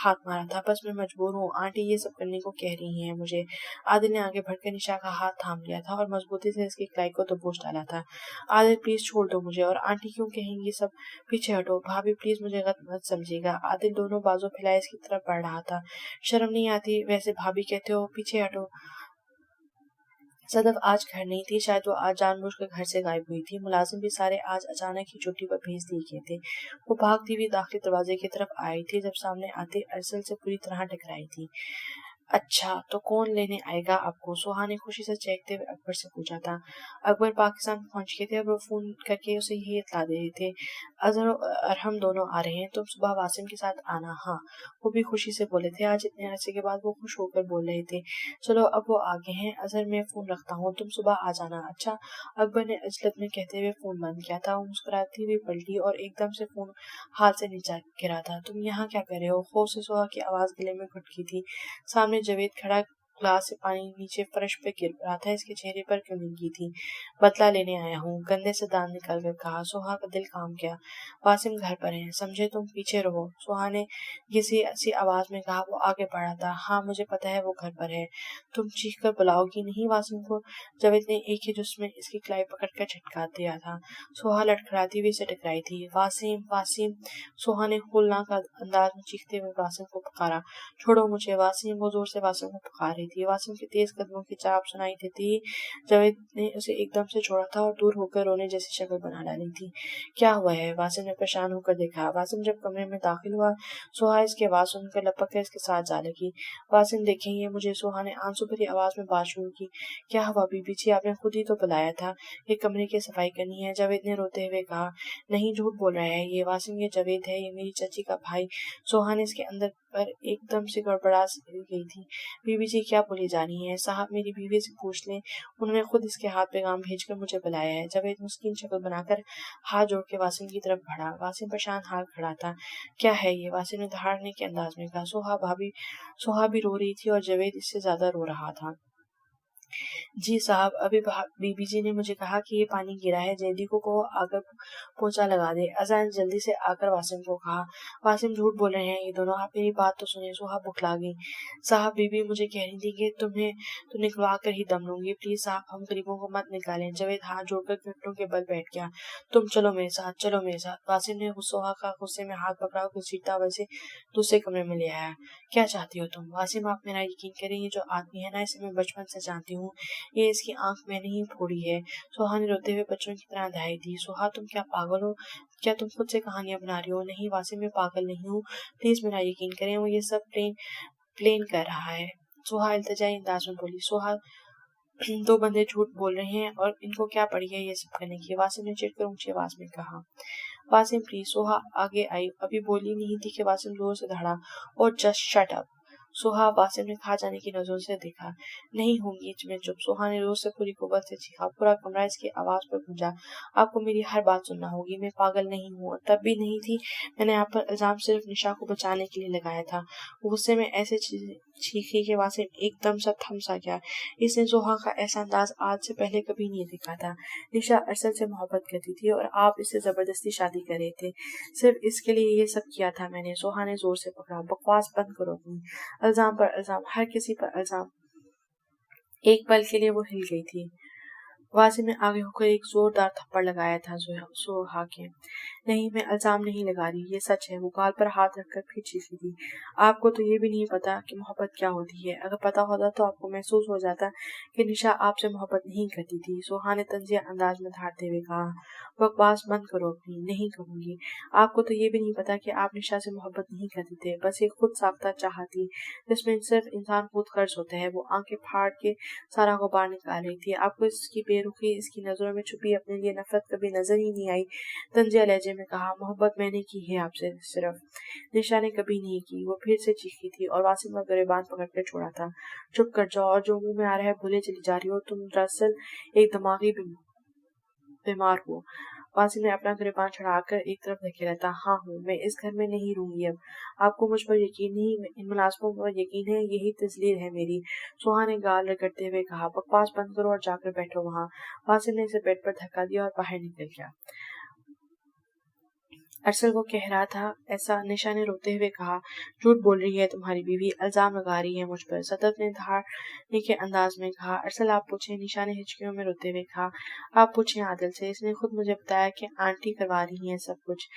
S1: ہاتھ مارا تھا۔ بس میں مجبور ہوں، آنٹی یہ سب کرنے کو کہہ رہی ہیں مجھے۔ عادل نے آگے بڑھ کر نشا کا ہاتھ تھام لیا تھا اور مضبوطی سے اس کی کلائی کو دبوچ ڈالا تھا۔ عادل پلیز چھوڑ دو مجھے، اور آنٹی کیوں کہیں گی سب، پیچھے ہٹو۔ بھابی پلیز مجھے غلط مت سمجھیے گا۔ عادل دونوں بازو پھیلائے اس کی طرف بڑھ رہا تھا۔ شرم نہیں آتی؟ ویسے بھابی کہتے ہو، پیچھے ہٹو۔ صدف آج گھر نہیں تھی، شاید وہ آج جان بوجھ کر گھر سے غائب ہوئی تھی۔ ملازم بھی سارے آج اچانک ہی چھٹی پر بھیج دیے گئے تھے۔ وہ بھاگتی ہوئی داخلی دروازے کی طرف آئی تھی جب سامنے آتے ارسل سے پوری طرح ٹکرائی تھی۔ اچھا تو کون لینے آئے گا آپ کو؟ سوہا نے خوشی سے چہکتے ہوئے اکبر سے پوچھا تھا۔ اکبر پاکستان پہنچ گئے تھے اور وہ فون کر کے اسے یہی اطلاع دے رہے تھے۔ اظہر و ارحم دونوں آ رہے ہیں، تم صبح واسم کے ساتھ آنا۔ ہاں، وہ بھی خوشی سے بولے تھے۔ آج اتنے عرصے کے بعد وہ خوش ہو کر بول رہے تھے۔ چلو اب وہ آگے ہیں، اظہر میں فون رکھتا ہوں، تم صبح آ جانا۔ اچھا۔ اکبر نے عجلت میں کہتے ہوئے فون بند کیا تھا۔ وہ مسکراتی ہوئی پلٹی اور ایک دم سے فون ہاتھ سے نیچے گرا تھا۔ تم یہاں کیا کر رہے ہو؟ خوف سے سوہا کی آواز گلے میں گھٹ گئی تھی۔ سامنے جاوید کھڑا گلاس سے پانی نیچے فرش پہ گر رہا تھا۔ اس کے چہرے پر کمینگی تھی۔ بدلہ لینے آیا ہوں، گندے سے دانت نکال کر کہا۔ سوہا کا دل کام گیا۔ واسم گھر پر ہیں، سمجھے؟ تم پیچھے رہو، سوہا نے کسی سی آواز میں کہا۔ وہ آگے بڑھا تھا۔ ہاں مجھے پتا ہے وہ گھر پر ہے۔ تم چیخ کر بلاؤ گی نہیں واسم کو؟ جاوید نے ایک ہی جس میں اس کی کلائی پکڑ کر جھٹکا دیا تھا۔ سوہا لڑکھڑاتی ہوئی سے ٹکرائی تھی۔ واسم، واسم، سوہا نے ہولناک انداز میں چیختے ہوئے واسم کو پکارا۔ چھوڑو مجھے واسم، وہ زور سے واسم کو پکار رہی تھی۔ واسم کے تیز قدموں کی چاپ سنائی دیتی ہی جاوید نے اسے ایک دم سے چھوڑا تھا اور دور ہو کر رونے جیسی شکل بنا ڈالی تھی۔ کیا ہوا ہے؟ واسم نے پریشان ہو کر دیکھا۔ واسم جب کمرے میں داخل ہوا، سوہا اس کی آواز سن کر لپک کر اس کے ساتھ جا لگی۔ واسم دیکھیں یہ مجھے، سوہا نے آنسو بھری آواز میں بات شروع کی۔ کیا ہوا بی بی جی؟ آپ نے خود ہی تو بلایا تھا، یہ کمرے کی صفائی کرنی ہے، جاوید نے روتے ہوئے کہا۔ نہیں جھوٹ بول رہا ہے یہ واسم، یہ جاوید ہے، یہ میری چچی کا بھائی۔ سوہا نے اس کے اندر پر ایک دم سے گڑبڑا گئی تھی۔ بی بی جی کیا بولی جا رہی ہیں؟ صاحب میری بیوی سے پوچھ لیں، انہوں نے خود اس کے ہاتھ پیغام بھیج کر مجھے بلایا ہے۔ جاوید مسکین شکل بنا کر ہاتھ جوڑ کے واسم کی طرف بڑھا۔ واسم پریشان حال کھڑا تھا۔ کیا ہے یہ؟ واسم نے دھاڑنے کے انداز میں کہا۔ سوہا بھی رو رہی تھی اور جاوید اس سے زیادہ رو رہا تھا۔ جی صاحب، ابھی بی بی جی نے مجھے کہا کہ یہ پانی گرا ہے، جیدی کو کہو آ کر پوچھا لگا دے۔ ازاں نے جلدی سے آ کر واسم کو کہا۔ واسم جھوٹ بول رہے ہیں یہ دونوں، آپ میری بات تو سنیں۔ سوہا بکھلا گئی۔ صاحب بی بی مجھے کہہ رہی تھی کہ تمہیں تو نکلوا کر ہی دم لوں گی، پلیز صاحب ہم غریبوں کو مت نکالیں۔ جاوید ہاتھ جوڑ کر گھٹنوں کے بل بیٹھ گیا۔ تم چلو میرے ساتھ، چلو میرے ساتھ۔ واسم نے سوہا کا غصے میں ہاتھ پکڑا اور گھسیٹتا ویسے دوسرے کمرے میں لے آیا۔ کیا چاہتی ہو تم؟ واسم آپ میرا یقین کریں، یہ جو آدمی ہے نا، اسے میں بچپن سے جانتی ہوں، یہ اس کی آنکھ میں نہیں پھوڑی ہے۔ سوہا نے روتے ہوئے بچوں کی طرح دہائی دی۔ سوہا تم کیا پاگل ہو؟ کیا تم خود سے کہانیاں بنا رہی ہو؟ نہیں واسم میں پاگل نہیں ہوں، پلیز میرا یقین کریں، وہ یہ سب پلین کر رہا ہے۔ سوہا التجائی انداز میں بولی۔ سوہا دو بندے جھوٹ بول رہے ہیں اور ان کو کیا پڑی ہے یہ سب کرنے کی؟ واسم نے چڑھ کر اونچی آواز میں کہا۔ واسم پلیز۔ سوہا آگے آئی، ابھی بولی نہیں تھی کہ واسم زور سے دھڑا۔ اور جسٹ شٹ اپ۔ سوہا واسم نے کھا جانے کی نظروں سے دیکھا۔ نہیں ہوں گی میں چپ، سوہا نے روز سے پوری قوت سے چیخا۔ پورا کمرہ اس کی آواز پر گونجا۔ آپ کو میری ہر بات سننا ہوگی، میں پاگل نہیں ہوں اور تب بھی نہیں تھی، میں نے آپ پر الزام صرف نشا کو بچانے کے لیے لگایا تھا۔ غصے میں ایسے چیخی کہ واسم ایک دم سا تھم سا گیا۔ اس نے سوہا کا ایسا انداز آج سے پہلے کبھی نہیں دیکھا تھا۔ نشا ارسل سے محبت کرتی تھی اور آپ اس سے زبردستی شادی کر رہے تھے، صرف اس کے لیے یہ سب کیا تھا میں نے۔ سوہا نے زور سے پکڑا۔ بکواس بند کرو اپنی، الزام پر الزام، ہر کسی پر الزام۔ ایک پل کے لیے وہ ہل گئی تھی۔ واسم نے آگے ہو کر ایک زوردار تھپڑ لگایا تھا سوہا کے۔ نہیں، میں الزام نہیں لگا رہی، یہ سچ ہے۔ وہ گال پر ہاتھ رکھ کر پھر چیخی تھی۔ آپ کو تو یہ بھی نہیں پتا کہ محبت کیا ہوتی ہے۔ اگر پتا ہوتا تو آپ کو محسوس ہو جاتا کہ نشا آپ سے محبت نہیں کرتی تھی۔ سوہا نے طنزیہ انداز میں دھاڑتے ہوئے کہا۔ بکواس بند کرو اپنی۔ نہیں کروں گی۔ آپ کو تو یہ بھی نہیں پتا کہ آپ نشا سے محبت نہیں کرتے تھے، بس ایک خود ساختہ چاہت تھی جس میں صرف انسان خود غرض ہوتا ہے۔ وہ آنکھیں پھاڑ کے سارا غبار نکال رہی تھی۔ آپ کو اس کی بے رخی، اس کی نظروں میں چھپی اپنے لیے نفرت کبھی نظر ہی نہیں آئی؟ طنزیہ لہجے میں کہا۔ محبت میں نے کی ہے آپ سے، صرف۔ نشا نے کبھی نہیں کی۔ وہ پھر سے چیخی تھی اور واسم کا گریبان پکڑ کر چھوڑا تھا۔ چپ کر جاؤ، اور جو منہ میں آ رہا ہے بھولے چلی جا رہی ہو۔ تم دراصل ایک دماغی بیمار ہو۔ واسم نے اپنا گریبان چھڑا کر ایک طرف دھکیلا تھا۔ ہاں ہوں، میں اس گھر میں نہیں رہوں گی اب۔ آپ کو مجھ پر یقین نہیں، ان ملازموں پر یقین ہے، یہی تذلیل ہے میری۔ سوہا نے گال رگڑتے ہوئے کہا۔ بکواس بند کرو اور جا کر بیٹھو وہاں۔ واسم نے اسے بیڈ پر دھکا دیا اور باہر نکل گیا۔ ارسل وہ کہہ رہا تھا ایسا، نشا نے روتے ہوئے کہا۔ جھوٹ بول رہی ہے تمہاری بیوی، الزام لگا رہی ہے مجھ پر، صدف نے دھاڑنے کے انداز میں کہا۔ ارسل آپ پوچھیں، نشا نے ہچکیوں میں روتے ہوئے کہا۔ آپ پوچھیں عادل سے، اس نے خود مجھے بتایا کہ آنٹی کروا رہی ہیں سب کچھ۔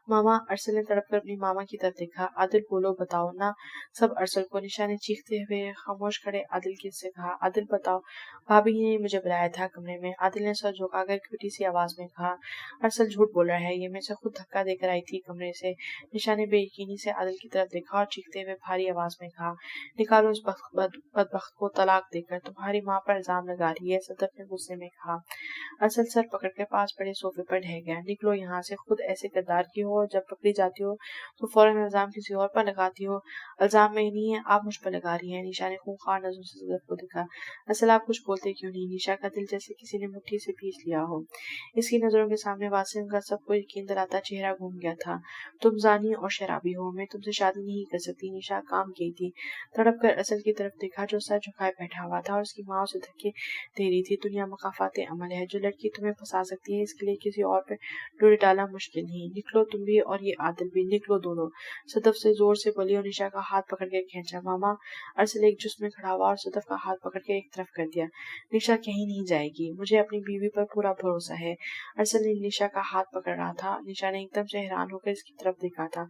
S1: ماما، ارسل نے تڑپ کر اپنی ماما کی طرف دیکھا۔ عادل بولو، بتاؤ نا سب ارسل کو۔ نشا نے چیختے ہوئے خاموش کھڑے عادل سے کہا۔ عادل بتاؤ، بھابی نے مجھے بلایا تھا کمرے میں۔ عادل نے سر جھکا کر کھوٹی سی آواز میں کہا۔ ارسل جھوٹ بول رہا ہے، یہ میں سے خود دھکا دے کر آئی تھی کمرے سے۔ نشا نے بے یقینی سے عادل کی طرف دیکھا اور چیختے ہوئے بھاری آواز میں کہا۔ نکالو اس بدبخت کو طلاق دے کر، تمہاری ماں پر الزام لگا رہی ہے، صدف نے غصے میں کہا۔ ارسل سر پکڑ کر پاس پڑے صوفے پر ڈھہ گیا۔ نکلو یہاں سے، خود ایسے کردار کی ہو اور جب پکڑی جاتی ہو تو فوراً الزام کسی اور پر لگاتی ہو۔ الزام میں نہیں ہے، آپ مجھ پر لگا رہی ہیں۔ نشا نے خونخوار نظروں سے صدف کو دیکھا۔ اصل آپ کچھ بولتے کیوں نہیں؟ نشا کا دل جیسے کسی نے مٹھی سے پیس لیا ہو۔ اس کی نظروں کے سامنے واسم کا سب کو یقین دلاتا چہرہ گھوم گیا تھا۔ تم زانی اور شرابی ہو، میں تم سے شادی نہیں کر سکتی۔ نشا کام کی تھی، تڑپ کر ارسل کی طرف دیکھا جو سر جھکائے بیٹھا ہوا تھا اور اس کی ماں اسے دھکے دے رہی تھی۔ دنیا مقافات عمل ہے، جو لڑکی تمہیں پھنسا سکتی ہے اس کے لیے کسی اور پہ ڈوری ڈالنا مشکل نہیں۔ نکلو تم بھی اور یہ عادل بھی، نکلو دونوں، صدف سے زور سے بولی اور نشا کا ہاتھ پکڑ کے کھینچا۔ ماما، ارسل ایک جس میں کھڑا ہوا اور صدف کا ہاتھ پکڑ کے ایک طرف کر دیا۔ نشا کہیں نہیں جائے گی، مجھے اپنی بیوی پر پورا بھروسہ ہے۔ ارسل نے نشا کا ہاتھ پکڑ رہا تھا۔ نشا نے ایک دم سے حیران ہو کر اس کی طرف دیکھا تھا۔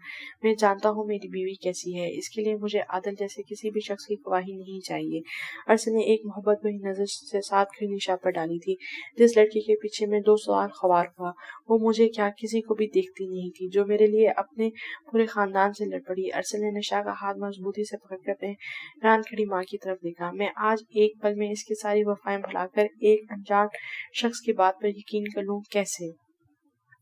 S1: میں جانتا ہوں میری بیوی کیسی ہے، اس کے لیے مجھے عادل جیسے کسی بھی شخص کی گواہی نہیں چاہیے۔ ارسل نے ایک محبت بھری نظر سے ساتھ کھڑی نشا پر ڈالی تھی، جس لڑکی کے پیچھے میں 2 سوال خوار ہوا۔ وہ مجھے کیا کسی کو بھی دیکھتی نہیں تھی، جو میرے لیے اپنے پورے خاندان سے لڑ پڑی۔ ارسل نے نشا کا ہاتھ مضبوطی سے پکڑ کر اپنے حیران کھڑی ماں کی طرف دیکھا۔ میں آج ایک پل میں اس کی ساری وفائیں بھلا کر ایک انجان شخص کی بات پر یقین کر لوں کیسے؟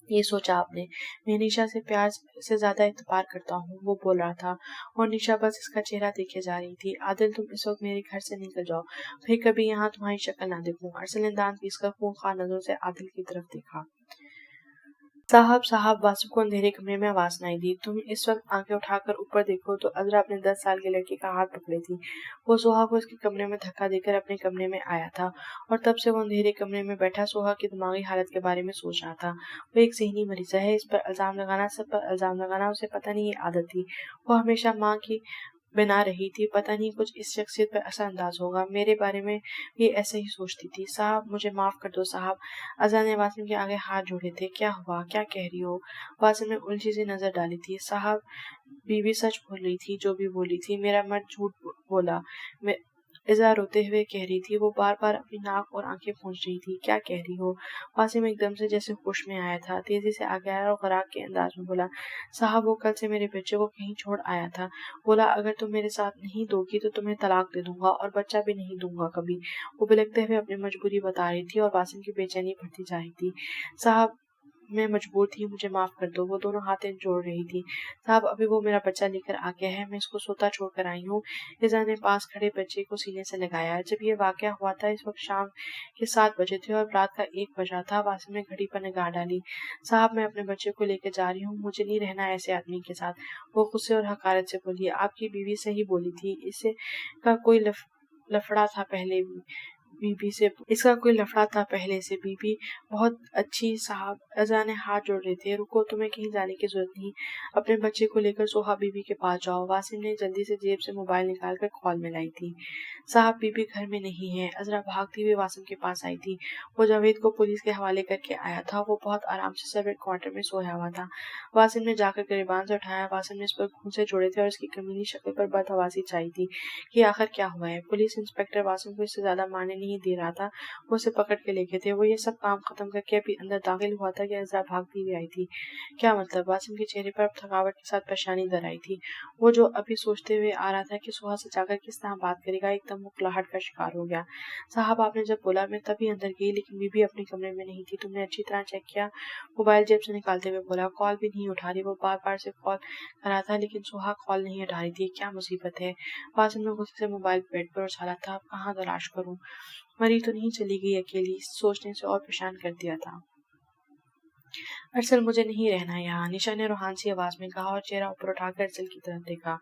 S1: یہ سوچا آپ نے؟ میں نشا سے پیار سے زیادہ اعتبار کرتا ہوں، وہ بول رہا تھا، اور نشا بس اس کا چہرہ دیکھے جا رہی تھی۔ عادل، تم اس وقت میرے گھر سے نکل جاؤ، پھر کبھی یہاں تمہاری شکل نہ دیکھوں۔ ارسل نے دانت پیس کر خونخوار نظروں سے عادل کی طرف دیکھا۔ صاحب، واسم کو اندھیرے کمرے میں آواز سنائی دی۔ تم اس وقت آنکھیں اٹھا کر اوپر دیکھو تو عذرا اپنے 10 سال کے لڑکے کا ہاتھ پکڑے تھی۔ وہ سوہا کو اس کے کمرے میں دھکا دے کر اپنے کمرے میں آیا تھا اور تب سے وہ اندھیرے کمرے میں بیٹھا سوہا کی دماغی حالت کے بارے میں سوچ رہا تھا۔ وہ ایک ذہنی مریض ہے، اس پر الزام لگانا، سب پر الزام لگانا، اسے پتہ نہیں یہ عادت تھی۔ وہ ہمیشہ ماں کی بنا رہی تھی، پتہ نہیں کچھ اس شخصیت پر اثر انداز ہوگا۔ میرے بارے میں بھی ایسا ہی سوچتی تھی۔ صاحب، مجھے معاف کر دو صاحب۔ اذا نے واسم کے آگے ہاتھ جوڑے تھے۔ کیا ہوا؟ کیا کہہ رہی ہو؟ واسم نے الجھی سی نظر ڈالی تھی۔ صاحب، بیوی سچ بول رہی تھی، جو بھی بولی تھی، میرا مرد جھوٹ بولا۔ اذا روتے ہوئے کہہ رہی تھی۔ وہ بار بار اپنی ناک اور آنکھیں پونچھ رہی تھی۔ کیا کہہ رہی ہو؟ واسم ایک دم سے جیسے ہوش میں آیا تھا، تیزی سے آگے آیا اور غراق کے انداز میں بولا۔ صاحب، وہ کل سے میرے بچے کو کہیں چھوڑ آیا تھا، بولا اگر تم میرے ساتھ نہیں دو گی تو تمہیں طلاق دے دوں گا اور بچہ بھی نہیں دوں گا کبھی۔ وہ بلکتے ہوئے اپنی مجبوری بتا رہی تھی اور واسم کی بے چینی بڑھتی جا رہی تھی۔ صاحب، میں مجبور تھی، مجھے معاف کر دو۔ وہ دونوں ہاتھیں جوڑ رہی تھی۔ صاحب، ابھی وہ میرا بچہ لے کر آ گیا ہے، میں اس کو سوتا چھوڑ کر آئی ہوں۔ اذا نے پاس کھڑے بچے کو سینے سے لگایا۔ جب یہ واقعہ ہوا تھا اس وقت شام کے 7 بجے تھے اور رات کا 1 بجا تھا۔ واسم نے گھڑی پر نگاہ ڈالی۔ صاحب، میں اپنے بچے کو لے کے جا رہی ہوں، مجھے نہیں رہنا ایسے آدمی کے ساتھ۔ وہ غصے اور حقارت سے بولی۔ آپ کی بیوی صحیح بولی تھی، اسے کا کوئی لفڑا تھا پہلے بھی، बीबी से इसका कोई लफड़ा था पहले से। बीबी बहुत अच्छी साहब, अजाने हाथ जोड़ रहे थे। रुको, तुम्हें कहीं जाने की जरूरत नहीं, अपने बच्चे को लेकर सोहा बीबी के पास जाओ। वासिम ने जल्दी से जेब से मोबाइल निकालकर कॉल मिलाई थी। साहब, बीबी घर में नहीं है। अजरा भागती हुई वासिम के पास आई थी। वो जावेद को पुलिस के हवाले करके आया था। वो बहुत आराम से सर्वेंट क्वार्टर में सोया हुआ था। वासिम ने जाकर गिरबान से उठाया। वासिम ने इस पर घूंसे जोड़े थे और इसकी कमीनी शक्ल पर बदहवासी छाई थी कि आखिर क्या हुआ है। पुलिस इंस्पेक्टर वासिम को इससे ज्यादा मारने नहीं दे रहा था। वो उसे पकड़ के लेके थे। वो ये सब काम खत्म करके अभी अंदर दाखिल हुआ था कि अजरा भागती हुई आई थी। क्या मतलब? वासिम के चेहरे पर थकावट के साथ परेशानी दर आई थी। वो जो अभी सोचते हुए आ रहा था कि सुहा से जाकर किस तरह बात करेगा, एकदम मुकलाहट का शिकार हो गया। साहब, आपने जब बोला मैं तभी अंदर गई, लेकिन बीबी अपने कमरे में नहीं थी। तुमने अच्छी तरह चेक किया? मोबाइल जेब से निकालते हुए बोला। कॉल भी नहीं उठा रही। वो बार बार से कॉल कर रहा था लेकिन सुहा कॉल नहीं उठा रही थी। क्या मुसीबत है? वासिम ने गुस्से से मोबाइल बेड पर उछाला था। अब कहाँ तलाश करूं? मरी तो नहीं चली गई अकेली? सोचने से और परेशान कर दिया था। अरसल, मुझे नहीं रहना यहाँ, निशा ने रूहान सी आवाज में कहा और चेहरा ऊपर उठाकर अरसल की तरफ देखा।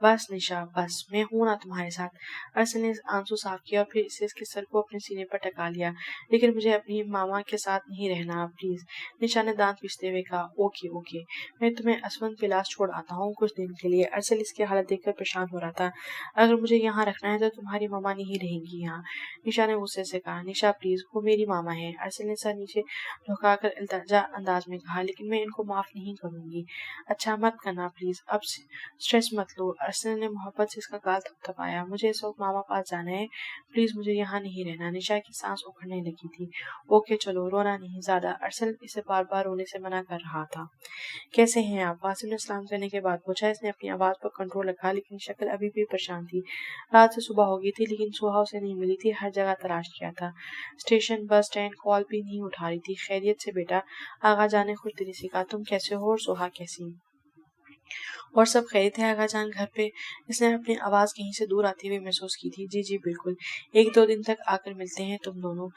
S1: बस निशा, बस, मैं हूं ना तुम्हारे साथ। अरसल ने आंसू साफ किया और फिर इसके सर को अपने सीने पर टका लिया। लेकिन मुझे अपनी मामा के साथ नहीं रहना, प्लीज, निशा ने दांत पीसते हुए कहा। ओके ओके, मैं तुम्हें असवंत विलास छोड़ आता हूँ कुछ दिन के लिए। अरसल इसकी हालत देखकर परेशान हो रहा था। अगर मुझे यहाँ रखना है तो तुम्हारी मामा नहीं रहेंगी यहाँ, निशा ने गुस्से से कहा। निशा प्लीज, वो मेरी मामा है, अरसल ने सर नीचे झुकाकर इल्तिजा अंदाज में कहा। लेकिन मैं इनको माफ नहीं करूंगी। अच्छा, मत करना प्लीज, अब स्ट्रेस मत लो। अरसल ने मोहब्बत से इसका गाल थपथपाया। मुझे इस वक्त मामा पास जाना है, प्लीज मुझे यहाँ नहीं रहना। निशा की सांस उखड़ने लगी थी। ओके चलो, रोना नहीं ज्यादा। अरसल इसे बार बार रोने से मना कर रहा था। कैसे हैं आप? वासिम ने सलाम करने के बाद पूछा। इसने अपनी आवाज पर कंट्रोल रखा लेकिन शक्ल अभी भी परेशान थी। रात से सुबह हो गई थी लेकिन सुहा उसे नहीं मिली थी। हर जगह तलाश किया था, स्टेशन, बस स्टैंड, कॉल भी नहीं उठा रही थी। खैरियत से बेटा? आगा जान ने खुश दिली से कहा। तुम कैसे हो और सुहा कैसी? और सब खैरियत है आगा जान घर पे? इसने अपनी आवाज कहीं से दूर आती हुई महसूस की थी। जी जी बिल्कुल, एक दो दिन तक आकर मिलते हैं तुम दोनों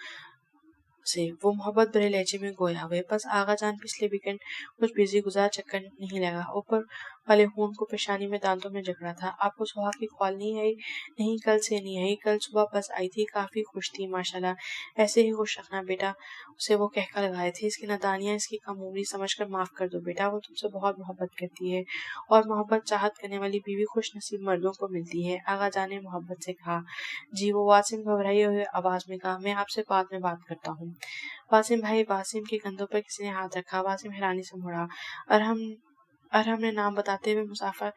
S1: से। वो मोहब्बत भरे लहजे में गोया हुए। बस आगा जान पिछले वीकेंड कुछ बिजी गुजार, चक्कर नहीं लगा। ऊपर वाले खून को पेशानी में दांतों में जकड़ा था। आपको सुहा की कॉल नहीं आई? नहीं, कल से नहीं आई। कल सुबह बस आई थी, काफी खुश थी माशाल्लाह। ऐसे ही खुश रखना बेटा, उसे वो कहकर लगाए थे। इसकी नादानियां इसकी कम उम्री समझकर माफ कर दो बेटा। वो तुमसे बहुत मोहब्बत करती है और मोहब्बत चाहत करने वाली बीवी खुश नसीब मर्दों को मिलती है, आगा जान ने मोहब्बत से कहा। जी, वो वासिम घबराई हुई आवाज में कहा। मैं आपसे बाद में बात करता हूँ। वासिम भाई? वासिम के कंधों पर किसी ने हाथ रखा। वासिम हैरानी से मुड़ा। अरहम ने नाम बताते हुए मुसाफिर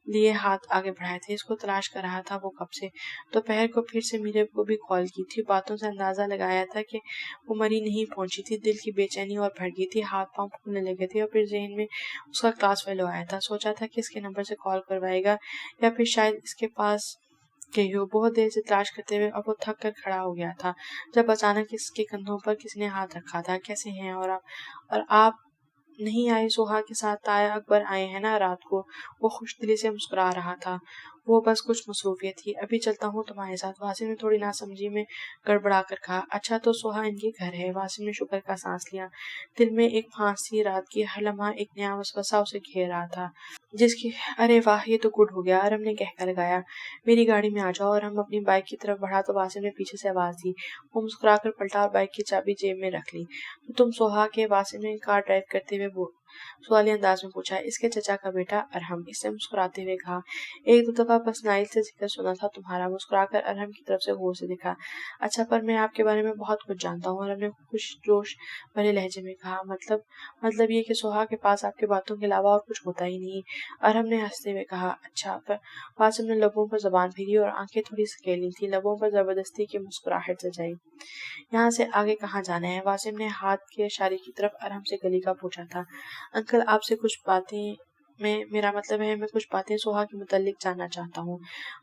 S1: लिए हाथ आगे बढ़ाए थे। इसको तलाश कर रहा था वो कब से। दोपहर को फिर से मीरे को भी कॉल की थी। बातों से अंदाजा लगाया था कि वो मरी नहीं पहुंची थी। दिल की बेचैनी और बढ़ गई थी, हाथ पांव फूलने लगे थे और फिर जहन में उसका क्लास फेलो आया था। सोचा था कि इसके नंबर से कॉल करवाएगा या फिर शायद इसके पास गई हो। बहुत देर से तलाश करते हुए अब वो थक कर खड़ा हो गया था जब अचानक इसके कंधों पर किसी ने हाथ रखा था। कैसे हैं? और आप नहीं आए? सुहा के साथ ताया अकबर आए हैं ना रात को? वो खुश दिली से मुस्कुरा रहा था। वो बस कुछ मसरूफियत थी, अभी चलता हूँ तुम्हारे साथ। वासिम ने थोड़ी नासमझी में गड़बड़ा कर कहा। अच्छा, तो सुहा इनके घर है? वासिम ने शुक्र का सांस लिया। दिल में एक फांसी, रात की हर लम्हा एक नया वसवसा उसे घेर रहा था जिसकी अरे वाह, ये तो गुड हो गया, अरम ने कहकर लगाया। मेरी गाड़ी में आ जाओ। और हम अपनी बाइक की तरफ बढ़ा तो वासिम ने पीछे से आवाज दी। वो मुस्कुराकर पलटा और बाइक की चाबी जेब में रख ली। तो तुम सुहा के? वासिम ने कार ड्राइव करते हुए सवाली अंदाज में पूछा। इसके चचा का बेटा अरहम, इसने मुस्कुराते हुए कहा। एक दो दफा बस नाइल से जिक्र सुना था तुम्हारा। मुस्कुराकर अरहम की तरफ से गौर से देखा। अच्छा, पर मैं आपके बारे में बहुत कुछ जानता हूँ। अरहम ने खुश जोश भरे लहजे में कहा। मतलब ये कि सुहा के पास आपकी बातों के अलावा और कुछ होता ही नहीं। अरहम ने हंसते हुए कहा। अच्छा, पर वासिम ने लबों पर जबान फेरी और आंखें थोड़ी सकेली थी। लबों पर जबरदस्ती की मुस्कुराहट सजाई। यहाँ से आगे कहाँ जाना है? वासिम ने हाथ के इशारे की तरफ अरहम से गली का पूछा था। अंकल, आपसे कुछ बातें, मेरा मतलब है मैं कुछ बातें सुहा के मुतालिक जानना चाहता हूँ।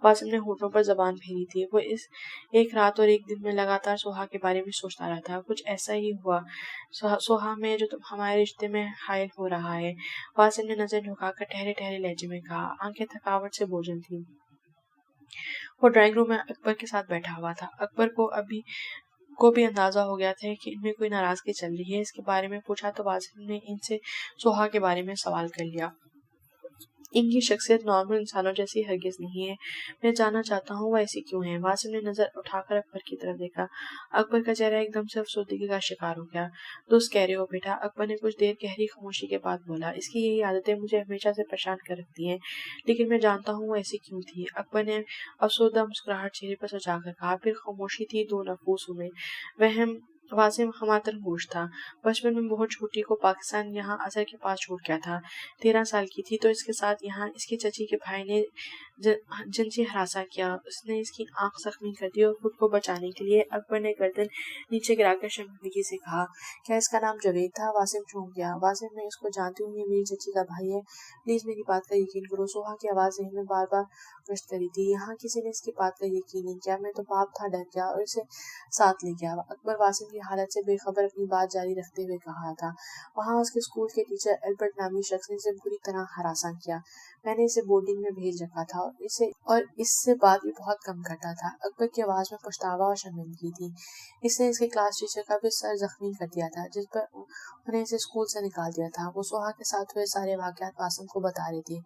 S1: वासिम ने होठों पर जबान फेरी थी। वो इस एक रात और एक दिन में लगातार सुहा के बारे में सोचता रहा था। कुछ ऐसा ही हुआ सुहा में जो हमारे रिश्ते में हायल हो रहा है। वासिम ने नजर झुकाकर ठहरे ठहरे लहजे में कहा। आंखें थकावट से बोझल थी। वो ड्राइंग रूम में अकबर के साथ बैठा हुआ था। अकबर को भी अंदाजा हो गया था कि इनमें कोई नाराजगी चल रही है। इसके बारे में पूछा तो वासिम ने इनसे सुहा के बारे में सवाल कर लिया। ان کی شخصیت نارمل انسانوں جیسی ہرگز نہیں ہے۔ میں جاننا چاہتا ہوں وہ ایسی کیوں ہیں۔ واسم نے نظر اٹھا کر اکبر کی طرف دیکھا۔ اکبر کا چہرہ ایک دم سے افسردگی کا شکار ہو گیا۔ درست کہہ رہے ہو بیٹا، اکبر نے کچھ دیر گہری خاموشی کے بعد بولا۔ اس کی یہی عادتیں مجھے ہمیشہ سے پریشان کر رکھتی ہیں، لیکن میں جانتا ہوں وہ ایسی کیوں تھی۔ اکبر نے افسردہ مسکراہٹ چہرے پر سجا کر کہا۔ پھر خاموشی تھی دو نفوسوں میں۔ واسم خماتن گوش تھا۔ بچپن میں بہت چھوٹی کو پاکستان یہاں اظہر کے پاس چھوڑ گیا تھا۔ 13 سال کی تھی تو اس کے ساتھ یہاں اس کی چچی کے بھائی نے جنسی ہراساں کیا۔ اس نے اس کی آنکھ زخمی کر دی اور خود کو بچانے کے لیے اکبر نے گردن نیچے گرا کر شرمندگی سے کہا، کیا اس کا نام جاوید تھا؟ واسم چونک گیا۔ واسم، میں اس کو جانتی ہوں، یہ میری چچی کا بھائی ہے، پلیز میری بات کا یقین کرو۔ سوہا کی آواز ذہن میں بار بار گشت کری تھی۔ یہاں کسی نے اس کی بات کا یقین نہیں کیا۔ میں تو باپ تھا، ڈر گیا اور اسے ساتھ لے گیا۔ اکبر واسم کی حالت سے بے خبر اپنی بات جاری رکھتے ہوئے کہا تھا، وہاں اس کے اسکول کے ٹیچر البرٹ نامی شخص نے اسے بری طرح ہراساں کیا۔ میں نے اسے بورڈنگ میں بھیج رکھا تھا اور اس سے بات بھی بہت کم کرتا تھا۔ اکبر کی آواز میں پچھتاوا اور شرمندگی تھی۔ اس نے اس کے کلاس ٹیچر کا بھی سر زخمی کر دیا تھا، جس پر انہیں اسے اسکول سے نکال دیا تھا۔ وہ سوہا کے ساتھ ہوئے سارے واقعات واسم کو بتا رہے تھے۔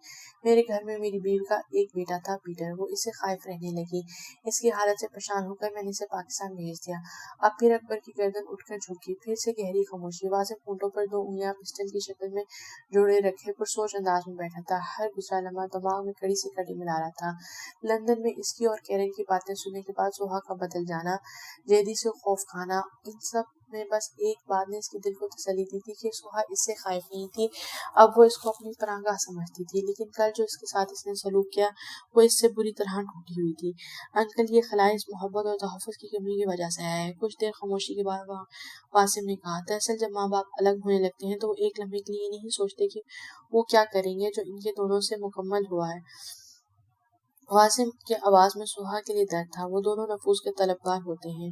S1: میرے گھر میں میری بیوی کا ایک بیٹا تھا پیٹر، وہ اس سے خائف رہنے لگی۔ اس کی حالت سے پریشان ہو کر میں نے اسے پاکستان بھیج دیا۔ اب پھر اکبر کی گردن اٹھ کر جھکی، پھر سے گہری خاموشی۔ واسم ہونٹوں پر 2 انگلیاں پسٹل کی شکل میں جوڑے رکھے پرسوچ انداز میں بیٹھا تھا۔ ہر گزرا لمحہ دماغ میں کڑی سے کڑی ملا رہا تھا۔ لندن میں اس کی اور کیرن کی باتیں سننے کے بعد سوہا کا بدل جانا، جیدی سے خوف کھانا، ان سب میں بس ایک بات نے اس کے دل کو تسلی دی تھی کہ سوہا اس سے خائف نہیں تھی۔ اب وہ اس کو اپنی پناہگاہ سمجھتی تھی، لیکن کل جو اس کے ساتھ اس نے سلوک کیا وہ اس سے بری طرح ٹوٹی ہوئی تھی۔ انکل، یہ خلائی اس محبت اور تحفظ کی کمی کی وجہ سے آیا ہے۔ کچھ دیر خاموشی کے بعد واسم نے کہا، دراصل جب ماں باپ الگ ہونے لگتے ہیں تو وہ ایک لمحے کے لیے یہ نہیں سوچتے کہ وہ کیا کریں گے جو ان کے دونوں سے مکمل ہوا ہے۔ واسم کی آواز میں سوہا کے لیے درد تھا۔ وہ دونوں نفوس کے طلبگار ہوتے ہیں۔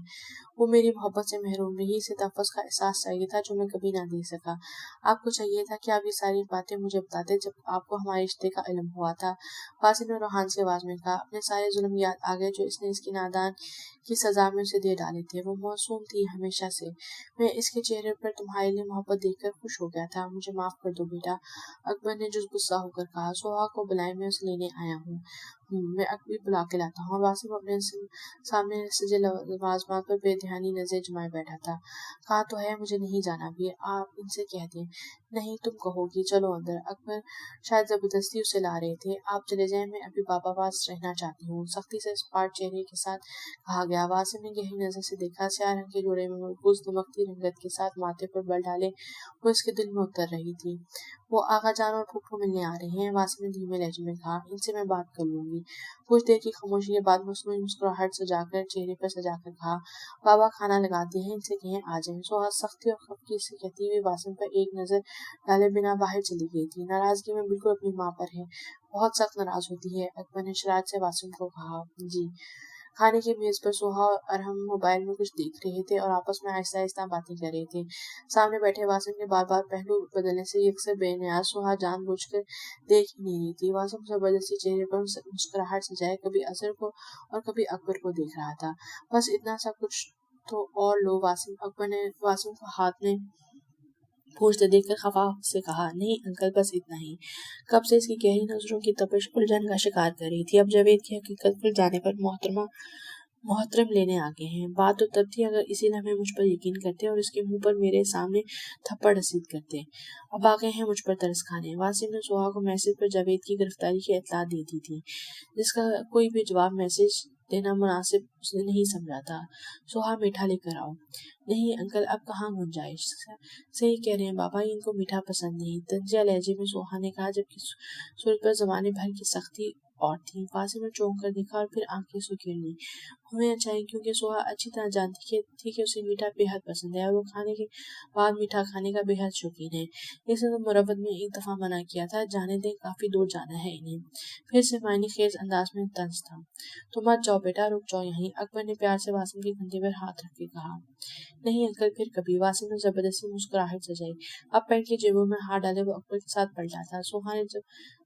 S1: وہ میری محبت سے محروم رہی، اسے تحفظ کا احساس چاہیے تھا جو میں کبھی نہ دے سکا۔ آپ کو چاہیے تھا کہ آپ یہ ساری باتیں مجھے بتاتے جب آپ کو ہمارے رشتے کا علم ہوا تھا۔ واسم نے روحان سی آواز میں کہا۔ اپنے سارے ظلم یاد آ گئے جو اس نے اس کی نادان کی سزا میں اسے دے ڈالے تھے۔ وہ معصوم تھی ہمیشہ سے۔ میں اس کے چہرے پر تمہارے لیے محبت دیکھ کر خوش ہو گیا تھا۔ مجھے معاف کر دو بیٹا، اکبر نے جز غصہ ہو کر کہا۔ سوہا کو بلائیں، میں اسے لینے آیا ہوں۔ میں اکبر بلا کے لاتا ہوں۔ واسم اپنے سامنے سجے لوازمات پر بے دھیانی نظریں جمائے بیٹھا تھا۔ کہا تو ہے مجھے نہیں جانا بھی، آپ ان سے کہہ دیں۔ نہیں، تم کہو گی، چلو اندر۔ اکبر شاید زبردستی اسے لا رہے تھے۔ آپ چلے جائیں، میں ابھی بابا پاس رہنا چاہتی ہوں، سختی سے اسپاٹ چہرے کے ساتھ کہا گیا۔ واسم نے گہری نظر سے دیکھا۔ سیاہ رنگ کے جوڑے میں مرکوز دمکتی رنگت کے ساتھ ماتھے پر بل ڈالے وہ اس کے دل میں اتر رہی تھی۔ وہ آغا جان اور پھپھو ملنے آ رہے ہیں، واسم نے دھیمے لہجے میں کہا۔ ان سے میں بات کر لوں گی۔ کچھ دیر کی خاموشی کے بعد مصنوعی مسکراہٹ چہرے پر سجا کر کہا، بابا کھانا لگاتے ہیں، ان سے کہیں آ جائیں۔ سوہا سختی اور خفگی سے کہتی ہوئی واسم پر ایک نظر ڈالے بنا باہر چلی گئی تھی۔ ناراضگی میں بالکل اپنی ماں پر ہے، بہت سخت ناراض ہوتی ہے، اکبر نے شرارت سے واسم کو کہا۔ جی۔ کھانے کی میز پر سوہا اور ارحم موبائل میں کچھ دیکھ رہے تھے اور آپس میں آہستہ آہستہ باتیں کر رہے تھے۔ سامنے بیٹھے واسم کے بار بار پہلو بدلنے سے یکسر بے نیاز سوہا جان بوجھ کر دیکھ ہی نہیں رہی تھی۔ واسم زبردستی چہرے پر مسکراہٹ سجائے کبھی اظہر کو اور کبھی اکبر کو دیکھ رہا تھا۔ بس اتنا سا کچھ تو اور لو واسم، اکبر نے واسم کو ہاتھ میں پوچھتے دیکھ کر خفا سے کہا۔ نہیں انکل، بس اتنا ہی۔ کب سے اس کی گہری نظروں کی تپش الجھن کا شکار کر رہی تھی۔ اب جاوید کی حقیقت کھل جانے پر محترم لینے آگے ہیں۔ بات تو تب تھی اگر اسی لمحے مجھ پر یقین کرتے اور اس کے منہ پر میرے سامنے تھپڑ رسید کرتے۔ اب آگئے ہیں مجھ پر ترس کھانے۔ واسم نے سوہا کو میسج پر جاوید کی گرفتاری کی اطلاع دے دی تھی، جس کا کوئی بھی جواب میسج دینا مناسب اس نے نہیں سمجھا تھا۔ سوہا، میٹھا لے کر آؤ۔ نہیں انکل، اب کہاں گنجائش۔ صحیح کہہ رہے ہیں بابا، ان کو میٹھا پسند نہیں، طنزیہ لہجے میں سوہا نے کہا، جبکہ صورت پر زمانے بھر کی سختی اور تھی۔ واسم نے چونک کر دیکھا اور پھر آنکھیں سکیڑ لیں۔ ہمیں چاہیے کیونکہ سوہا اچھی طرح جانتی تھی کہ اسے میٹھا بے حد پسند ہے اور وہ کھانے کے بعد میٹھا کھانے کا بے حد شوقین ہے۔ اس نے تو مروت میں ایک دفعہ منع کیا تھا، جانے دیں، کافی دور جانا ہے انہیں۔ پھر سے معنی خیز انداز میں طنز تھا۔ تو مت جاؤ بیٹا، رک جاؤ یہیں، اکبر نے پیار سے واسم کے کندھے پر ہاتھ رکھ کے کہا۔ نہیں انکل، پھر کبھی۔ واسم نے زبردستی مسکراہٹ سجائی۔ اب پینٹ کی جیبوں میں ہاتھ ڈالے وہ اکبر کے ساتھ پلٹا تھا۔ سوہا نے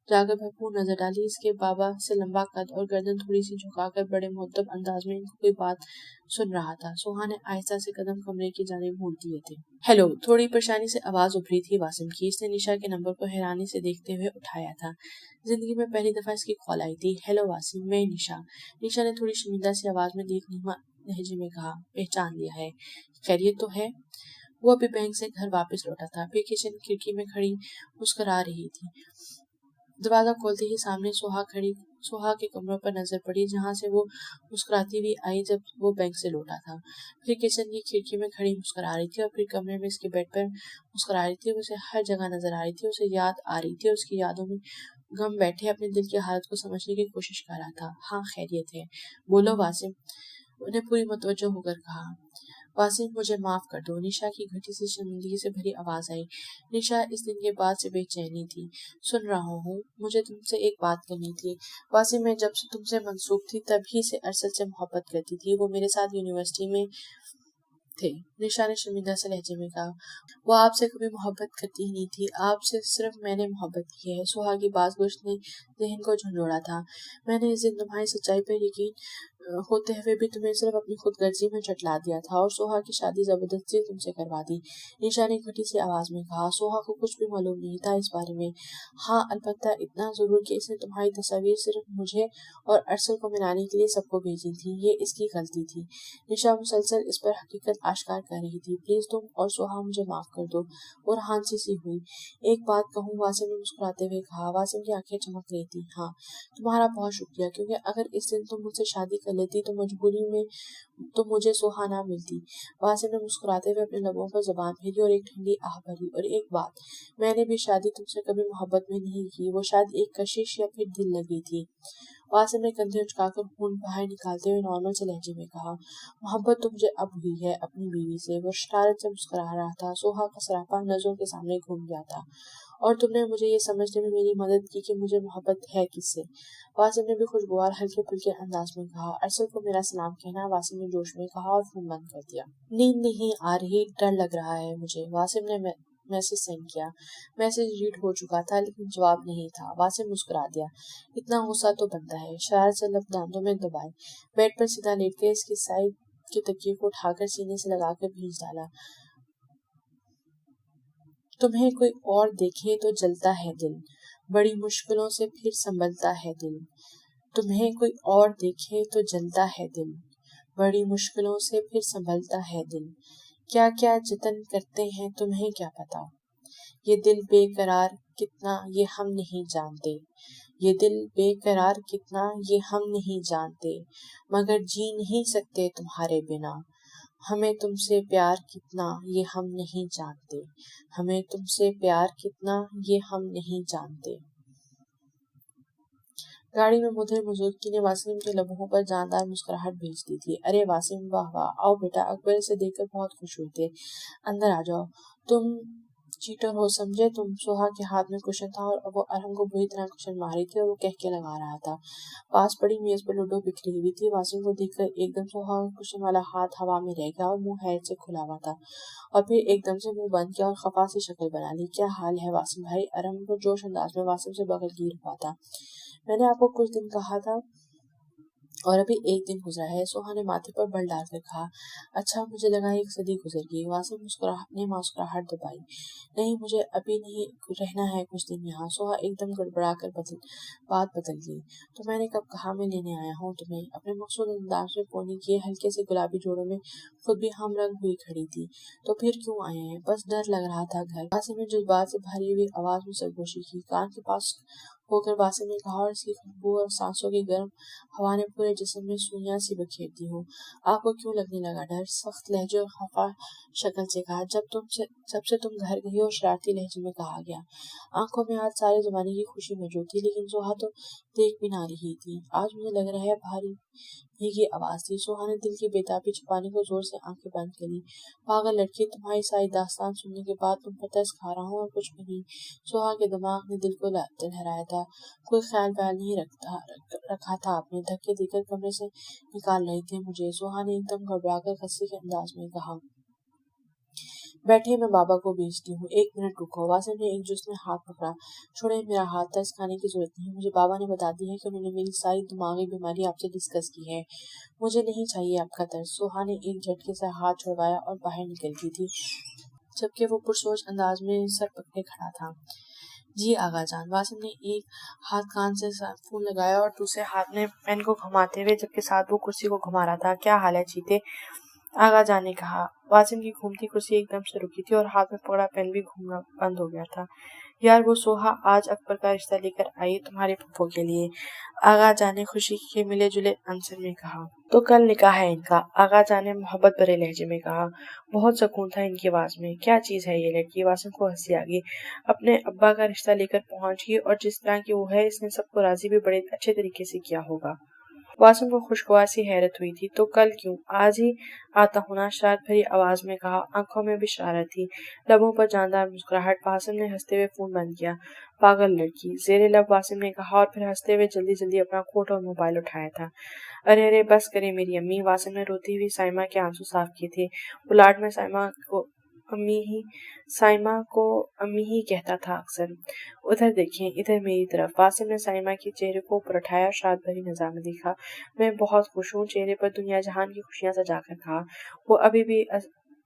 S2: جا کر بھرپور نظر ڈالی۔ اس کے بابا سے لمبا قد اور گردن تھوڑی سی جھکا کر بڑے مؤدب انداز میں ان کو کوئی بات سن رہا تھا۔ سوہا نے آہستہ سے قدم کمرے کی جانب موڑ دیے تھے۔ ہیلو، تھوڑی پریشانی سے آواز ابھری تھی واسم کی۔ اس نے نشا کے نمبر کو حیرانی سے دیکھتے ہوئے اٹھایا تھا۔ زندگی میں پہلی دفعہ اس کی کال آئی تھی۔ ہیلو واسم، میں نشا۔ نشا نے تھوڑی شرمندہ سی آواز میں دیکھ نیما لہجے میں کہا۔ پہچان لیا ہے؟ خیریت تو ہے؟ وہ ابھی بینک سے گھر واپس لوٹا تھا، پھر کچن کی کھڑکی میں کھڑی مسکرا رہی تھی۔ دروازہ کھولتے ہی سامنے سوہا کے کمرے پر نظر پڑی، جہاں سے وہ مسکراتی ہوئی آئی جب وہ بینک سے لوٹا تھا۔ پھر کچن کی کھڑکی میں کھڑی مسکرا رہی تھی، اور پھر کمرے میں اس کے بیڈ پر مسکرا رہی تھی۔ اسے ہر جگہ نظر آ رہی تھی، اسے یاد آ رہی تھی، اور اس کی یادوں میں گم بیٹھے اپنے دل کی حالت کو سمجھنے کی کوشش کر رہا تھا۔ ہاں خیریت ہے، بولو واسم، نے پوری متوجہ ہو کر کہا۔ واسم، مجھے معاف کر دو، نشا کی گھٹی سی شرمندگی سے بھری آواز آئی۔ نشا اس دن کے بعد سے بے چینی تھی۔ سن رہا ہوں، مجھے تم سے ایک بات کرنی تھی۔ واسم، میں جب سے تم سے منسوب تھی تبھی سے ارسل سے محبت کرتی تھی، وہ میرے ساتھ یونیورسٹی میں تھے، نشا نے شرمندہ سے لہجے میں کہا۔ وہ آپ سے کبھی محبت کرتی ہی نہیں تھی، آپ سے صرف میں نے محبت کی ہے۔ سوہا کی باز گوشت نے ذہن کو جھنجھوڑا تھا۔ میں نے اس دن تمہاری سچائی پر یقین ہوتے ہوئے بھی تمہیں صرف اپنی خود غرضی میں جھٹلا دیا تھا، اور سوہا کی شادی زبردستی تم سے کروا دی، نشا نے گھٹی سی آواز میں کہا۔ سوہا کو کچھ بھی معلوم نہیں تھا اس بارے میں۔ ہاں، البتہ اتنا ضرور کہ اس نے تمہاری تصاویر صرف مجھے اور ارسل کو ملانے کے لیے سب کو بھیجی تھی۔ یہ اس کی غلطی تھی۔ نشا مسلسل اس پر حقیقت آشکار کر رہی تھی۔ پلیز تم اور سوہا مجھے معاف کر دو۔ اور ہانسی سی ہوئی۔ ایک بات کہوں، واسم نے مسکراتے ہوئے کہا۔ واسم کی آنکھیں چمک رہی تھی۔ ہاں، تمہارا بہت شکریہ، کیونکہ اگر اس دن تم مجھ سے شادی کر لیتی تو مجبوری میں تو مجھے سوہا نہ ملتی۔ واسم نے مسکراتے ہوئے اپنے لبوں پر زبان پھیری اور ایک ٹھنڈی آہ بھری۔ اور ایک بات، میں نے بھی شادی تم سے کبھی محبت میں نہیں کی، وہ شاید ایک کشش یا پھر دل لگی تھی۔ واسم نے کندھے اچکا کر خون باہر نکالتے ہوئے نارمل سے لہجے میں کہا۔ محبت تو مجھے اب ہوئی ہے اپنی بیوی سے۔ وہ شرارت سے مسکرا رہا تھا۔ سوہا کا سراپا نظروں کے سامنے گھوم گیا تھا۔ اور تم نے مجھے یہ سمجھنے میں میری مدد کی کہ مجھے محبت ہے کس سے؟ واسم نے بھی خوشگوار ہلکے پھلکے انداز میں کہا۔ ارسل کو میرا سلام کہنا، واسم نے جوش میں کہا اور فون بند کر دیا۔ نیند نہیں آ رہی، ڈر لگ رہا ہے مجھے، واسم نے میسج سینڈ کیا۔ میسج ریڈ ہو چکا تھا لیکن جواب نہیں تھا۔ واسم مسکرا دیا۔ اتنا غصہ تو بنتا ہے، شرارت سے لب دانتوں میں دبائے بیڈ پر سیدھا لیٹ کے اس کی سائیڈ کے تکیے کو اٹھا کر سینے سے لگا کر بھیج ڈالا۔ تمہیں کوئی اور دیکھے تو جلتا ہے دل، بڑی مشکلوں سے پھر سنبھلتا ہے دل۔ تمہیں کوئی اور دیکھے تو جلتا ہے دل، بڑی مشکلوں سے پھر سنبھلتا ہے دل۔ کیا کیا جتن کرتے ہیں تمہیں کیا پتا، یہ دل بے قرار کتنا یہ ہم نہیں جانتے، یہ دل بے قرار کتنا یہ ہم نہیں جانتے، مگر جی نہیں سکتے تمہارے بنا، ہمیں تم سے پیار کتنا یہ ہم نہیں جانتے، ہمیں تم سے پیار کتنا یہ ہم نہیں جانتے۔ گاڑی میں مدھر بزرگی نے واسم کے لبوں پر جاندار مسکراہٹ بھیج دی تھی۔ ارے واسم، واہ واہ، آؤ بیٹا، اکبر اسے دیکھ کر بہت خوش ہوئے تھے۔ اندر آ جاؤ، تم چیٹر ہو سمجھے تم۔ سوہا کے ہاتھ میں کشن تھا اور وہ ارہم کو بری طرح کشن مار رہی تھی اور وہ کہکے لگا رہا تھا۔ پاس پڑی میز پر لوڈو بکھری ہوئی تھی۔ واسم کو دیکھ کر ایک دم سوہا کا کشن والا ہاتھ ہوا میں رہ گیا اور منہ حیرت سے کھلا ہوا تھا، اور پھر ایک دم سے منہ بند کیا اور خفا سی شکل بنا لی۔ کیا حال ہے واسم بھائی؟ ارہم کو جوش انداز میں واسم سے بغل گیر ہوا تھا۔ میں نے آپ کو کچھ دن کہا تھا اور ابھی ایک دن گزرا ہے، سوہا نے ماتھے پر بل ڈال کر کہا۔ اچھا، مجھے لگا ایک صدی گزر گئی۔ واسم نے مسکراہٹ دبائی۔ نہیں، مجھے ابھی نہیں رہنا ہے کچھ دن یہاں۔ سوہا ایک دم گڑبڑا کر بات بدل گئی۔ تو میں نے کب کہا میں لینے آیا ہوں تمہیں؟ اپنے مقصود انداز میں پونی کیے ہلکے سے گلابی جوڑوں میں خود بھی ہم رنگ ہوئی کھڑی تھی۔ تو پھر کیوں آئے ہیں؟ بس ڈر لگ رہا تھا گھر۔ واسم نے جذبات سے بھری ہوئی آواز میں سرگوشی کی۔ کان کے پاس ہو کر واسم نے کہا، اور اس کی خوشبو اور سانسوں کی گرم ہوا نے پورے جسم میں سوئیاں سی بکھیر دی ہوں۔ آپ کو کیوں لگنے لگا ڈر؟ سخت لہجے اور خفا شکل سے کہا۔ جب سے تم گھر گئی اور شرارتی لہجے میں کہا گیا۔ آنکھوں میں آج سارے زمانے کی خوشی موجود تھی، لیکن سوہا تو دیکھ بھی نہ رہی تھی۔ آج مجھے لگ رہا ہے بھاری بھیگی آواز تھی۔ سوہا نے دل کی بےتابی چھپانے کو زور سے آنکھیں بند کر لی۔ پاگل لڑکی، تمہاری ساری داستان سننے کے بعد تم پر ترس کھا رہا ہوں اور کچھ بھی نہیں۔ سوہا کے دماغ نے دل کو لہرایا تھا۔ کوئی خیال ویال نہیں رکھا تھا آپ نے، دھکے دے کر کمرے سے نکال رہے تھے مجھے، سوہا نے ایک دم گھبرا کر غصے کے انداز میں کہا۔ بیٹھے میں بابا کو بیچتی ہوں، 1 منٹ رکو۔ واسم نے ایک جس میں ہاتھ پکڑا۔ چھوڑے میرا ہاتھ، ترس کھانے کی ضرورت نہیں، مجھے بابا نے بتا دی ہے کہ انہوں نے میری ساری دماغی بیماری آپ سے ڈسکس کی ہے، مجھے نہیں چاہیے آپ کا ترس۔ سوہا نے ایک جھٹکے سے ہاتھ چھڑوایا اور باہر نکل گئی تھی، جبکہ وہ پرسوچ انداز میں سر پکڑے کھڑا تھا۔ جی آغا جان۔ واسم نے ایک ہاتھ کان سے فون لگایا اور دوسرے ہاتھ میں پین کو گھماتے ہوئے جبکہ ساتھ وہ کرسی کو گھما رہا تھا۔ کیا حال ہے چیتے؟ آغا جان نے کہا۔ واسم کی گھومتی کرسی ایک دم سے رکی تھی اور ہاتھ میں پکڑا پین بھی گھومنا بند ہو گیا تھا۔ یار وہ سوہا آج اکبر کا رشتہ لے کر آئی تمہارے پھپھو کے لیے، آغا جان نے خوشی کے ملے جلے عنصر میں کہا۔ تو کل نکاح ہے ان کا، آغا جان نے محبت بھرے لہجے میں کہا۔ بہت سکون تھا ان کی آواز میں۔ کیا چیز ہے یہ لڑکی؟ واسم کو ہنسی آ گئی۔ اپنے ابا کا رشتہ لے کر پہنچ گئی اور جس طرح کی وہ ہے اس نے سب کو راضی بھی بڑے اچھے طریقے سے کیا ہوگا۔ واسم کو خوشگوار سی حیرت ہوئی تھی۔ تو کل کیوں؟ آج ہی آتا ہوں نا، شرارت بھری آواز میں کہا، آنکھوں میں بھی شرارت تھی، لبوں پر جاندار مسکراہٹ۔ واسم نے ہنستے ہوئے فون بند کیا۔ پاگل لڑکی، زیر لب واسم نے کہا اور پھر ہنستے ہوئے جلدی جلدی اپنا کوٹ اور موبائل اٹھایا تھا۔ ارے ارے بس کرے میری امی، واسم نے روتی ہوئی سائمہ کے آنسو صاف کیے تھے۔ پلاٹ میں سائمہ کو امی ہی کہتا تھا اکثر۔ ادھر دیکھیں، ادھر میری طرف۔ واسم نے سائمہ کے چہرے کو اوپر اٹھایا اور شاد بھری نظر میں دیکھا۔ میں بہت خوش ہوں، چہرے پر دنیا جہان کی خوشیاں سجا کر کہا۔ وہ ابھی بھی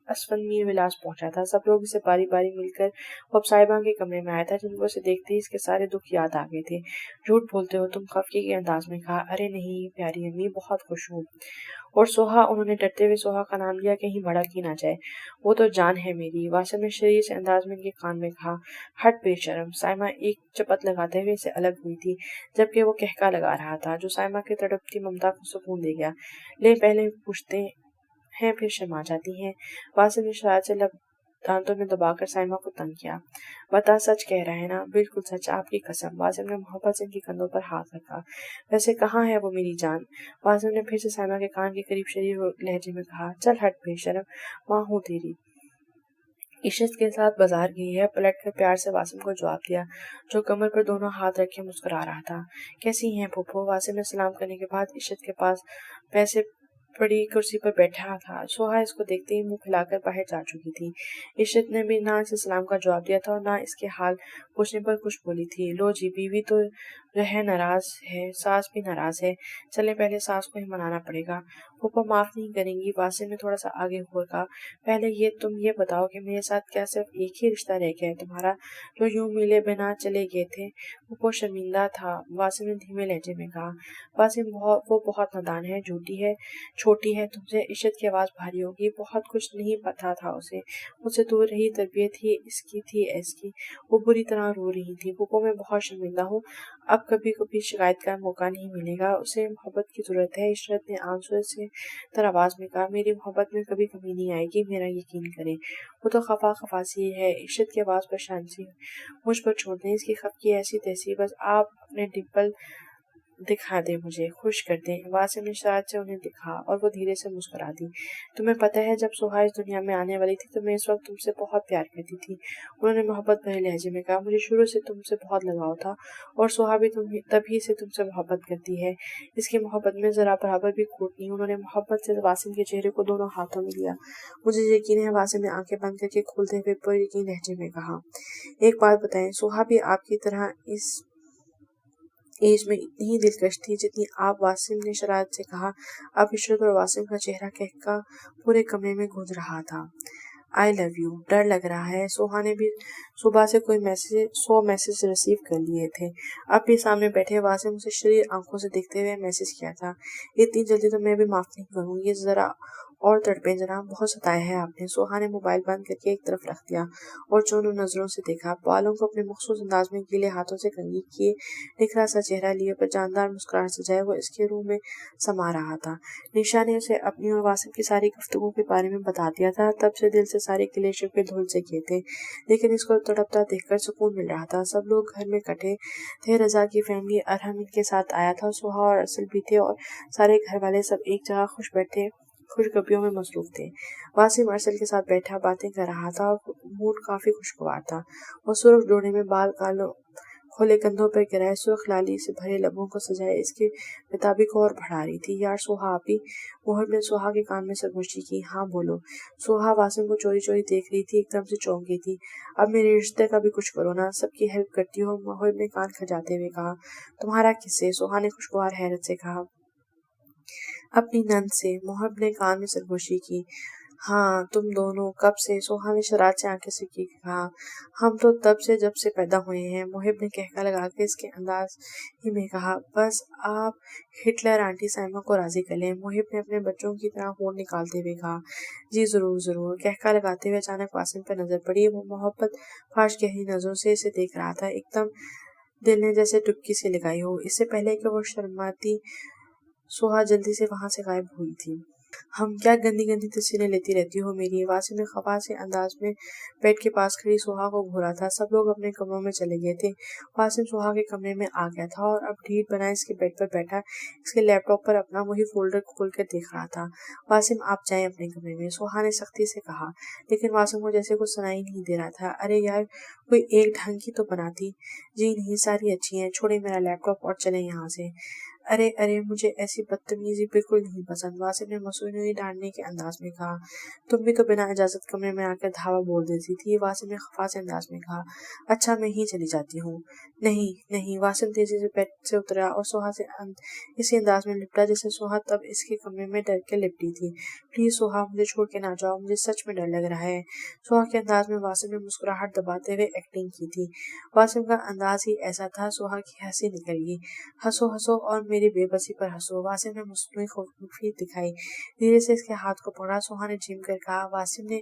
S2: اسفند میر ولاس پہنچا تھا۔ سب لوگ اسے باری باری مل کر وہ اب صاحبہ کے کمرے میں آیا تھا جن کو اسے دیکھتے ہی اس کے سارے دکھ یاد آ گئے تھے۔ جھوٹ بولتے ہو تم، خفگی کے انداز میں کہا۔ ارے نہیں پیاری امی، بہت خوش ہوں۔ اور سوہا، انہوں نے ڈرتے ہوئے سوہا کا نام لیا، کہیں بھڑک ہی نہ جائے، وہ تو جان ہے میری، واسم نے شریر سے انداز میں ان کے کان میں کہا۔ ہٹ بے شرم۔ سائمہ ایک چپت لگاتے ہوئے اسے الگ ہوئی تھی جبکہ وہ کہکا لگا رہا تھا جو سائمہ کی تڑپتی ممتا کو سکون دے گیا۔ لے پہلے پوچھتے ہیں پھر شرما جاتی ہیں۔ واسم نے شرارت سے لب دانتوں میں دبا کر سائمہ کو تنگ کیا۔ بتا، سچ کہہ رہا ہے نا؟ بالکل سچ، آپ کی قسم۔ واسم نے محبت سے ان کے کندھوں پر ہاتھ رکھا۔ ویسے کہاں ہے وہ میری جان؟ واسم نے پھر سے سائمہ کے کان کے قریب شریر لہجے میں کہا۔ چل ہٹ بے شرم، ماں ہوں تیری، عشرت کے ساتھ بازار گئی ہے۔ پلٹ کر پیار سے واسم کو جواب دیا جو کمر پر دونوں ہاتھ رکھے مسکرا رہا تھا۔ کیسی ہیں پھپھو؟ واسم نے سلام کرنے کے بعد عشرت کے پاس پیسے پڑی کرسی پر بیٹھا تھا۔ سوہا اس کو دیکھتے ہی منہ پھیلا کر باہر جا چکی تھی۔ عشرت نے بھی نہ اسے سلام کا جواب دیا تھا اور نہ اس کے حال پوچھنے پر کچھ بولی تھی۔ لو جی، بیوی تو جو ہے ناراض ہے، ساس بھی ناراض ہے، چلے پہلے ساس کو ہی منانا پڑے گا۔ پھپھو معاف نہیں کریں گی، واسم نے تھوڑا سا آگے ہو کہا۔ پہلے تم یہ بتاؤ کہ میرے ساتھ کیا صرف ایک ہی رشتہ رہ گیا ہے تمہارا جو یوں ملے بنا چلے گئے تھے؟ پھپھو شرمندہ تھا، واسم نے دھیمے لہجے میں کہا۔ واسم، وہ بہت نادان ہے، جھوٹی ہے، چھوٹی ہے تم سے۔ عشرت کی آواز بھاری ہوگی۔ بہت کچھ نہیں پتا تھا اسے، مجھ سے دور رہی، تربیت ہی اس کی تھی ایس کی۔ وہ بری طرح رو رہی تھی۔ پھپھو میں بہت شرمندہ ہوں، اب کبھی شکایت کا موقع نہیں ملے گا، اسے محبت کی ضرورت ہے۔ عشرت نے آنسو سے تر آواز میں کہا۔ میری محبت میں کبھی کمی نہیں آئے گی، میرا یقین کریں، وہ تو خفا سی ہے۔ عشرت کی آواز پر شان سی مجھ پر چھوڑ دیں، اس کی خفگی ایسی تیسی، بس آپ اپنے ڈمپل دکھا دیں، مجھے خوش کر دیں۔ واسم نے شرارت سے انہیں دکھا اور وہ دھیرے سے مسکرا دی۔ تمہیں پتہ ہے جب سوہا اس دنیا میں آنے والی تھی تو میں اس وقت تم سے بہت پیار کرتی تھی، انہوں نے محبت بھرے لہجے میں کہا۔ مجھے شروع سے تم سے بہت لگاؤ تھا اور سوہا بھی تبھی سے تم سے محبت کرتی ہے، اس کی محبت میں ذرا برابر بھی کھوٹ نہیں۔ انہوں نے محبت سے واسم کے چہرے کو دونوں ہاتھوں میں لیا۔ مجھے یقین ہے، واسم نے آنکھیں بند کر کے کھولتے ہوئے پر یقین لہجے میں کہا۔ ایک بات بتائیں، سوہا بھی آپ کی طرح اس ایج میں اتنی ہی دلکش تھی جتنی آپ؟ واسم نے شرارت سے کہا۔ اب عشرت اور واسم کا چہرہ کہکا پورے کمرے میں گونج رہا تھا۔ آئی لو یو، ڈر لگ رہا ہے۔ سوہا نے بھی صبح سے 100 میسج ریسیو کر لیے تھے، اب بھی سامنے بیٹھے واسم اسے شریر آنکھوں سے دیکھتے ہوئے میسج کیا تھا۔ اتنی جلدی تو میں بھی معاف نہیں کروں گی، ذرا اور تڑپیں جناب، بہت ستایا ہے آپ نے۔ سوہا نے موبائل بند کر کے ایک طرف رکھ دیا اور چونوں نظروں سے دیکھا، بالوں کو اپنے مخصوص انداز میں گیلے ہاتھوں سے کنگھی کیے، نکھرا سا چہرہ لیے پر جاندار مسکراہٹ سجائے وہ اس کے روح میں سما رہا تھا۔ نشا نے اسے اپنی اور واسم کی ساری گفتگو کے بارے میں بتا دیا تھا، تب سے دل سے سارے گلے شکوے دھول سے گئے تھے، لیکن اس کو تڑپتا دیکھ کر سکون مل رہا تھا۔ سب لوگ گھر میں کٹھے تھے، رضا کی فیملی، ارحم ان کے ساتھ آیا تھا، سوہا اور ارسل بھی تھے اور سارے گھر والے سب ایک جگہ خوش بیٹھے خوش گپیوں میں مصروف تھے۔ واسم ارسل کے ساتھ بیٹھا باتیں کر رہا تھا اور موڈ کافی خوشگوار تھا۔ وہ سرخ جوڑے میں بال
S1: کھولے کندھوں پر گرائے سرخ لالی سے بھرے لبوں کو سجائے اس کے بتابی کو اور بڑھا رہی تھی۔ یار سوہا آپی، محب نے سوہا کے کان میں سرگوشی کی۔ ہاں بولو۔ سوہا واسم کو چوری چوری دیکھ رہی تھی، ایک دم سے چونک گئی تھی۔ اب میرے رشتے کا بھی کچھ کرو نا، سب کی ہیلپ کرتی ہو، محب نے کان کھجاتے ہوئے کہا۔ تمہارا کس سے؟ سوہا نے خوشگوار حیرت سے کہا۔ اپنی نند سے، محب نے کان میں سرگوشی کی۔ ہاں تم دونوں کب سے؟ سوہا نے شرارت سے آنکھیں سکی کے کہا۔ ہم تو تب سے جب سے پیدا ہوئے ہیں، محب نے کہکا لگا کے اس کے انداز ہی میں کہا۔ بس آپ ہٹلر آنٹی سائمہ کو راضی کر لیں، محب نے اپنے بچوں کی طرح ہونٹ نکالتے ہوئے کہا۔ جی ضرور ضرور، کہکا لگاتے ہوئے اچانک واسم پر نظر پڑی۔ وہ محبت فاش گہری نظروں سے اسے دیکھ رہا تھا، ایک دم دل نے جیسے ڈبکی سی لگائی ہو۔ اس سے پہلے کہ وہ شرماتی سوہا جلدی سے وہاں سے غائب ہوئی تھی۔ ہم کیا گندی گندی تصویریں لیتی رہتی ہو میری؟ واسم نے خفا سے انداز میں بیڈ کے پاس کھڑی سوہا کو گھورا تھا۔ سب لوگ اپنے کمروں میں چلے گئے تھے، واسم سوہا کے کمرے میں آ گیا تھا اور اب ڈھیٹ بنا اس کے بیڈ پر بیٹھا اس کے لیپ ٹاپ پر اپنا وہی فولڈر کھول کر دیکھ رہا تھا۔ واسم آپ جائیں اپنے کمرے میں، سوہا نے سختی سے کہا، لیکن واسم کو جیسے کچھ سنائی نہیں دے رہا تھا۔ ارے یار کوئی ایک ڈھنگ کی تو بناتی۔ جی نہیں ساری اچھی ہیں، چھوڑیں میرا لیپ ٹاپ اور چلیں یہاں سے۔ ارے ارے مجھے ایسی بدتمیزی بالکل نہیں پسند، واسم نے مصنوعی ڈانٹنے کے انداز میں کہا۔ تم بھی تو بنا اجازت کمرے میں آ کر دھاوا بول دیتی تھی، واسم نے خفا سے انداز میں کہا۔ اچھا میں ہی چلی جاتی ہوں۔ نہیں نہیں، واسم تیزی سے بیڈ سے اترا اور سوہا سے اسی انداز میں لپٹا جیسے سوہا تب اس کے کمرے میں ڈر کے لپٹی تھی۔ پلیز سوہا مجھے چھوڑ کے نہ جاؤ، مجھے سچ میں ڈر لگ رہا ہے۔ سوہا کے انداز میں واسم نے مسکراہٹ دباتے ہوئے ایکٹنگ کی تھی۔ واسم کا انداز ہی ایسا تھا، سوہا کی ہنسی نکل گئی۔ ہنسو ہنسو اور میری بے بسی پر ہنسو، واسم نے مصنوعی خوبصورتی دکھائی۔ دھیرے سے اس کے ہاتھ کو پکڑا، سوہا نے جھم کر کہا۔ واسم نے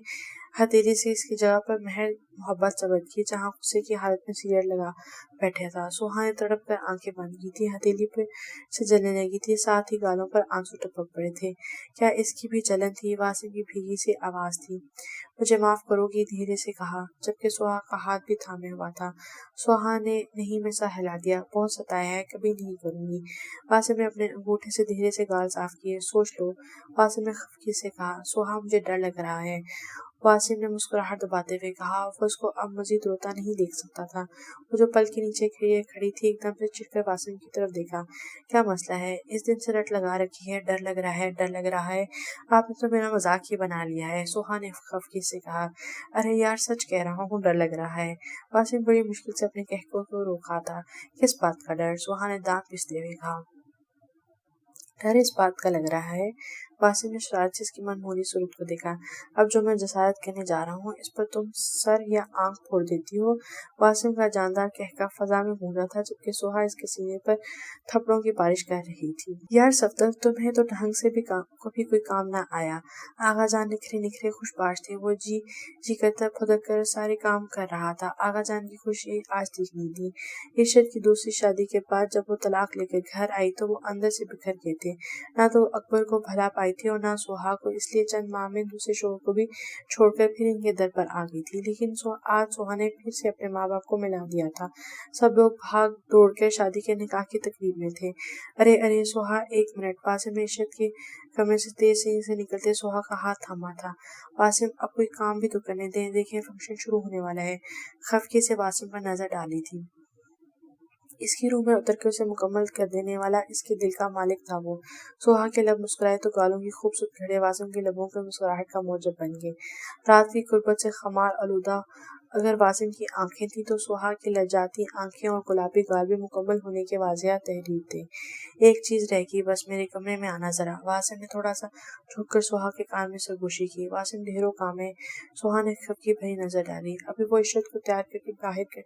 S1: ہتھیلی سے اس کی جگہ پر مہر محبت ثبت کی جہاں غصے کی حالت میں سگریٹ لگا بیٹھا تھا۔ سوہا نے تڑپ کر آنکھیں بند کی تھی، ہتھیلی پر سے جلنے لگی تھی، ساتھ ہی گالوں پر آنسو ٹپک پڑے تھے۔ کیا اس کی بھی جلن تھی؟ واسم کی بھیگی سی آواز تھی۔ مجھے معاف کرو گی، دھیرے سے کہا، جبکہ سوہا کا ہاتھ بھی تھامے ہوا تھا۔ سوہا نے نہیں میں سا ہلا دیا۔ بہت ستایا ہے، کبھی نہیں کروں گی۔ واسم نے اپنے انگوٹھے سے دھیرے سے گال صاف کیے۔ سوچ لو، واسم نے خفگی سے کہا۔ سوہا مجھے ڈر لگ رہا ہے، واسم نے مسکراہٹ دباتے ہوئے کہا۔ وہ اس کو اب مزید روتا نہیں دیکھ سکتا تھا۔ وہ جو پل کے نیچے کھڑی تھی ایک دم سے چڑھ کر واسم کی طرف دیکھا۔ کیا مسئلہ ہے؟ اس دن سے رٹ لگا رکھی ہے، ڈر لگ رہا ہے، ڈر لگ رہا ہے۔ آپ نے تو میرا مذاق ہی بنا لیا ہے، سوہا نے خفگی سے کہا۔ ارے یار سچ کہہ رہا ہوں، ڈر لگ رہا ہے۔ واسم بڑی مشکل سے اپنے قہقہ کو روکا تھا۔ کس بات کا ڈر؟ سوہا نے دانت پستے ہوئے کہا۔ ڈر اس بات کا لگ رہا ہے، واسم نے شرارت سے اس کی منمولی صورت کو دیکھا۔ اب جو میں جسارت کہنے جا رہا ہوں اس پر تم سر یا آنکھ پھوڑ دیتی ہو۔ واسم کا جاندار قہقہ فضا میں گونجا تھا جبکہ سوہا اس کے سینے پر تھپڑوں کی بارش کر رہی تھی۔ یار صفدر تمہیں تو ڈھنگ سے بھی کبھی کوئی کام نہ آیا۔ آغا جان نکھرے نکھرے خوش باش تھے، وہ جی کرتا پھدک کر سارے کام کر رہا تھا۔ آغا جان کی خوشی آج تک نہیں تھی۔ ارشد کی دوسری شادی کے بعد جب وہ طلاق لے کر گھر آئی تو وہ اندر سے بکھر گئے تھے، نہ تو اکبر کو بھلا پائی تھی اور نہ سوہا کو، اس لیے چند ماہ میں دوسرے شوہر کو بھی چھوڑ کر پھر ان کے در پر آ گئی تھی۔ لیکن آج سوہا نے پھر سے اپنے ماں باپ کو ملا دیا تھا۔ سب لوگ بھاگ دوڑ کر شادی کے نکاح کی تقریب میں تھے۔ ارے ارے سوہا ایک منٹ، واسم نے ارشد کے کمرے سے تیز سے نکلتے سوہا کا ہاتھ تھاما تھا۔ واسم اب کوئی کام بھی تو کرنے دیں، دیکھیں فنکشن شروع ہونے والا ہے۔ خفگی سے واسم پر نظر ڈالی تھی۔ اس کی روح میں اتر کے اسے مکمل کر دینے والا اس کے دل کا مالک تھا وہ۔ سوہا کے لب مسکرائے تو گالوں کی خوبصورت گھڑے واسم کے لبوں کے مسکراہٹ کا موجب بن گئے۔ رات کی غربت سے خمار آلودہ اگر واسم کی آنکھیں تھیں تو سوہا کی لجاتی آنکھیں اور گلابی گال بھی مکمل ہونے کے واضح تحریر تھے۔ ایک چیز رہ گئی بس، میرے کمرے میں آنا ذرا۔ واسم نے تھوڑا سا جھک کر سوہا کے کان میں سرگوشی کی۔ واسم ڈھیروں کام ہے، سوہا نے خفگی بھری نظر ڈالی۔ ابھی وہ ارشد کو تیار کر کے باہر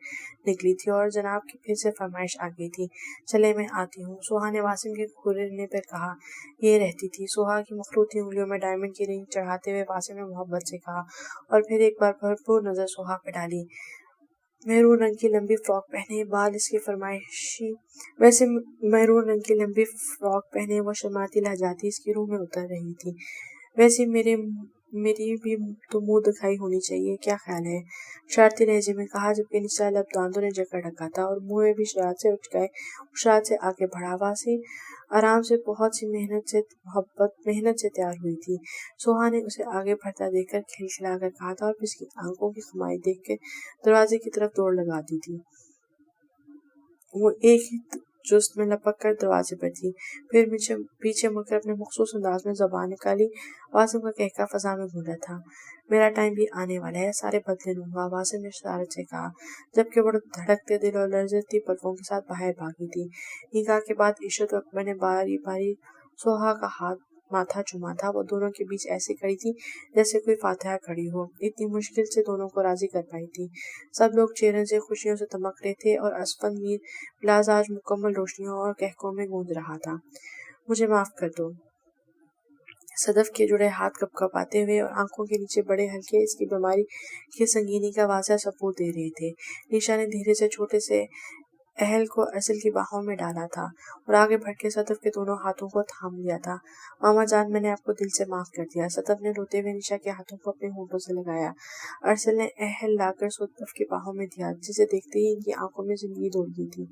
S1: نکلی تھی اور جناب کی پھر سے فرمائش آ گئی تھی۔ چلے میں آتی ہوں، سوہا نے واسم کے گھورنے پر کہا۔ یہ رہتی تھی، سوہا کی مخروطی انگلیوں میں ڈائمنڈ کی رنگ چڑھاتے ہوئے واسم نے محبت سے کہا اور پھر ایک بار بھرپور نظر سوہا پہ ڈالی۔ میرون رنگ کی لمبی فراک پہنے، بال اس کے فرمائشی ویسے میرون رنگ کی لمبی فراک پہنے وہ شرماتی لہجاتی اس کی روح میں اتر رہی تھی۔ ویسے میری بھی تو منہ دکھائی ہونی چاہیے، کیا خیال ہے؟ شرارتی لہجے میں کہا جبکہ نچلا لب دانتوں نے جکڑ رکھا تھا اور منہ میں بھی شرارت سے اچکائے وہ شرارت سے آگے بڑھا۔ واسی آرام سے بہت سی محنت سے تیار ہوئی تھی۔ سوہا نے اسے آگے بڑھتا دیکھ کر کھلکھلا کر کہا تھا اور پھر اس کی آنکھوں کی خمائی دیکھ کر دروازے کی طرف دوڑ لگا دی تھی۔ वो एक ही जुस्त में लपक कर दरवाजे पर थी। फिर पीछे मुड़कर अपने मखसूस अंदाज में ज़बान निकाली। वासिम का कहका फजा में गूंजा था। मेरा टाइम भी आने वाला है, सारे बदले लूंगा, वासिम ने शरारत से कहा, जबकि वो धड़कते दिल और लरजती पलकों के साथ बाहर भागी थी। निकाह के बाद इशरत और अकबर ने बारी बारी सोहा का हाथ माथा चुमा था। वो दोनों के बीच ऐसे खड़ी थी जैसे कोई फातिहा खड़ी हो। इतनी मुश्किल से दोनों को राजी कर पाई थी। सब लोग चेहरे से खुशियों से तमक रहे थे और असफन मीर प्लाजा आज मुकम्मल रोशनियों और कहकों में गूंज रहा था। मुझे माफ कर दो। सदफ के जुड़े हाथ कपकपाते हुए और आंखों के नीचे बड़े हल्के इसकी बीमारी की संगीनी का वाज़ह सबूत दे रहे थे। निशा ने धीरे से छोटे से अहल को अरसल की बाहों में डाला था और आगे बढ़ के सदफ के दोनों हाथों को थाम लिया था। मामा जान, मैंने आपको दिल से माफ कर दिया। सदफ ने रोते हुए निशा के हाथों को अपने होठों से लगाया। अरसल ने अहल लाकर सदफ की बाहों में दिया, जिसे देखते ही इनकी आंखों में जिंदगी दौड़ गई थी।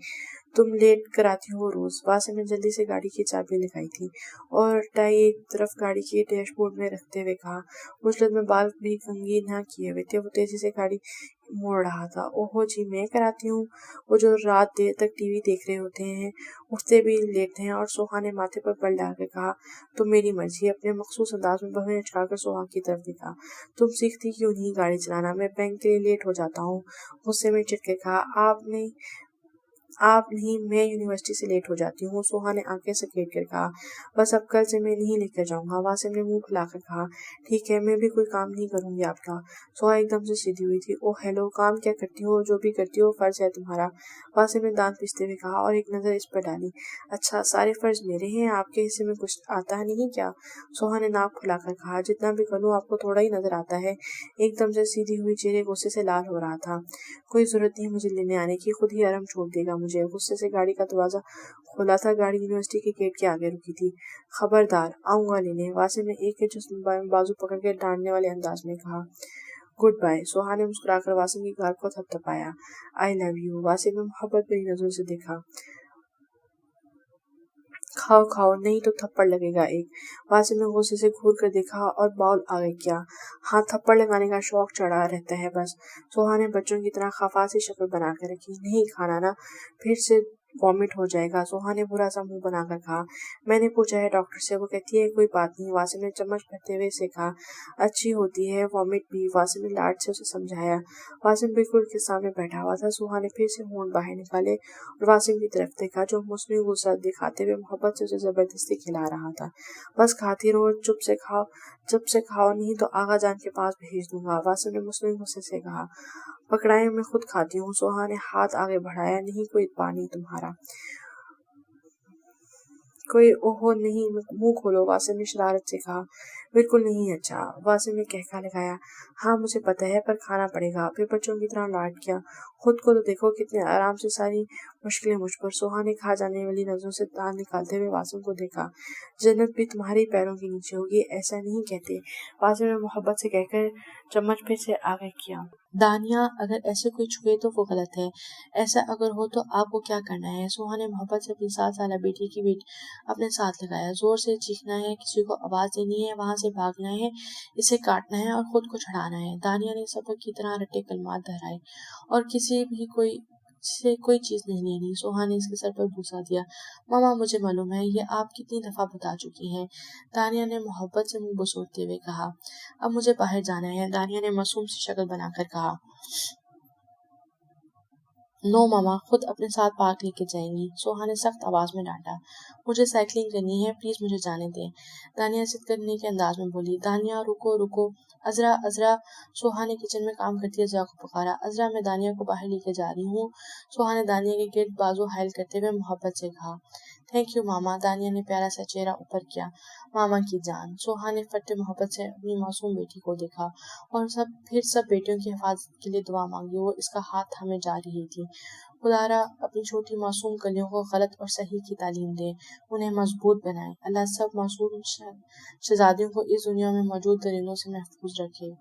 S1: तुम लेट कर आती हो रोज। वासिम ने जल्दी से गाड़ी की चाबी लगाई थी और टाई एक तरफ गाड़ी के डैशबोर्ड में रखते हुए कहा। मुसलत में बाल भी कंघी न किए हुए थे। वो तेजी से गाड़ी मोड़ रहा था। ओहो जी, मैं कराती हूँ। वो जो रात देर तक टीवी देख रहे होते हैं, उठते भी लेट हैं। और सोहा ने माथे पर बल डालकर कहा, तुम मेरी मर्जी। अपने मखसूस अंदाज में भवें अचकाकर सोहा की तरफ देखा। तुम सीखती क्यों नहीं गाड़ी चलाना? मैं बैंक के लिए लेट हो जाता हूँ। गुस्से में चिढ़ के कहा, आप नहीं, मैं यूनिवर्सिटी से लेट हो जाती हूँ। सोहा ने आंखें सकेट कर कहा, बस अब कल से मैं नहीं लेकर जाऊंगा। वासिम ने मुंह फुलाकर कहा, ठीक है, मैं भी कोई काम नहीं करूंगी आपका। सोहा एकदम से सीधी हुई थी। ओह हेलो, काम क्या करती हो? जो भी करती हो फर्ज है तुम्हारा। वासिम ने दांत पीसते हुए कहा और एक नजर इस पर डाली। अच्छा, सारे फर्ज मेरे हैं, आपके हिस्से में कुछ आता है नहीं क्या? सोहा ने नाक फुलाकर कहा, जितना भी कर लूं आपको थोड़ा ही नजर आता है। एकदम से सीधी हुई चेहरे गुस्से से लाल हो रहा था। कोई जरूरत नहीं मुझे लेने आने की, खुद ही आराम छोड़ देगा मुझे। गुस्से से गाड़ी का दरवाजा खोला था। गाड़ी यूनिवर्सिटी के गेट के आगे रुकी थी। खबरदार, आऊंगा लेने। वासिम ने एक जिस्म बाजू पकड़ के डांटने वाले अंदाज में कहा। Good bye. सोहा ने मुस्कुराकर वासिम की गाल को थपथपाया। I love you. वासिम ने मोहब्बत भरी नजरों से देखा। खाओ खाओ, नहीं तो थप्पड़ लगेगा एक। वासिम ने गुस्से से घूर कर देखा और बाउल आगे किया। हाँ, थप्पड़ लगाने का शौक चढ़ा रहता है बस। सोहा ने बच्चों की तरह खफा सी शक्ल बनाकर रखी। नहीं खाना ना, फिर से वॉमिट हो जाएगा। सोहा ने बुरा सा मुंह बनाकर कहा, मैंने पूछा है डॉक्टर से, वो कहती है कोई बात नहीं। वासिम ने चम्मच भरते हुए से कहा, अच्छी होती है वॉमिट भी। वासिम ने लाड से उसे समझाया। वासिम बिल्कुल के सामने बैठा हुआ था। सोहा ने फिर से होंठ बाहर निकाले और वासिम की तरफ देखा, जो मुस्लिम गुस्सा दिखाते हुए मोहब्बत से उसे जबरदस्ती खिला रहा था। बस खाती रहो, चुप से खाओ, नहीं तो आगा जान के पास भेज दूंगा। वासिम ने मुस्लिम गुस्से से कहा, पकड़ाए मैं खुद खाती हूँ। सोहा ने हाथ आगे बढ़ाया। नहीं कोई पानी तुम्हारा। कोई ओहो नहीं, मुंह खोलो। वासिम ने शरारत से कहा। बिल्कुल नहीं। अच्छा। वासिम ने कहका लगाया। हाँ मुझे पता है, पर खाना पड़ेगा। फिर बच्चों की तरह लाड किया। खुद को तो देखो, कितने आराम से सारी मुश्किलें मुझ पर। सोहा ने खा जाने वाली नजरों से दांत निकालते हुए वासिम को देखा। जन्नत भी तुम्हारे पैरों के नीचे होगी, ऐसा नहीं कहते। वासिम ने मोहब्बत से कहकर चम्मच फिर से आगे किया।
S2: दानिया, अगर ऐसे कोई छुए तो वो गलत है। ऐसा अगर हो तो आपको क्या करना है? सोहा ने मोहब्बत से अपनी 7 साल बेटी की बेटी अपने साथ लगाया। जोर से चीखना है, किसी को आवाज देनी है, वहां से भागना है, इसे काटना है और खुद को छुड़ाना है। दानिया ने सबक की तरह रट्टे कलमात दोहराए और किसी भी से कोई चीज नहीं लेनी। सोहा ने इसके सर पर बूसा दिया। मामा, मुझे मालूम है, ये आप कितनी दफा बता चुकी हैं। दानिया ने मोहब्बत से मुंह बसोरते हुए कहा। अब मुझे बाहर जाना है। दानिया ने मासूम सी शक्ल बनाकर कहा। नो मामा, खुद अपने साथ पार्क लेके जाएंगी। सोहा ने सख्त आवाज में डांटा। मुझे साइकिलिंग करनी है, प्लीज मुझे जाने दें। दानिया जिद करने के अंदाज में बोली। दानिया, रुको रुको। अजरा अजरा। सोहा ने किचन में काम करती अजरा को पुकारा। अजरा, मैं दानिया को बाहर लेके जा रही हूँ। सोहा ने दानिया के गिर्द बाजू हायल करते हुए मोहब्बत से कहा। थैंक यू मामा। दानिया ने प्यारा सा चेहरा ऊपर किया। मामा की जान। सोहा ने फटे मोहब्बत से अपनी मासूम बेटी को देखा और सब बेटियों की हिफाजत के लिए दुआ मांगी। वो इसका हाथ थामे जा रही थी। खुदारा अपनी छोटी मासूम कलियों को गलत और सही की तालीम दे, उन्हें मजबूत बनाए। अल्लाह सब मासूम शहजादियों को इस दुनिया में मौजूद दरिंदों से महफूज रखे।